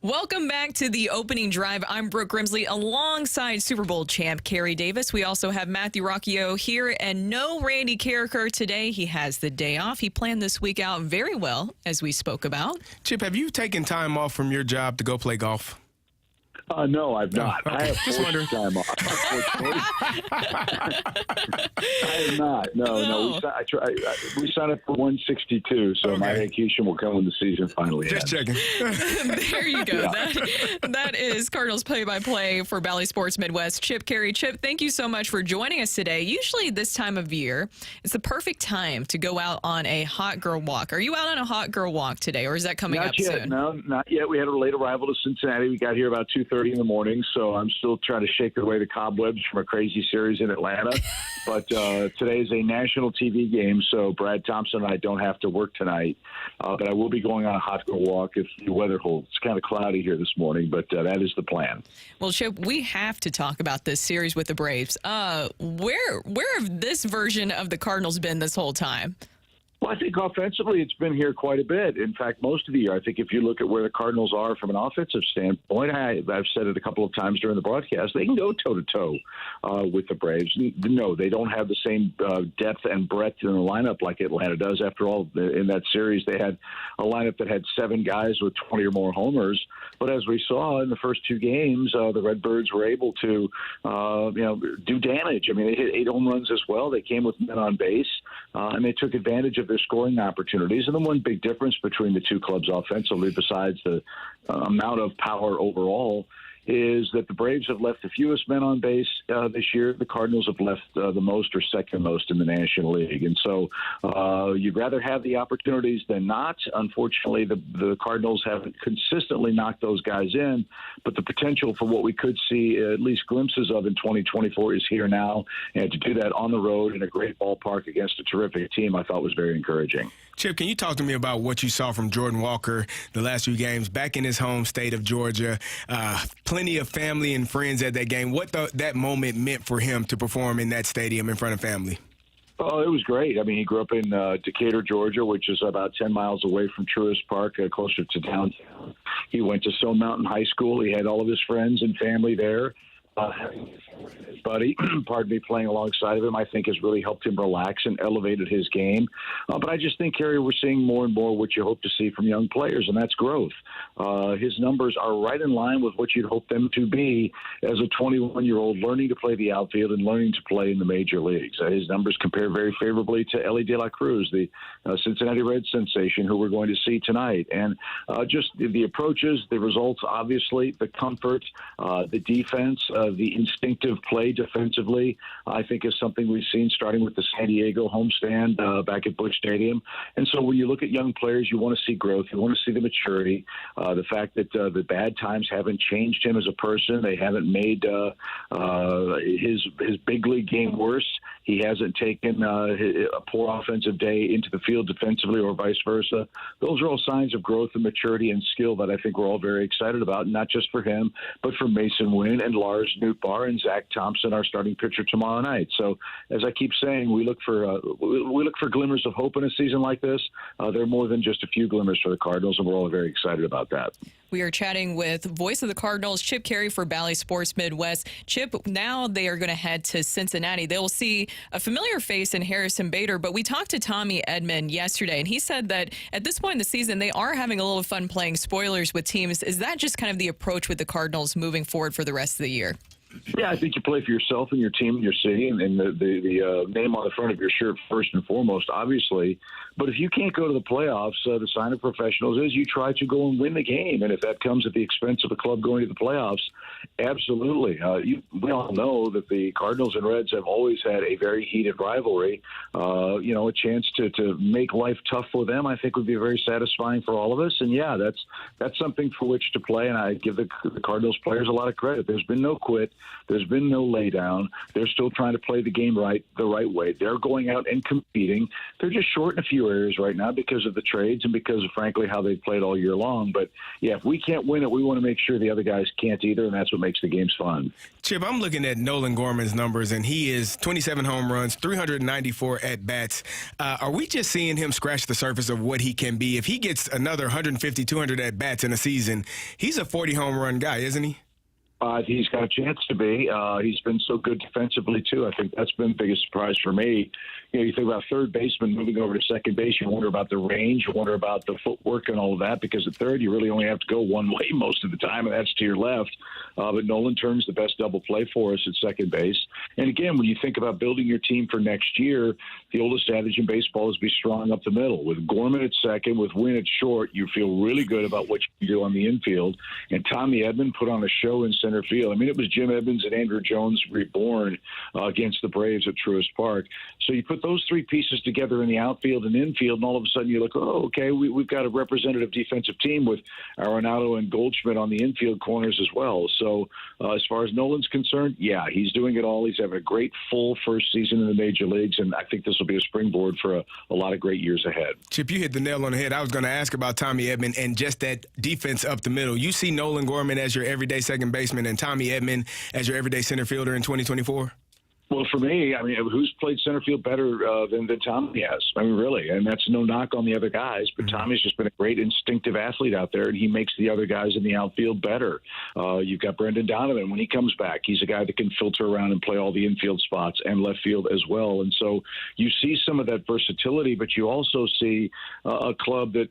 Speaker 2: Welcome back to the opening drive. I'm Brooke Grimsley alongside Super Bowl champ Carey Davis. We also have Matthew Rocchio here and no Randy Karraker today. He has the day off. He planned this week out very well, as we spoke about.
Speaker 1: Chip, have you taken time off from your job to go play golf?
Speaker 12: No, I've not.
Speaker 1: Okay.
Speaker 12: I have
Speaker 1: Just wondering.
Speaker 12: time off. I have not. No. We signed up for 162, so my vacation will come when the season finally
Speaker 1: Just
Speaker 12: ends.
Speaker 1: checking.
Speaker 2: There you go.
Speaker 12: Yeah.
Speaker 2: That is Cardinals play-by-play for Bally Sports Midwest. Chip Carey. Chip, thank you so much for joining us today. Usually this time of year, it's the perfect time to go out on a hot girl walk. Are you out on a hot girl walk today, or is that coming
Speaker 12: Not
Speaker 2: up
Speaker 12: yet.
Speaker 2: soon?
Speaker 12: No, not yet. We had a late arrival to Cincinnati. We got here about 2:30 in the morning, so I'm still trying to shake away the cobwebs from a crazy series in Atlanta. But today is a national TV game, so Brad Thompson and I don't have to work tonight. But I will be going on a hot girl walk if the weather holds. It's kind of cloudy here this morning, but that is the plan.
Speaker 2: Well, Chip, we have to talk about this series with the Braves. Where have this version of the Cardinals been this whole time?
Speaker 12: Well, I think offensively it's been here quite a bit. In fact, most of the year, I think if you look at where the Cardinals are from an offensive standpoint, I've said it a couple of times during the broadcast, they can go toe-to-toe with the Braves. No, they don't have the same depth and breadth in the lineup like Atlanta does. After all, in that series, they had a lineup that had 7 guys with 20 or more homers. But as we saw in the first 2 games, the Redbirds were able to do damage. I mean, they hit 8 home runs as well. They came with men on base, and they took advantage of their scoring opportunities. And the one big difference between the two clubs offensively, besides the amount of power overall, is that the Braves have left the fewest men on base this year. The Cardinals have left the most or second most in the National League. And so you'd rather have the opportunities than not. Unfortunately, the Cardinals haven't consistently knocked those guys in, but the potential for what we could see at least glimpses of in 2024 is here now. And to do that on the road in a great ballpark against a terrific team, I thought was very encouraging.
Speaker 1: Chip, can you talk to me about what you saw from Jordan Walker the last few games back in his home state of Georgia? Plenty of family and friends at that game. What that moment meant for him to perform in that stadium in front of family?
Speaker 12: Oh, it was great. I mean, he grew up in Decatur, Georgia, which is about 10 miles away from Truist Park, closer to downtown. He went to Stone Mountain High School. He had all of his friends and family there. His buddy, playing alongside of him, I think has really helped him relax and elevated his game. But I just think, Carey, we're seeing more and more what you hope to see from young players, and that's growth. His numbers are right in line with what you'd hope them to be as a 21-year-old learning to play the outfield and learning to play in the major leagues. His numbers compare very favorably to Ellie De La Cruz, the Cincinnati Reds sensation, who we're going to see tonight. And just the approaches, the results, obviously, the comfort, the defense, the instinctive play defensively, I think is something we've seen starting with the San Diego homestand back at Busch Stadium. And so when you look at young players, you want to see growth. You want to see the maturity, the fact that the bad times haven't changed him as a person. They haven't made his big league game worse. He hasn't taken a poor offensive day into the field defensively or vice versa. Those are all signs of growth and maturity and skill that I think we're all very excited about, not just for him, but for Mason Wynn and Lars Nootbaar and Zach Thompson, our starting pitcher tomorrow night. So, as I keep saying, we look for glimmers of hope in a season like this. There are more than just a few glimmers for the Cardinals, and we're all very excited about that.
Speaker 2: We are chatting with voice of the Cardinals, Chip Carey for Bally Sports Midwest. Chip, now they are going to head to Cincinnati. They will see a familiar face in Harrison Bader, but we talked to Tommy Edman yesterday, and he said that at this point in the season, they are having a little fun playing spoilers with teams. Is that just kind of the approach with the Cardinals moving forward for the rest of the year?
Speaker 12: Yeah, I think you play for yourself and your team and your city, and the name on the front of your shirt first and foremost, obviously. But if you can't go to the playoffs, the sign of professionals is you try to go and win the game. And if that comes at the expense of the club going to the playoffs, absolutely. We all know that the Cardinals and Reds have always had a very heated rivalry. A chance to make life tough for them, I think, would be very satisfying for all of us. And, yeah, that's something for which to play. And I give the Cardinals players a lot of credit. There's been no quit. There's been no laydown. They're still trying to play the game the right way. They're going out and competing. They're just short in a few areas right now because of the trades and because of, frankly, how they've played all year long. But, yeah, if we can't win it, we want to make sure the other guys can't either, and that's what makes the games fun.
Speaker 1: Chip, I'm looking at Nolan Gorman's numbers, and he is 27 home runs, 394 at-bats. Are we just seeing him scratch the surface of what he can be? If he gets another 150, 200 at-bats in a season, he's a 40 home run guy, isn't he?
Speaker 12: He's got a chance to be. He's been so good defensively, too. I think that's been the biggest surprise for me. You think about third baseman moving over to second base, you wonder about the range, you wonder about the footwork and all of that, because at third, you really only have to go one way most of the time, and that's to your left. But Nolan turns the best double play for us at second base. And again, when you think about building your team for next year, the oldest adage in baseball is be strong up the middle. With Gorman at second, with Wynn at short, you feel really good about what you can do on the infield. And Tommy Edman put on a show in center field. I mean, it was Jim Edmonds and Andrew Jones reborn against the Braves at Truist Park. So you put those three pieces together in the outfield and infield, and all of a sudden you look, oh, okay, we've got a representative defensive team with Arenado and Goldschmidt on the infield corners as well. So as far as Nolan's concerned, yeah, he's doing it all. He's having a great full first season in the major leagues, and I think this will be a springboard for a lot of great years ahead.
Speaker 1: Chip, you hit the nail on the head. I was going to ask about Tommy Edman and just that defense up the middle. You see Nolan Gorman as your everyday second baseman and Tommy Edman as your everyday center fielder in 2024?
Speaker 12: Well, for me, I mean, who's played center field better than Tommy has? I mean, really, and that's no knock on the other guys, but Tommy's just been a great instinctive athlete out there, and he makes the other guys in the outfield better. You've got Brendan Donovan. When he comes back, he's a guy that can filter around and play all the infield spots and left field as well. And so you see some of that versatility, but you also see a club that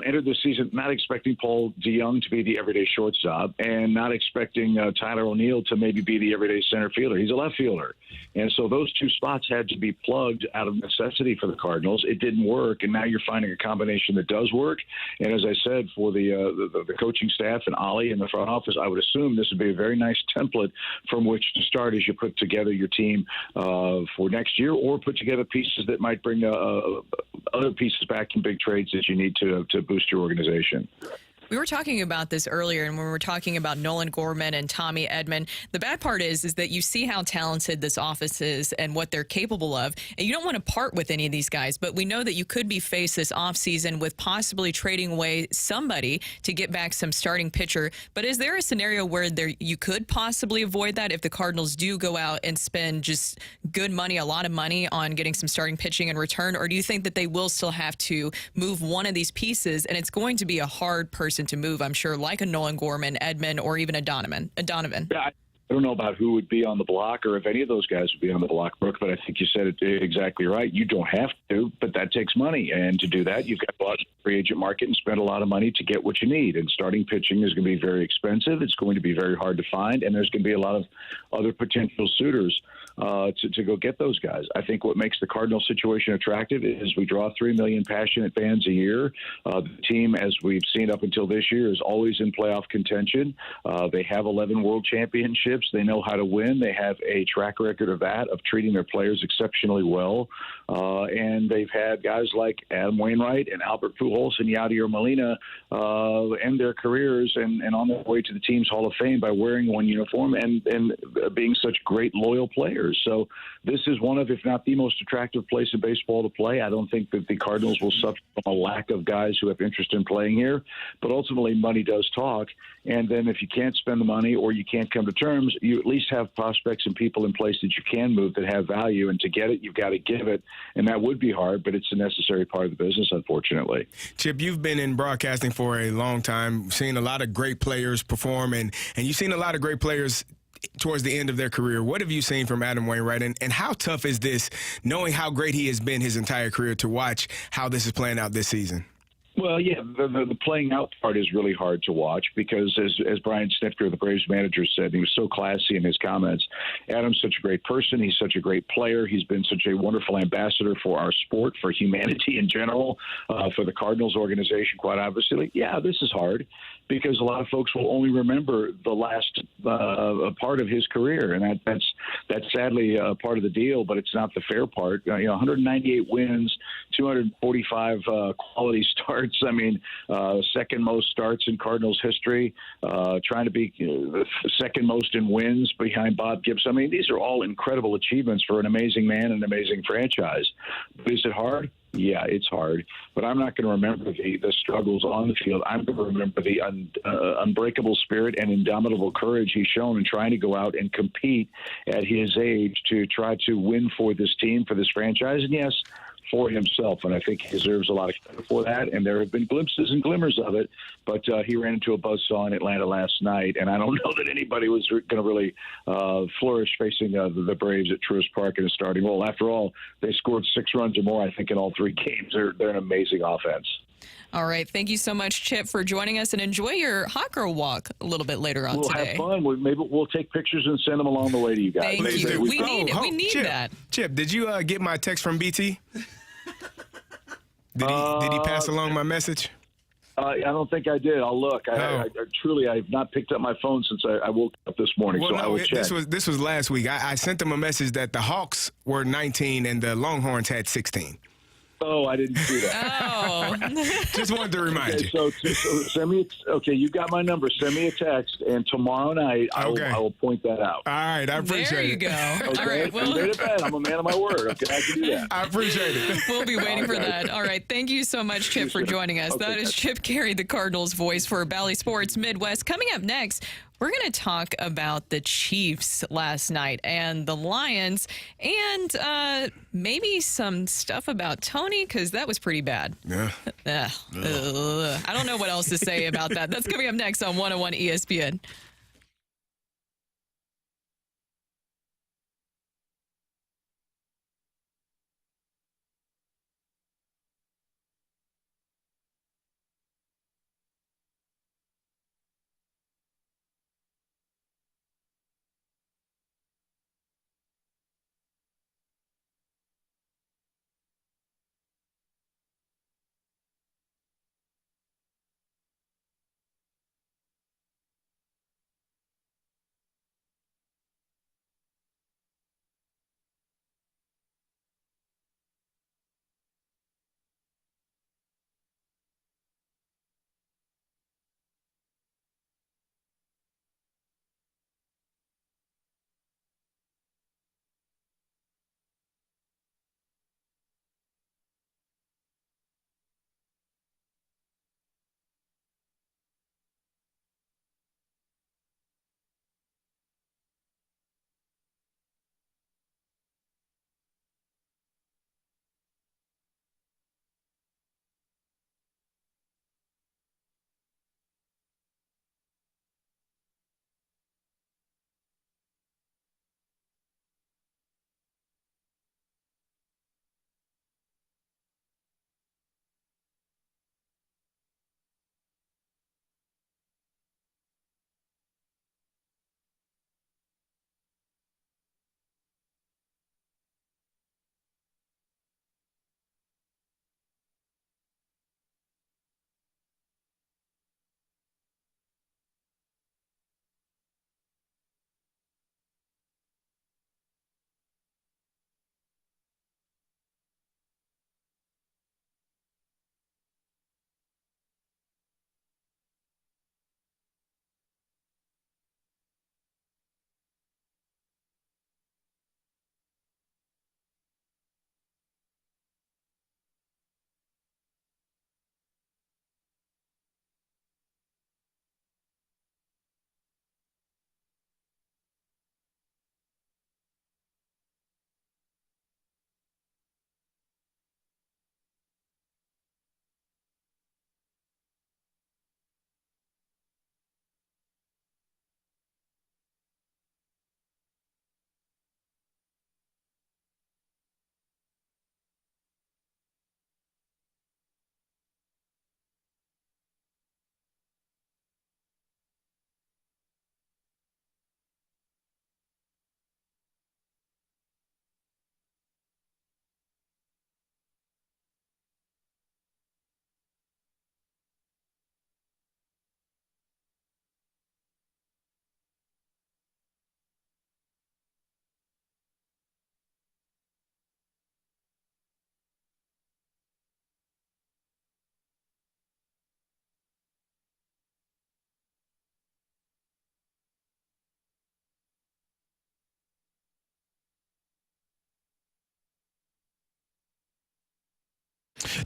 Speaker 12: entered the season not expecting Paul DeYoung to be the everyday shortstop and not expecting Tyler O'Neill to maybe be the everyday center fielder. He's a left fielder. And so those two spots had to be plugged out of necessity for the Cardinals. It didn't work, and now you're finding a combination that does work. And as I said, for the coaching staff and Ollie in the front office, I would assume this would be a very nice template from which to start as you put together your team for next year, or put together pieces that might bring other pieces back in big trades that you need to boost your organization.
Speaker 2: We were talking about this earlier, and when we were talking about Nolan Gorman and Tommy Edman, the bad part is that you see how talented this office is and what they're capable of, and you don't want to part with any of these guys, but we know that you could be faced this offseason with possibly trading away somebody to get back some starting pitcher. But is there a scenario where you could possibly avoid that if the Cardinals do go out and spend just good money, a lot of money on getting some starting pitching in return, or do you think that they will still have to move one of these pieces, and it's going to be a hard person to move, I'm sure, like a Nolan Gorman, Edman, or even a Donovan?
Speaker 12: Yeah, I don't know about who would be on the block or if any of those guys would be on the block, Brooke, but I think you said it exactly right. You don't have to, but that takes money. And to do that, you've got to go out to the free agent market and spend a lot of money to get what you need. And starting pitching is going to be very expensive. It's going to be very hard to find. And there's going to be a lot of other potential suitors to go get those guys. I think what makes the Cardinals situation attractive is we draw 3 million passionate fans a year. The team, as we've seen up until this year, is always in playoff contention. They have 11 world championships. They know how to win. They have a track record of that, of treating their players exceptionally well. And they've had guys like Adam Wainwright and Albert Pujols and Yadier Molina end their careers and on their way to the team's Hall of Fame by wearing one uniform and being such great, loyal players. So this is one of, if not the most attractive place in baseball to play. I don't think that the Cardinals will suffer from a lack of guys who have interest in playing here. But ultimately, money does talk. And then if you can't spend the money or you can't come to terms, you at least have prospects and people in place that you can move that have value. And to get it, you've got to give it. And that would be hard, but it's a necessary part of the business, unfortunately.
Speaker 1: Chip, you've been in broadcasting for a long time, seen a lot of great players perform, and you've seen a lot of great players towards the end of their career. What have you seen from Adam Wainwright, and how tough is this, knowing how great he has been his entire career, to watch how this is playing out this season?
Speaker 12: Well, yeah, the playing out part is really hard to watch because, as Brian Snitker, the Braves manager, said, he was so classy in his comments. Adam's such a great person. He's such a great player. He's been such a wonderful ambassador for our sport, for humanity in general, for the Cardinals organization, quite obviously. Yeah, this is hard. because a lot of folks will only remember the last part of his career, and that's sadly part of the deal. But it's not the fair part. 198 wins, 245 quality starts. I mean, second most starts in Cardinals history. Trying to be second most in wins behind Bob Gibson. I mean, these are all incredible achievements for an amazing man and an amazing franchise. But is it hard? Yeah, it's hard, but I'm not going to remember the struggles on the field. I'm going to remember the unbreakable spirit and indomitable courage he's shown in trying to go out and compete at his age to try to win for this team, for this franchise, and yes, for himself. And I think he deserves a lot of credit for that. And there have been glimpses and glimmers of it, but he ran into a buzzsaw in Atlanta last night, and I don't know that anybody was going to really flourish facing the Braves at Truist Park in a starting role. After all, they scored 6 runs or more, I think, in all 3 games. They're an amazing offense.
Speaker 2: All right. Thank you so much, Chip, for joining us, and enjoy your hot girl walk a little bit later on today.
Speaker 12: We'll have fun. Maybe we'll take pictures and send them along the way to you guys.
Speaker 2: Thank you. We need it. We need
Speaker 1: Chip,
Speaker 2: that.
Speaker 1: Chip, did you get my text from BT? Did he pass along my message?
Speaker 12: I don't think I did. I'll look. I truly, I've not picked up my phone since I woke up this morning.
Speaker 1: Well,
Speaker 12: so I will check.
Speaker 1: This was last week. I sent them a message that the Hawks were 19 and the Longhorns had 16.
Speaker 12: Oh, I didn't see that.
Speaker 2: Oh.
Speaker 1: Just wanted to remind you.
Speaker 12: So send me. You got my number. Send me a text, and tomorrow night I will point that out.
Speaker 1: All right, I appreciate it.
Speaker 2: There you go.
Speaker 12: Okay?
Speaker 2: All right, well,
Speaker 12: I'm a man of my word. Okay, I can do that.
Speaker 1: I appreciate it.
Speaker 2: We'll be waiting for that. All right, thank you so much, Chip, for joining us.
Speaker 12: Okay,
Speaker 2: That is Chip Carey, the Cardinals voice for Bally Sports Midwest. Coming up next, we're going to talk about the Chiefs last night and the Lions, and maybe some stuff about Tony, because that was pretty bad.
Speaker 1: Yeah.
Speaker 2: I don't know what else to say about that. That's coming up next on 101 ESPN.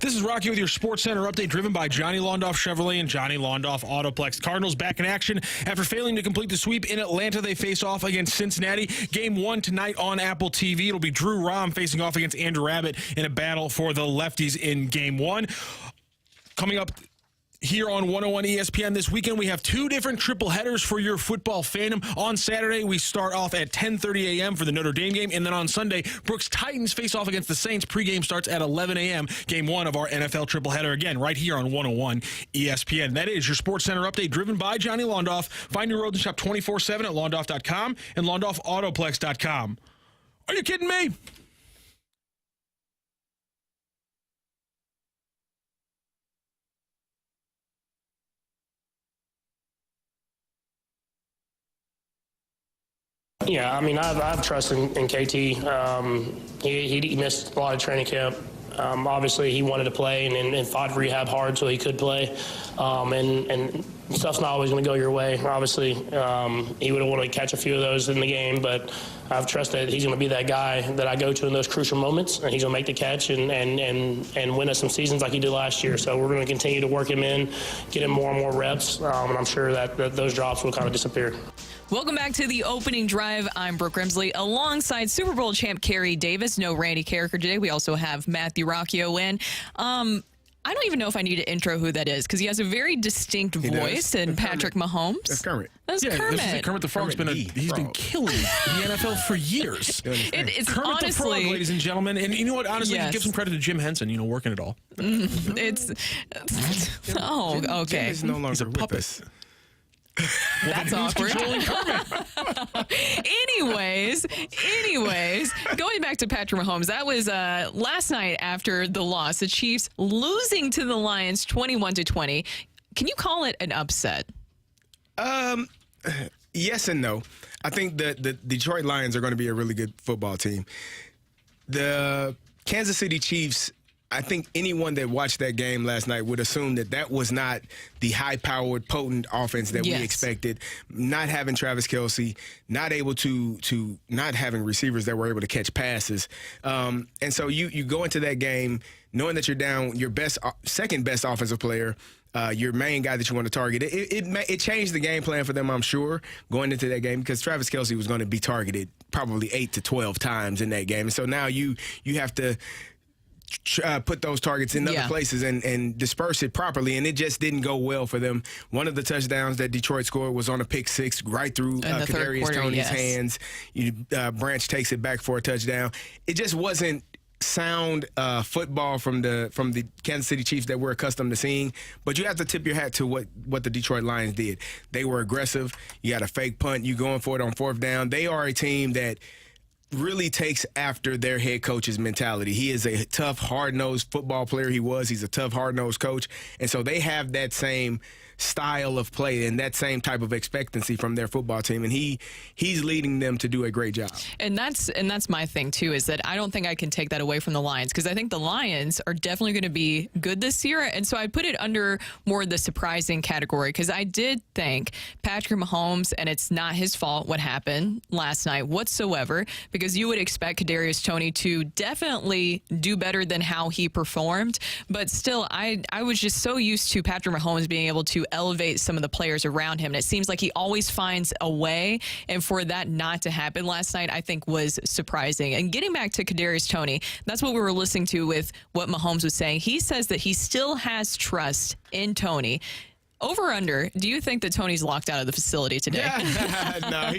Speaker 3: This is Rocky with your Sports Center update, driven by Johnny Londoff Chevrolet and Johnny Londoff Autoplex. Cardinals back in action after failing to complete the sweep in Atlanta. They face off against Cincinnati. Game 1 tonight on Apple TV. It'll be Drew Rahm facing off against Andrew Abbott in a battle for the lefties in Game 1. Coming up here on 101 ESPN this weekend, we have 2 different triple headers for your football fandom. On Saturday, we start off at 10:30 a.m. for the Notre Dame game, and then on Sunday, Brooks Titans face off against the Saints. Pregame starts at 11 a.m. Game 1 of our NFL triple header, again, right here on 101 ESPN. That is your Sports Center update, driven by Johnny Londoff. Find your road and shop 24/7 at londoff.com and londoffautoplex.com. Are you kidding me?
Speaker 13: Yeah, I mean, I have trust in KT. He missed a lot of training camp. Obviously, he wanted to play and fought rehab hard so he could play. And stuff's not always going to go your way. Obviously, he would have wanted to catch a few of those in the game, but I have trust that he's going to be that guy that I go to in those crucial moments, and he's going to make the catch and win us some seasons like he did last year. So we're going to continue to work him in, get him more and more reps, and I'm sure that those drops will kind of disappear.
Speaker 2: Welcome back to the opening drive. I'm Brooke Grimsley alongside Super Bowl champ Carey Davis. No Randy Karraker today. We also have Matthew Rocchio in. I don't even know if I need to intro who that is because he has a very distinct voice. And Patrick Mahomes.
Speaker 1: That's Kermit.
Speaker 2: That's Kermit.
Speaker 3: Kermit the Frog's he's been killing the NFL for years.
Speaker 2: It's
Speaker 3: Kermit
Speaker 2: honestly,
Speaker 3: the Frog, ladies and gentlemen. And you know what? Honestly,
Speaker 2: yes.
Speaker 3: give some credit to Jim Henson, working it all.
Speaker 2: Okay.
Speaker 1: Jim is no longer
Speaker 3: he's a
Speaker 1: with
Speaker 3: puppet.
Speaker 1: us.
Speaker 2: Well, that's awkward. Anyways, going back to Patrick Mahomes, that was last night after the loss, the Chiefs losing to the Lions 21-20. Can you call it an upset?
Speaker 1: Yes and no. I think the Detroit Lions are going to be a really good football team. The Kansas City Chiefs, I think anyone that watched that game last night would assume that was not the high-powered, potent offense that we expected. Not having Travis Kelce, not able to not having receivers that were able to catch passes. And so you go into that game knowing that you're down your second best offensive player, your main guy that you want to target. It changed the game plan for them, I'm sure, going into that game because Travis Kelce was going to be targeted probably 8 to 12 times in that game. And so now you have to put those targets in other places and disperse it properly, and it just didn't go well for them. One of the touchdowns that Detroit scored was on a pick six right through Kadarius Toney's hands. Branch takes it back for a touchdown. It just wasn't sound football from the Kansas City Chiefs that we're accustomed to seeing. But you have to tip your hat to what the Detroit Lions did. They were aggressive. You had a fake punt. You going for it on 4th down. They are a team that really takes after their head coach's mentality. He is a tough, hard-nosed football player. He's a tough, hard-nosed coach. And so they have that same style of play and that same type of expectancy from their football team, and he's leading them to do a great job.
Speaker 2: And that's my thing too, is that I don't think I can take that away from the Lions, because I think the Lions are definitely going to be good this year, and so I put it under more the surprising category, because I did think Patrick Mahomes, and it's not his fault what happened last night whatsoever, because you would expect Kadarius Toney to definitely do better than how he performed, but still I was just so used to Patrick Mahomes being able to elevate some of the players around him. And it seems like he always finds a way. And for that not to happen last night, I think was surprising. And getting back to Kadarius Toney, that's what we were listening to with what Mahomes was saying. He says that he still has trust in Toney. Over or under, do you think that Tony's locked out of the facility today?
Speaker 1: No,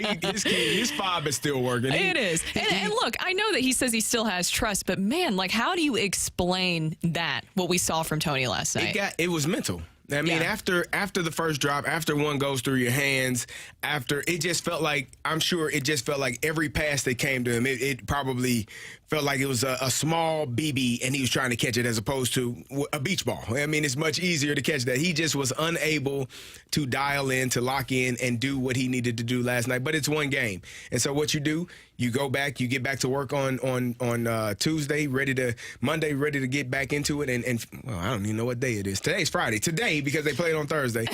Speaker 1: his fob is still working.
Speaker 2: It is. And look, I know that he says he still has trust, but man, like, how do you explain that, what we saw from Toney last night?
Speaker 1: It was mental. I mean, after the first drop, after one goes through your hands, it just felt like, I'm sure it just felt like every pass that came to him, it probably felt like it was a small BB and he was trying to catch it as opposed to a beach ball. I mean, it's much easier to catch that. He just was unable to dial in, to lock in and do what he needed to do last night. But it's one game. And so what you do, you go back, you get back to work on Tuesday, Monday, ready to get back into it. And well, I don't even know what day it is. Today's Friday. Today, because they played on Thursday.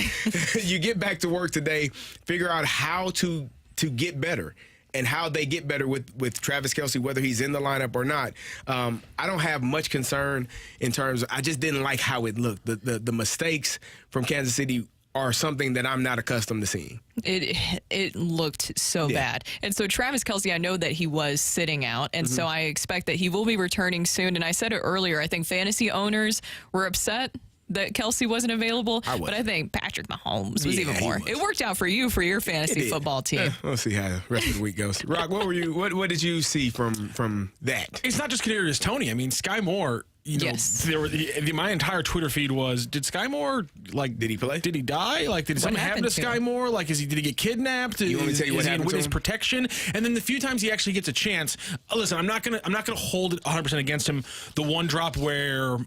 Speaker 1: You get back to work today, figure out how to get better. and how they get better with Travis Kelce, whether he's in the lineup or not, I don't have much concern in terms of, I just didn't like how it looked. The mistakes from Kansas City are something that I'm not accustomed to seeing.
Speaker 2: It looked so bad. And so Travis Kelce, I know that he was sitting out, and so I expect that he will be returning soon. And I said it earlier, I think fantasy owners were upset that Kelce wasn't available, but I think Patrick Mahomes was even more. It worked out for you for your fantasy football team.
Speaker 1: We'll see how the rest of the week goes. Rock, what did you see from that?
Speaker 3: It's not just Kadarius Toney. I mean, Sky Moore. My entire Twitter feed was, did Sky Moore, did
Speaker 1: he play?
Speaker 3: Did he die? Did something happen to Sky Moore? Did he get kidnapped?
Speaker 1: You want me to tell you what happened to him?
Speaker 3: Witness protection? And then the few times he actually gets a chance, listen, I'm not gonna hold it 100% against him. The one drop where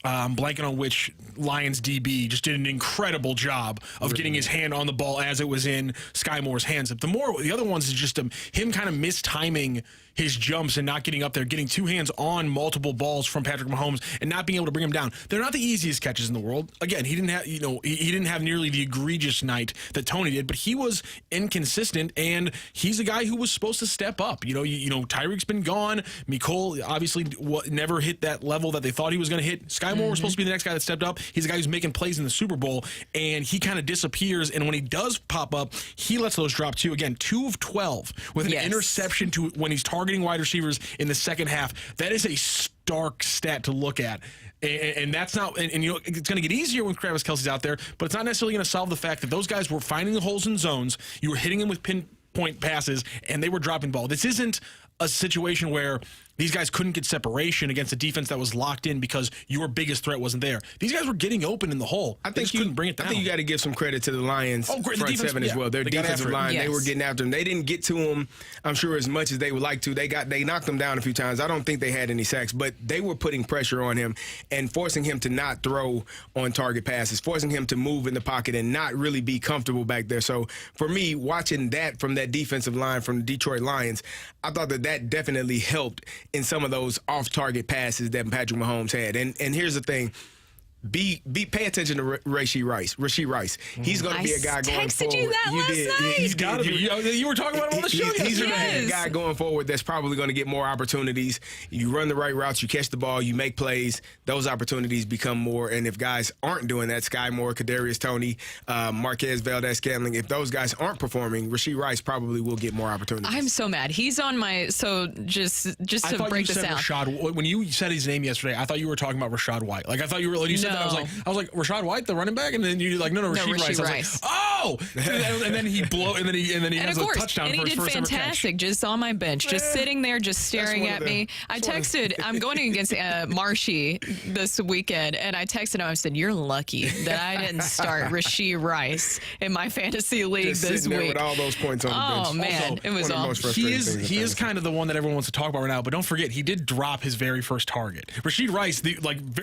Speaker 3: blanking on which Lions DB just did an incredible job of getting his hand on the ball as it was in Sky Moore's hands. The other ones is just him kind of mistiming his jumps and not getting up there, getting two hands on multiple balls from Patrick Mahomes and not being able to bring him down. They're not the easiest catches in the world. Again, he didn't have, he didn't have nearly the egregious night that Toney did, but he was inconsistent, and he's a guy who was supposed to step up. Tyreek's been gone. Mecole obviously never hit that level that they thought he was going to hit. Sky Moore was supposed to be the next guy that stepped up. He's a guy who's making plays in the Super Bowl, and he kind of disappears, and when he does pop up, he lets those drop too. Again, 2 of 12 with an interception to when he's targeting wide receivers in the second half. That is a stark stat to look at. And that's not, and it's going to get easier when Travis Kelce's out there, but it's not necessarily going to solve the fact that those guys were finding the holes in zones. You were hitting them with pinpoint passes, and they were dropping ball. This isn't a situation where these guys couldn't get separation against a defense that was locked in because your biggest threat wasn't there. These guys were getting open in the hole.
Speaker 1: I think you couldn't bring it down. I think you got to give some credit to the Lions front seven as well. Their defensive line, they were getting after him. They didn't get to him, I'm sure, as much as they would like to. They knocked him down a few times. I don't think they had any sacks, but they were putting pressure on him and forcing him to not throw on target passes, forcing him to move in the pocket and not really be comfortable back there. So for me, watching that from that defensive line from the Detroit Lions, I thought that definitely helped in some of those off-target passes that Patrick Mahomes had. And here's the thing. Pay attention to Rashee Rice. He's going to be a guy going forward.
Speaker 2: You that last night.
Speaker 3: He's got to be. You were talking about him on the show.
Speaker 1: He's a guy going forward that's probably going to get more opportunities. You run the right routes, you catch the ball, you make plays. Those opportunities become more. And if guys aren't doing that, Sky Moore, Kadarius Toney, Marquez Valdez-Scantling, if those guys aren't performing, Rashee Rice probably will get more opportunities.
Speaker 2: I'm so mad. He's on my just to break this out.
Speaker 3: When you said his name yesterday, I thought you were talking about Rashad White. I thought you were. You said that, I was like Rashad White, the running back, and then you're like, no, Rashee Rice. I was like, oh, and then he has a touchdown
Speaker 2: and
Speaker 3: for his first ever catch.
Speaker 2: He did fantastic, just on my bench, just sitting there, just staring at me. I texted. I'm going against Marshy this weekend, and I texted him. I said, "You're lucky that I didn't start Rashee Rice in my fantasy league
Speaker 1: just
Speaker 2: this
Speaker 1: sitting there
Speaker 2: week."
Speaker 1: with all those points on the bench.
Speaker 2: Oh man,
Speaker 1: also,
Speaker 2: it was all.
Speaker 3: He is kind of the one that everyone wants to talk about right now. But don't forget, he did drop his very first target. Rashee Rice,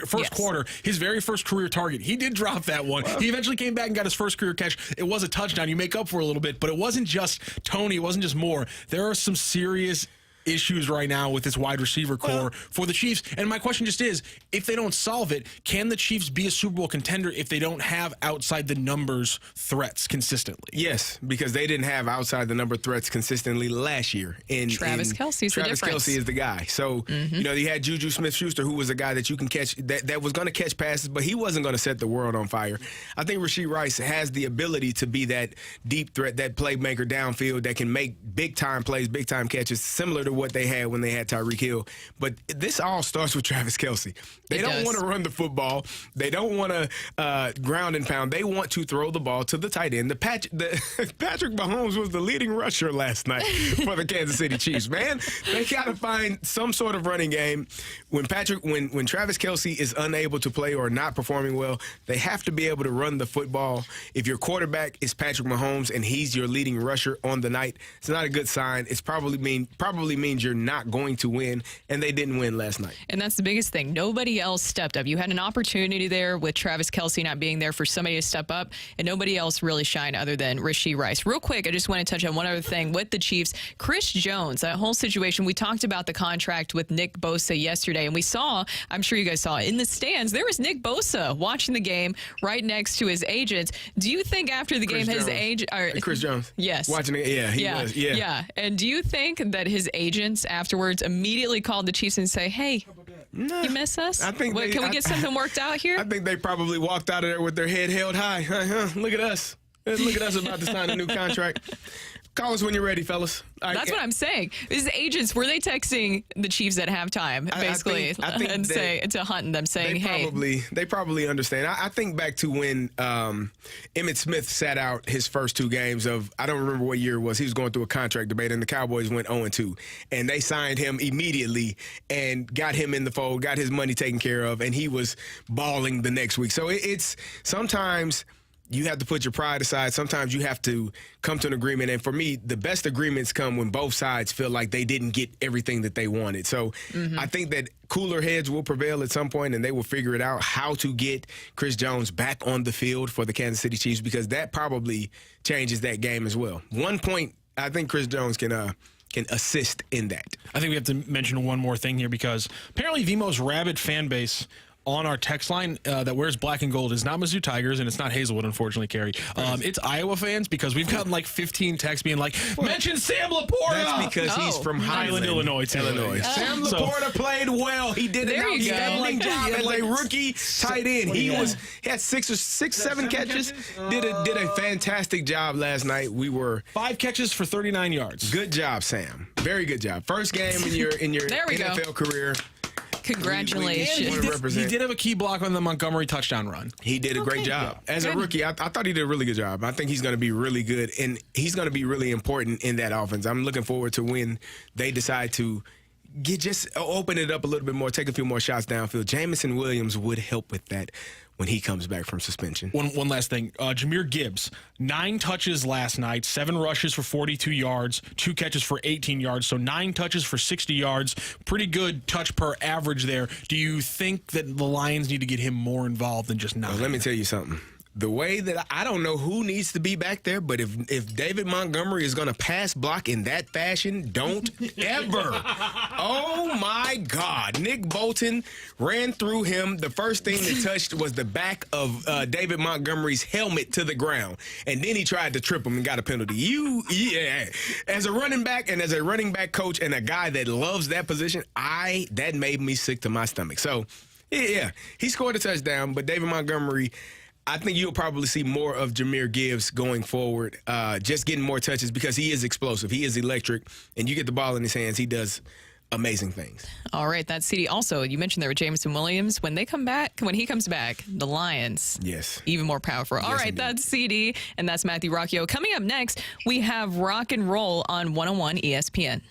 Speaker 3: first quarter, his very first career target. He did drop that one. Wow. He eventually came back and got his first career catch. It was a touchdown. You make up for it a little bit, but it wasn't just Toney. It wasn't just Moore. There are some serious issues right now with this wide receiver core for the Chiefs. And my question just is, if they don't solve it, can the Chiefs be a Super Bowl contender if they don't have outside the numbers threats consistently?
Speaker 1: Yes, because they didn't have outside the number threats consistently last year.
Speaker 2: Travis Kelce's the difference.
Speaker 1: Travis Kelce is the guy. So, you had Juju Smith-Schuster, who was a guy that you can catch, that was going to catch passes, but he wasn't going to set the world on fire. I think Rashee Rice has the ability to be that deep threat, that playmaker downfield that can make big-time plays, big-time catches, similar to what they had when they had Tyreek Hill. But this all starts with Travis Kelce. They don't want to run the football. They don't want to ground and pound. They want to throw the ball to the tight end. Patrick Mahomes was the leading rusher last night for the Kansas City Chiefs. Man, they got to find some sort of running game. When Travis Kelce is unable to play or not performing well, they have to be able to run the football. If your quarterback is Patrick Mahomes and he's your leading rusher on the night, it's not a good sign. It's probably means means you're not going to win, and they didn't win last night.
Speaker 2: And that's the biggest thing. Nobody else stepped up. You had an opportunity there with Travis Kelce not being there for somebody to step up, and nobody else really shined other than Rashee Rice. Real quick, I just want to touch on one other thing with the Chiefs. Chris Jones, that whole situation, we talked about the contract with Nick Bosa yesterday, and we saw, I'm sure you guys saw, in the stands, there was Nick Bosa watching the game right next to his agent. Do you think after the game his agent...
Speaker 1: Chris Jones?
Speaker 2: Yes.
Speaker 1: Watching it, yeah, he was. Yeah.
Speaker 2: Yeah. And do you think that his agents afterwards immediately called the Chiefs and say, hey, you miss us?
Speaker 1: I think
Speaker 2: can we get something worked out here?
Speaker 1: I think they probably walked out of there with their head held high. Look at us. Look at us about to sign a new contract. Call us when you're ready, fellas.
Speaker 2: That's what I'm saying. His agents, were they texting the Chiefs at halftime, basically,
Speaker 1: I think
Speaker 2: to Hunt and them saying,
Speaker 1: they probably understand. I think back to when Emmitt Smith sat out his first 2 games of, I don't remember what year it was. He was going through a contract debate, and the Cowboys went 0-2. And they signed him immediately and got him in the fold, got his money taken care of, and he was balling the next week. So it's sometimes you have to put your pride aside. Sometimes you have to come to an agreement. And for me, the best agreements come when both sides feel like they didn't get everything that they wanted. So I think that cooler heads will prevail at some point, and they will figure it out how to get Chris Jones back on the field for the Kansas City Chiefs, because that probably changes that game as well. 1 point, I think Chris Jones can assist in that.
Speaker 3: I think we have to mention one more thing here, because apparently the most rabid fan base on our text line that wears black and gold is not Mizzou Tigers, and it's not Hazelwood, unfortunately, Carey. It's Iowa fans, because we've gotten like 15 texts being like, mention Sam Laporta!
Speaker 1: That's because he's from Highland,
Speaker 3: Illinois.
Speaker 1: Sam Laporta played well. He did an outstanding job as a rookie tight end. He had 7 catches. Did a fantastic job last night. We were
Speaker 3: 5 catches for 39 yards.
Speaker 1: Good job, Sam. Very good job. First game in your NFL career.
Speaker 2: Congratulations.
Speaker 3: He did have a key block on the Montgomery touchdown run.
Speaker 1: He did a great job. As a rookie, I thought he did a really good job. I think he's going to be really good, and he's going to be really important in that offense. I'm looking forward to when they decide to just open it up a little bit more, take a few more shots downfield. Jamison Williams would help with that when he comes back from suspension.
Speaker 3: One last thing. Jahmyr Gibbs, 9 touches last night, 7 rushes for 42 yards, 2 catches for 18 yards, so 9 touches for 60 yards. Pretty good touch per average there. Do you think that the Lions need to get him more involved than just 9?
Speaker 1: Well, let me tell you something. The way that I don't know who needs to be back there, but if David Montgomery is going to pass block in that fashion, don't ever. Oh, my God. Nick Bolton ran through him. The first thing that touched was the back of David Montgomery's helmet to the ground, and then he tried to trip him and got a penalty. As a running back and as a running back coach and a guy that loves that position, that made me sick to my stomach. So, yeah, he scored a touchdown, but David Montgomery, I think you'll probably see more of Jahmyr Gibbs going forward, just getting more touches, because he is explosive. He is electric, and you get the ball in his hands, he does amazing things.
Speaker 2: All right, that's CD. Also, you mentioned there with Jamison Williams. When he comes back, the Lions, even more powerful. All right, that's CD, and that's Matthew Rocchio. Coming up next, we have Rock and Roll on 101 ESPN.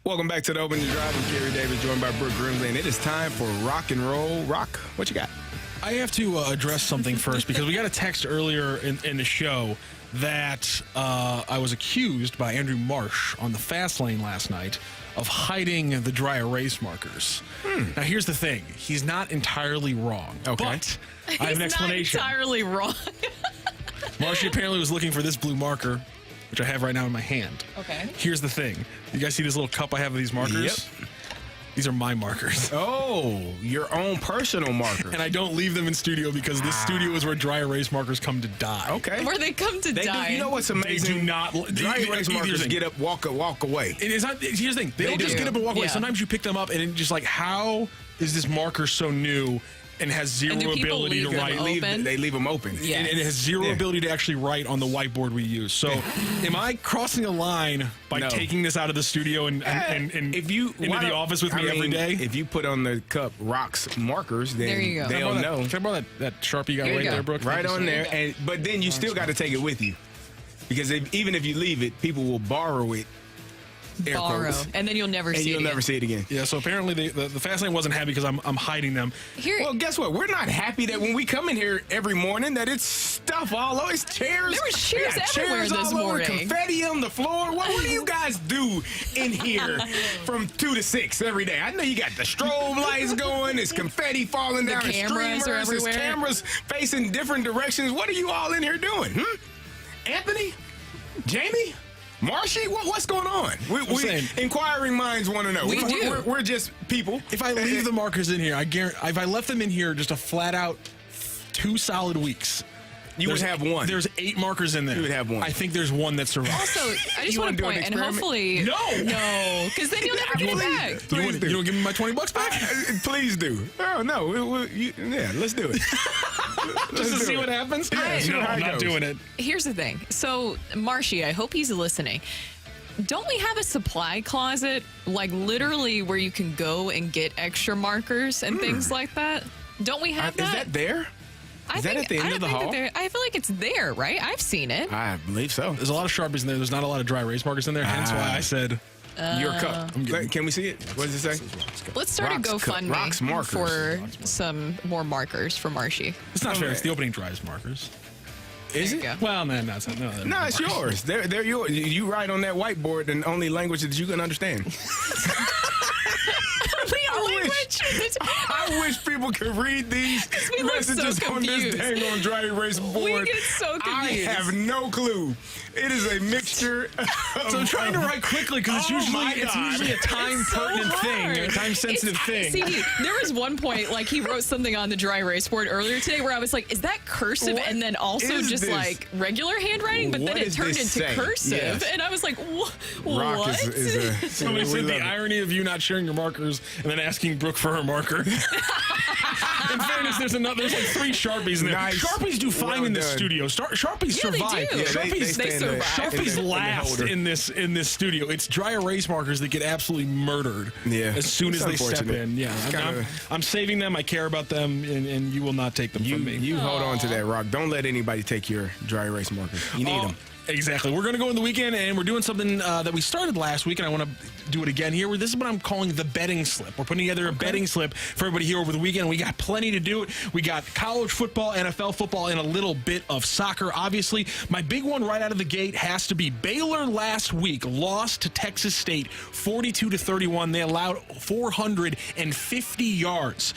Speaker 1: Welcome back to the Opening Drive. I'm Carey Davis, joined by Brooke Grimsley, and it is time for Rock and Roll. Rock, what you got?
Speaker 3: I have to address something first because we got a text earlier in the show that I was accused by Andrew Marsh on the fast lane last night of hiding the dry erase markers. Now, here's the thing. He's not entirely wrong.
Speaker 1: Okay.
Speaker 3: But I have an explanation.
Speaker 2: Not entirely wrong.
Speaker 3: Marshy apparently was looking for this blue marker, which I have right now in my hand.
Speaker 2: Okay.
Speaker 3: Here's the thing. You guys see this little cup I have of these markers?
Speaker 1: Yep.
Speaker 3: These are my markers.
Speaker 1: Oh, your own personal markers.
Speaker 3: And I don't leave them in studio because this studio is where dry erase markers come to die.
Speaker 1: Okay.
Speaker 2: Where they come to die.
Speaker 1: You know what's amazing?
Speaker 3: They do not.
Speaker 1: Dry erase markers get up, walk away.
Speaker 3: It is not. Here's the thing. They don't just get up and walk away. Sometimes you pick them up and it's just like, how is this marker so new and has zero ability to write?
Speaker 1: They leave them open.
Speaker 2: Yes.
Speaker 3: And it has zero ability to actually write on the whiteboard we use. So, am I crossing a line by taking this out of the studio and
Speaker 1: if you
Speaker 3: into the office with me every day?
Speaker 1: If you put on the cup rocks markers, then
Speaker 2: there you go.
Speaker 1: they'll know.
Speaker 3: Can I borrow that Sharpie you got right there, Brooke?
Speaker 1: Right on there. But then you still got to take it with you. Because even if you leave it, people will borrow it.
Speaker 2: Borrow, and then you'll never see it.
Speaker 1: And you'll never see it again.
Speaker 3: Yeah, so apparently the fast lane wasn't happy because I'm hiding them.
Speaker 1: Well, guess what? We're not happy that when we come in here every morning that it's stuff all over. It's chairs.
Speaker 2: There were chairs everywhere this morning.
Speaker 1: Confetti on the floor. What do you guys do in here from 2 to 6 every day? I know you got the strobe lights going. There's confetti falling down.
Speaker 2: The cameras are everywhere.
Speaker 1: There's cameras facing different directions. What are you all in here doing? Anthony? Jamie? Marshy, what's going on? Inquiring minds want to know. We're just people.
Speaker 3: If I leave the markers in here, I guarantee. If I left them in here just a flat out 2 solid weeks,
Speaker 1: you would have one.
Speaker 3: There's 8 markers in there.
Speaker 1: You would have one.
Speaker 3: I think there's one that survives.
Speaker 2: Also, I just want to point, and hopefully,
Speaker 3: no,
Speaker 2: because then you'll never get it back.
Speaker 3: You want to give me my $20 back?
Speaker 1: Please do. Oh no, let's do it.
Speaker 3: Just to see what happens?
Speaker 1: No,
Speaker 3: I'm not doing it.
Speaker 2: Here's the thing. So, Marshy, I hope he's listening. Don't we have a supply closet, like literally where you can go and get extra markers and things like that? Don't we have that?
Speaker 1: Is that there? Is that at the end of the hall?
Speaker 2: I feel like it's there, right? I've seen it.
Speaker 1: I believe so.
Speaker 3: There's a lot of Sharpies in there. There's not a lot of dry erase markers in there. Hence why I said
Speaker 1: your cup. Can we see it? What does it say?
Speaker 2: Let's start a GoFundMe for some more markers for Marshy.
Speaker 3: It's not fair. It's the opening drives markers.
Speaker 1: Is it?
Speaker 3: Well, man, no, it's not.
Speaker 1: No, it's yours. They're yours. You write on that whiteboard in only language that you can understand. I wish people could read these messages on this dang on dry erase board.
Speaker 2: We get so confused.
Speaker 1: I have no clue. It is a mixture.
Speaker 3: So I'm trying to write quickly because it's usually a time pertinent thing, a time sensitive thing.
Speaker 2: See, there was one point like he wrote something on the dry erase board earlier today where I was like, "Is that cursive?" And then also just like regular handwriting, but then it turned into cursive, and I was like, "What?"
Speaker 3: Somebody said the irony of you not sharing your markers and then asking Brooke for her marker. In fairness, there's like 3 Sharpies in there.
Speaker 1: Nice.
Speaker 3: Sharpies do fine in this studio. Sharpies survive.
Speaker 2: They survive.
Speaker 3: Sharpies last in this studio. It's dry erase markers that get absolutely murdered as soon as they step in. Yeah, I'm saving them. I care about them, and you will not take them from me.
Speaker 1: You hold on to that, Rock. Don't let anybody take your dry erase markers. You need them.
Speaker 3: Exactly. We're going to go in the weekend, and we're doing something that we started last week, and I want to do it again here. This is what I'm calling the betting slip. We're putting together a betting slip for everybody here over the weekend. We got plenty to do it. We got college football, NFL football, and a little bit of soccer. Obviously, my big one right out of the gate has to be Baylor last week lost to Texas State 42-31. They allowed 450 yards.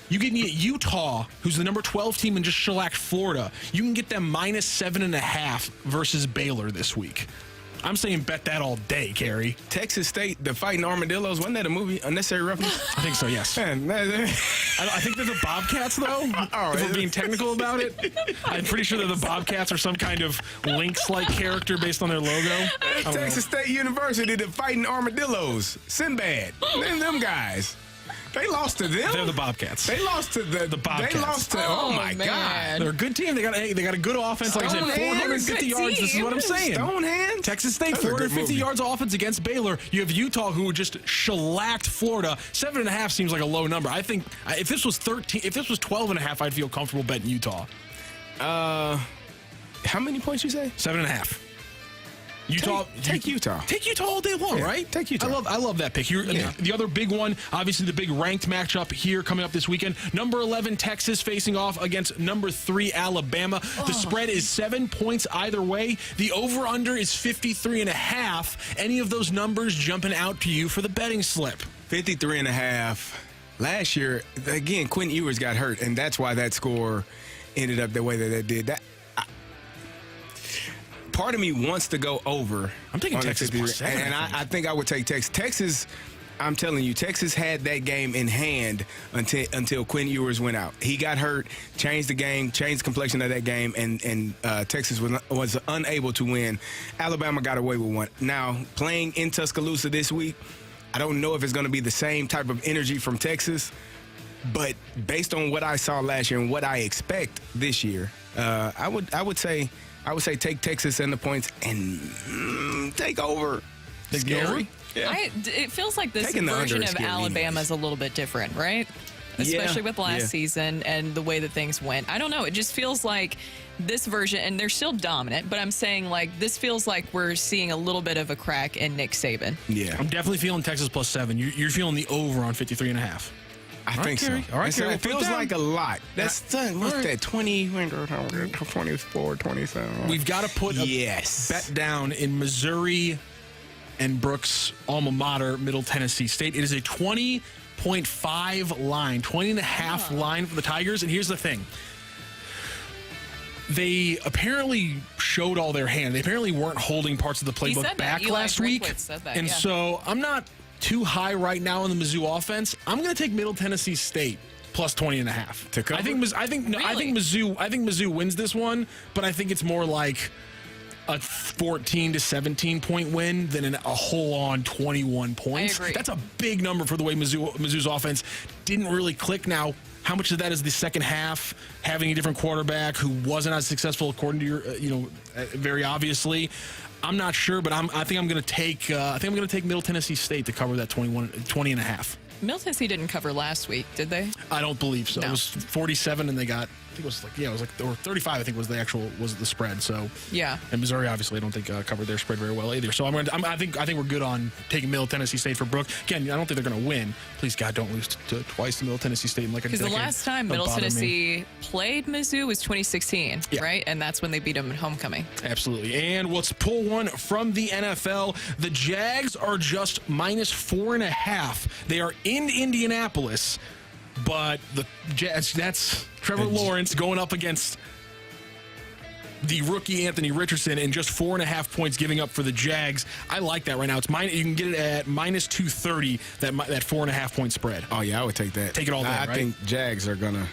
Speaker 3: You can get Utah, who's the number 12 team and just shellacked Florida. You can get them -7.5 versus Baylor this week. I'm saying bet that all day, Carey.
Speaker 1: Texas State, the Fighting Armadillos, wasn't that a movie? Unnecessary Roughness?
Speaker 3: I think so, yes. I think they're the Bobcats, though, if we're being technical about it. I'm pretty sure they're the Bobcats or some kind of Lynx-like character based on their logo.
Speaker 1: Texas State University, the Fighting Armadillos. Sinbad. Them guys. They lost to them.
Speaker 3: They're the Bobcats.
Speaker 1: They lost to the
Speaker 3: Bobcats.
Speaker 1: They lost to. Oh my God!
Speaker 3: They're a good team. They got a good offense. Like I said, 450 yards. This is what I'm saying.
Speaker 1: Stonehand.
Speaker 3: Texas State 450 yards offense against Baylor. You have Utah who just shellacked Florida. 7.5 seems like a low number. I think if this was 12.5, I'd feel comfortable betting Utah.
Speaker 1: How many points you say?
Speaker 3: 7.5. Utah.
Speaker 1: Take Utah.
Speaker 3: Take Utah all day long, right?
Speaker 1: Take Utah.
Speaker 3: I love that pick. The other big one, obviously the big ranked matchup here coming up this weekend. Number 11 Texas facing off against number 3 Alabama. The spread is 7 points either way. The over/under is 53.5. Any of those numbers jumping out to you for the betting slip?
Speaker 1: 53.5. Last year, again, Quentin Ewers got hurt, and that's why that score ended up the way that it did. Part of me wants to go over.
Speaker 3: I'm taking Texas plus 7.
Speaker 1: And I think I would take Texas. Texas, I'm telling you, Texas had that game in hand until Quentin Ewers went out. He got hurt, changed the game, changed the complexion of that game, and Texas was unable to win. Alabama got away with one. Now, playing in Tuscaloosa this week, I don't know if it's going to be the same type of energy from Texas, but based on what I saw last year and what I expect this year, I would say take Texas and the points and take over.
Speaker 3: Scary.
Speaker 1: Yeah.
Speaker 2: It feels like this version of Alabama is a little bit different, right? Especially with last season and the way that things went. I don't know. It just feels like this version, and they're still dominant, but I'm saying like this feels like we're seeing a little bit of a crack in Nick Saban.
Speaker 3: Yeah. I'm definitely feeling Texas plus 7. You're feeling the over on 53.5.
Speaker 1: I think so.
Speaker 3: All right,
Speaker 1: Carey, it feels like a lot. That's what's that? 24, 27.
Speaker 3: We've got to put a bet down in Missouri and Brooke's alma mater, Middle Tennessee State. It is a 20.5 line, 20.5 line for the Tigers. And here's the thing. They apparently showed all their hand. They apparently weren't holding parts of the playbook back last week. And so I'm not too high right now in the Mizzou offense. I'm going to take Middle Tennessee State plus 20.5
Speaker 1: to cover.
Speaker 3: I think Mizzou wins this one, but I think it's more like a 14 to 17 point win than a whole on 21 points. That's a big number for the way Mizzou's offense didn't really click. Now, how much of that is the second half having a different quarterback who wasn't as successful according to your, very obviously. I'm not sure, but I think I'm going to take Middle Tennessee State to cover that 20.5.
Speaker 2: Middle Tennessee didn't cover last week, did they?
Speaker 3: I don't believe so.
Speaker 2: No.
Speaker 3: It was 47, and they got, or 35. I think was the spread. So
Speaker 2: yeah.
Speaker 3: And Missouri obviously I don't think covered their spread very well either. So I think we're good on taking Middle Tennessee State for Brooke. Again, I don't think they're going to win. Please God, don't lose twice to Middle Tennessee State in like a decade.
Speaker 2: Because the last time Middle Tennessee played Mizzou was 2016, right? And that's when they beat them at homecoming.
Speaker 3: Absolutely. And let's pull one from the NFL. The Jags are just minus 4.5. They are in Indianapolis. But the Jazz, that's Trevor Lawrence going up against the rookie Anthony Richardson and just 4.5 points giving up for the Jags. I like that right now. It's you can get it at minus 230, that 4.5 point spread.
Speaker 1: Oh, yeah, I would take that.
Speaker 3: Take it all day, right?
Speaker 1: I think Jags are going to.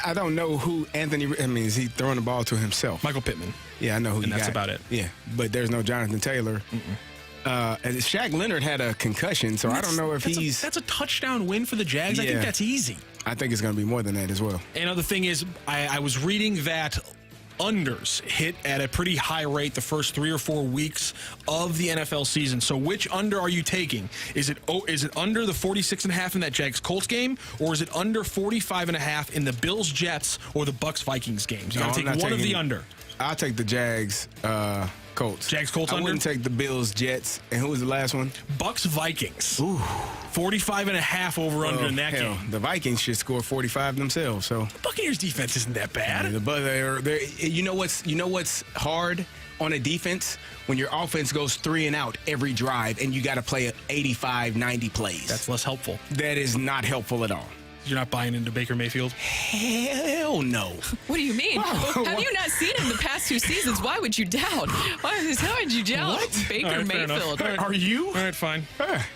Speaker 1: I don't know who is he throwing the ball to himself?
Speaker 3: Michael Pittman.
Speaker 1: Yeah, I know who
Speaker 3: and that's about it.
Speaker 1: Yeah, but there's no Jonathan Taylor. And Shaq Leonard had a concussion, so I don't know if
Speaker 3: that's a touchdown win for the Jags.
Speaker 1: Yeah.
Speaker 3: I think that's easy.
Speaker 1: I think it's going to be more than that as well.
Speaker 3: And the thing is, I was reading that unders hit at a pretty high rate the first 3 or 4 weeks of the NFL season. So which under are you taking? Is it under the 46.5 in that Jags-Colts game, or is it under 45.5 in the Bills-Jets or the Bucks-Vikings games? You got to take one of the under.
Speaker 1: I'll take the Jags. Colts.
Speaker 3: Jags-Colts under?
Speaker 1: I wouldn't take the Bills-Jets. And who was the last one?
Speaker 3: Bucks-Vikings.
Speaker 1: Ooh.
Speaker 3: 45.5 over-under in that game.
Speaker 1: The Vikings should score 45 themselves. So
Speaker 3: Buccaneers defense isn't that bad.
Speaker 1: You know what's hard on a defense? When your offense goes 3 and out every drive and you got to play 85, 90 plays.
Speaker 3: That's less helpful.
Speaker 1: That is not helpful at all.
Speaker 3: You're not buying into Baker Mayfield?
Speaker 1: Hell no.
Speaker 2: What do you mean? Have you not seen him the past 2 seasons? Why would you doubt? How would you doubt Baker Mayfield?
Speaker 3: Are you? All right, fine.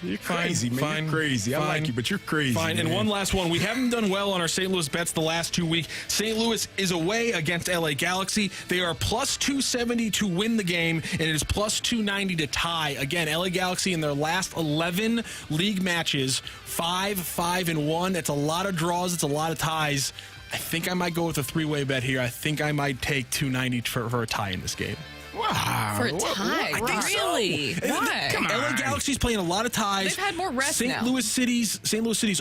Speaker 1: You're crazy, man.
Speaker 3: Fine.
Speaker 1: You're crazy. I like you, but you're crazy.
Speaker 3: Fine.
Speaker 1: Man.
Speaker 3: And one last one. We haven't done well on our St. Louis bets the last 2 weeks. St. Louis is away against LA Galaxy. They are plus 270 to win the game, and it is plus 290 to tie. Again, LA Galaxy in their last 11 league matches, 5-5-1. That's a lot of draws. It's a lot of ties. I think I might go with a 3-way bet here. I think I might take 290 for a tie in this game.
Speaker 1: Well, Wow.
Speaker 2: For a tie?
Speaker 3: I think so.
Speaker 2: Really? Why?
Speaker 3: Come on. LA Galaxy's playing a lot of ties.
Speaker 2: They've had more rest
Speaker 3: St.
Speaker 2: now.
Speaker 3: Louis City's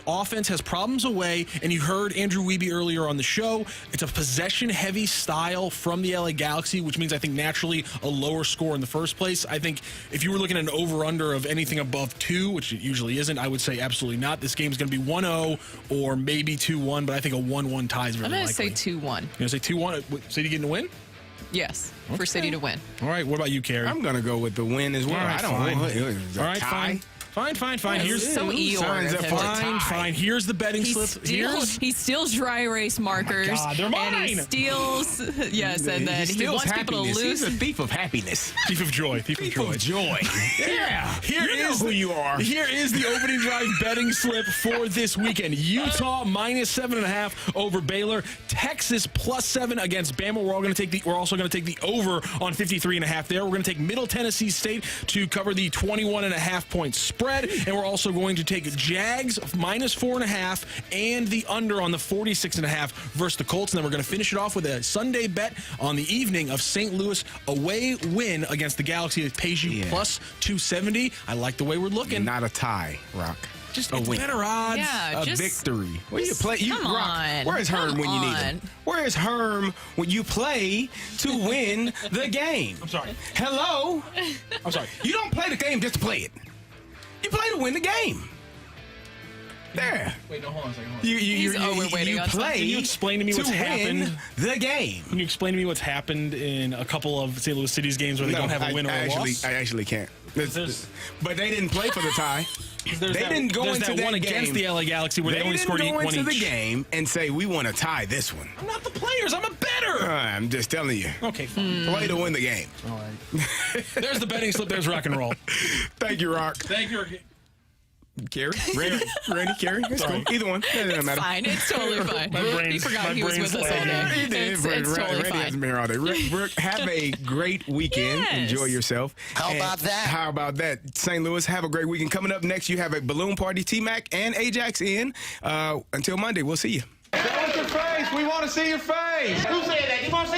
Speaker 3: offense has problems away, and you heard Andrew Wiebe earlier on the show. It's a possession-heavy style from the LA Galaxy, which means I think naturally a lower score in the first place. I think if you were looking at an over-under of anything above 2, which it usually isn't, I would say absolutely not. This game's going to be 1-0 or maybe 2-1, but I think a 1-1 tie is very likely.
Speaker 2: I'm going to say 2-1.
Speaker 3: You're going to say 2-1? City getting a win?
Speaker 2: Yes, for City to win.
Speaker 3: All right, what about you, Carey?
Speaker 1: I'm going to go with the win as well.
Speaker 3: All right,
Speaker 1: I don't know.
Speaker 3: All right, fine. Fine.
Speaker 2: Here's so Eeyore.
Speaker 3: Fine. Here's the betting slip.
Speaker 2: He steals dry erase markers.
Speaker 3: Oh God, they're mine.
Speaker 2: And he steals, yes, and then he wants people to lose.
Speaker 1: He's a thief of happiness.
Speaker 3: Thief of joy.
Speaker 1: Yeah.
Speaker 3: Here is
Speaker 1: who you are.
Speaker 3: Here is the opening drive betting slip for this weekend. Utah -7.5 over Baylor. Texas +7 against Bama. We're also going to take the over on 53.5 there. We're going to take Middle Tennessee State to cover the 21.5 point spread. And we're also going to take Jags -4.5 and the under on the 46.5 versus the Colts. And then we're going to finish it off with a Sunday bet on the evening of St. Louis away win against the Galaxy. It pays you +270. I like the way we're looking.
Speaker 1: Not a tie, Rock.
Speaker 3: Just
Speaker 1: a win.
Speaker 3: Better odds.
Speaker 2: Yeah,
Speaker 1: a victory. Where you play?
Speaker 2: Come on.
Speaker 1: Where is Herm when you need him? Where is Herm when you play to win the game?
Speaker 3: I'm sorry.
Speaker 1: Hello?
Speaker 3: I'm sorry.
Speaker 1: You don't play the game just to play it. You play to win the game. There.
Speaker 3: Wait, no, hold on a second.
Speaker 1: You play.
Speaker 3: Can you explain to me what's happened?
Speaker 1: The game.
Speaker 3: Can you explain to me what's happened in a couple of St. Louis City's games where they don't have a win or a loss?
Speaker 1: I actually can't. But they didn't play for the tie. They didn't go into
Speaker 3: that
Speaker 1: that
Speaker 3: one
Speaker 1: game
Speaker 3: against the LA Galaxy where they only scored one each.
Speaker 1: They didn't go into the game and say, we want to tie this one.
Speaker 3: I'm not the players. I'm a bettor.
Speaker 1: I'm just telling you.
Speaker 3: Okay, fine.
Speaker 1: Play to win the game.
Speaker 3: All right. There's the betting slip. There's rock and roll.
Speaker 1: Thank you, Rock.
Speaker 3: Thank you.
Speaker 1: Carey? Randy, Carey? It's cool. Either one. It doesn't matter.
Speaker 2: Fine. It's totally fine. He forgot he was with us all day.
Speaker 1: He did.
Speaker 2: It's totally
Speaker 1: Randy
Speaker 2: fine.
Speaker 1: hasn't been here all day. Brooke, have a great weekend.
Speaker 2: Yes.
Speaker 1: Enjoy yourself.
Speaker 14: How about that?
Speaker 1: St. Louis, have a great weekend. Coming up next, you have a balloon party. T-Mac and Ajax in. Until Monday, we'll see you.
Speaker 7: Show us your face. We want to see your face.
Speaker 14: Who said that? You want to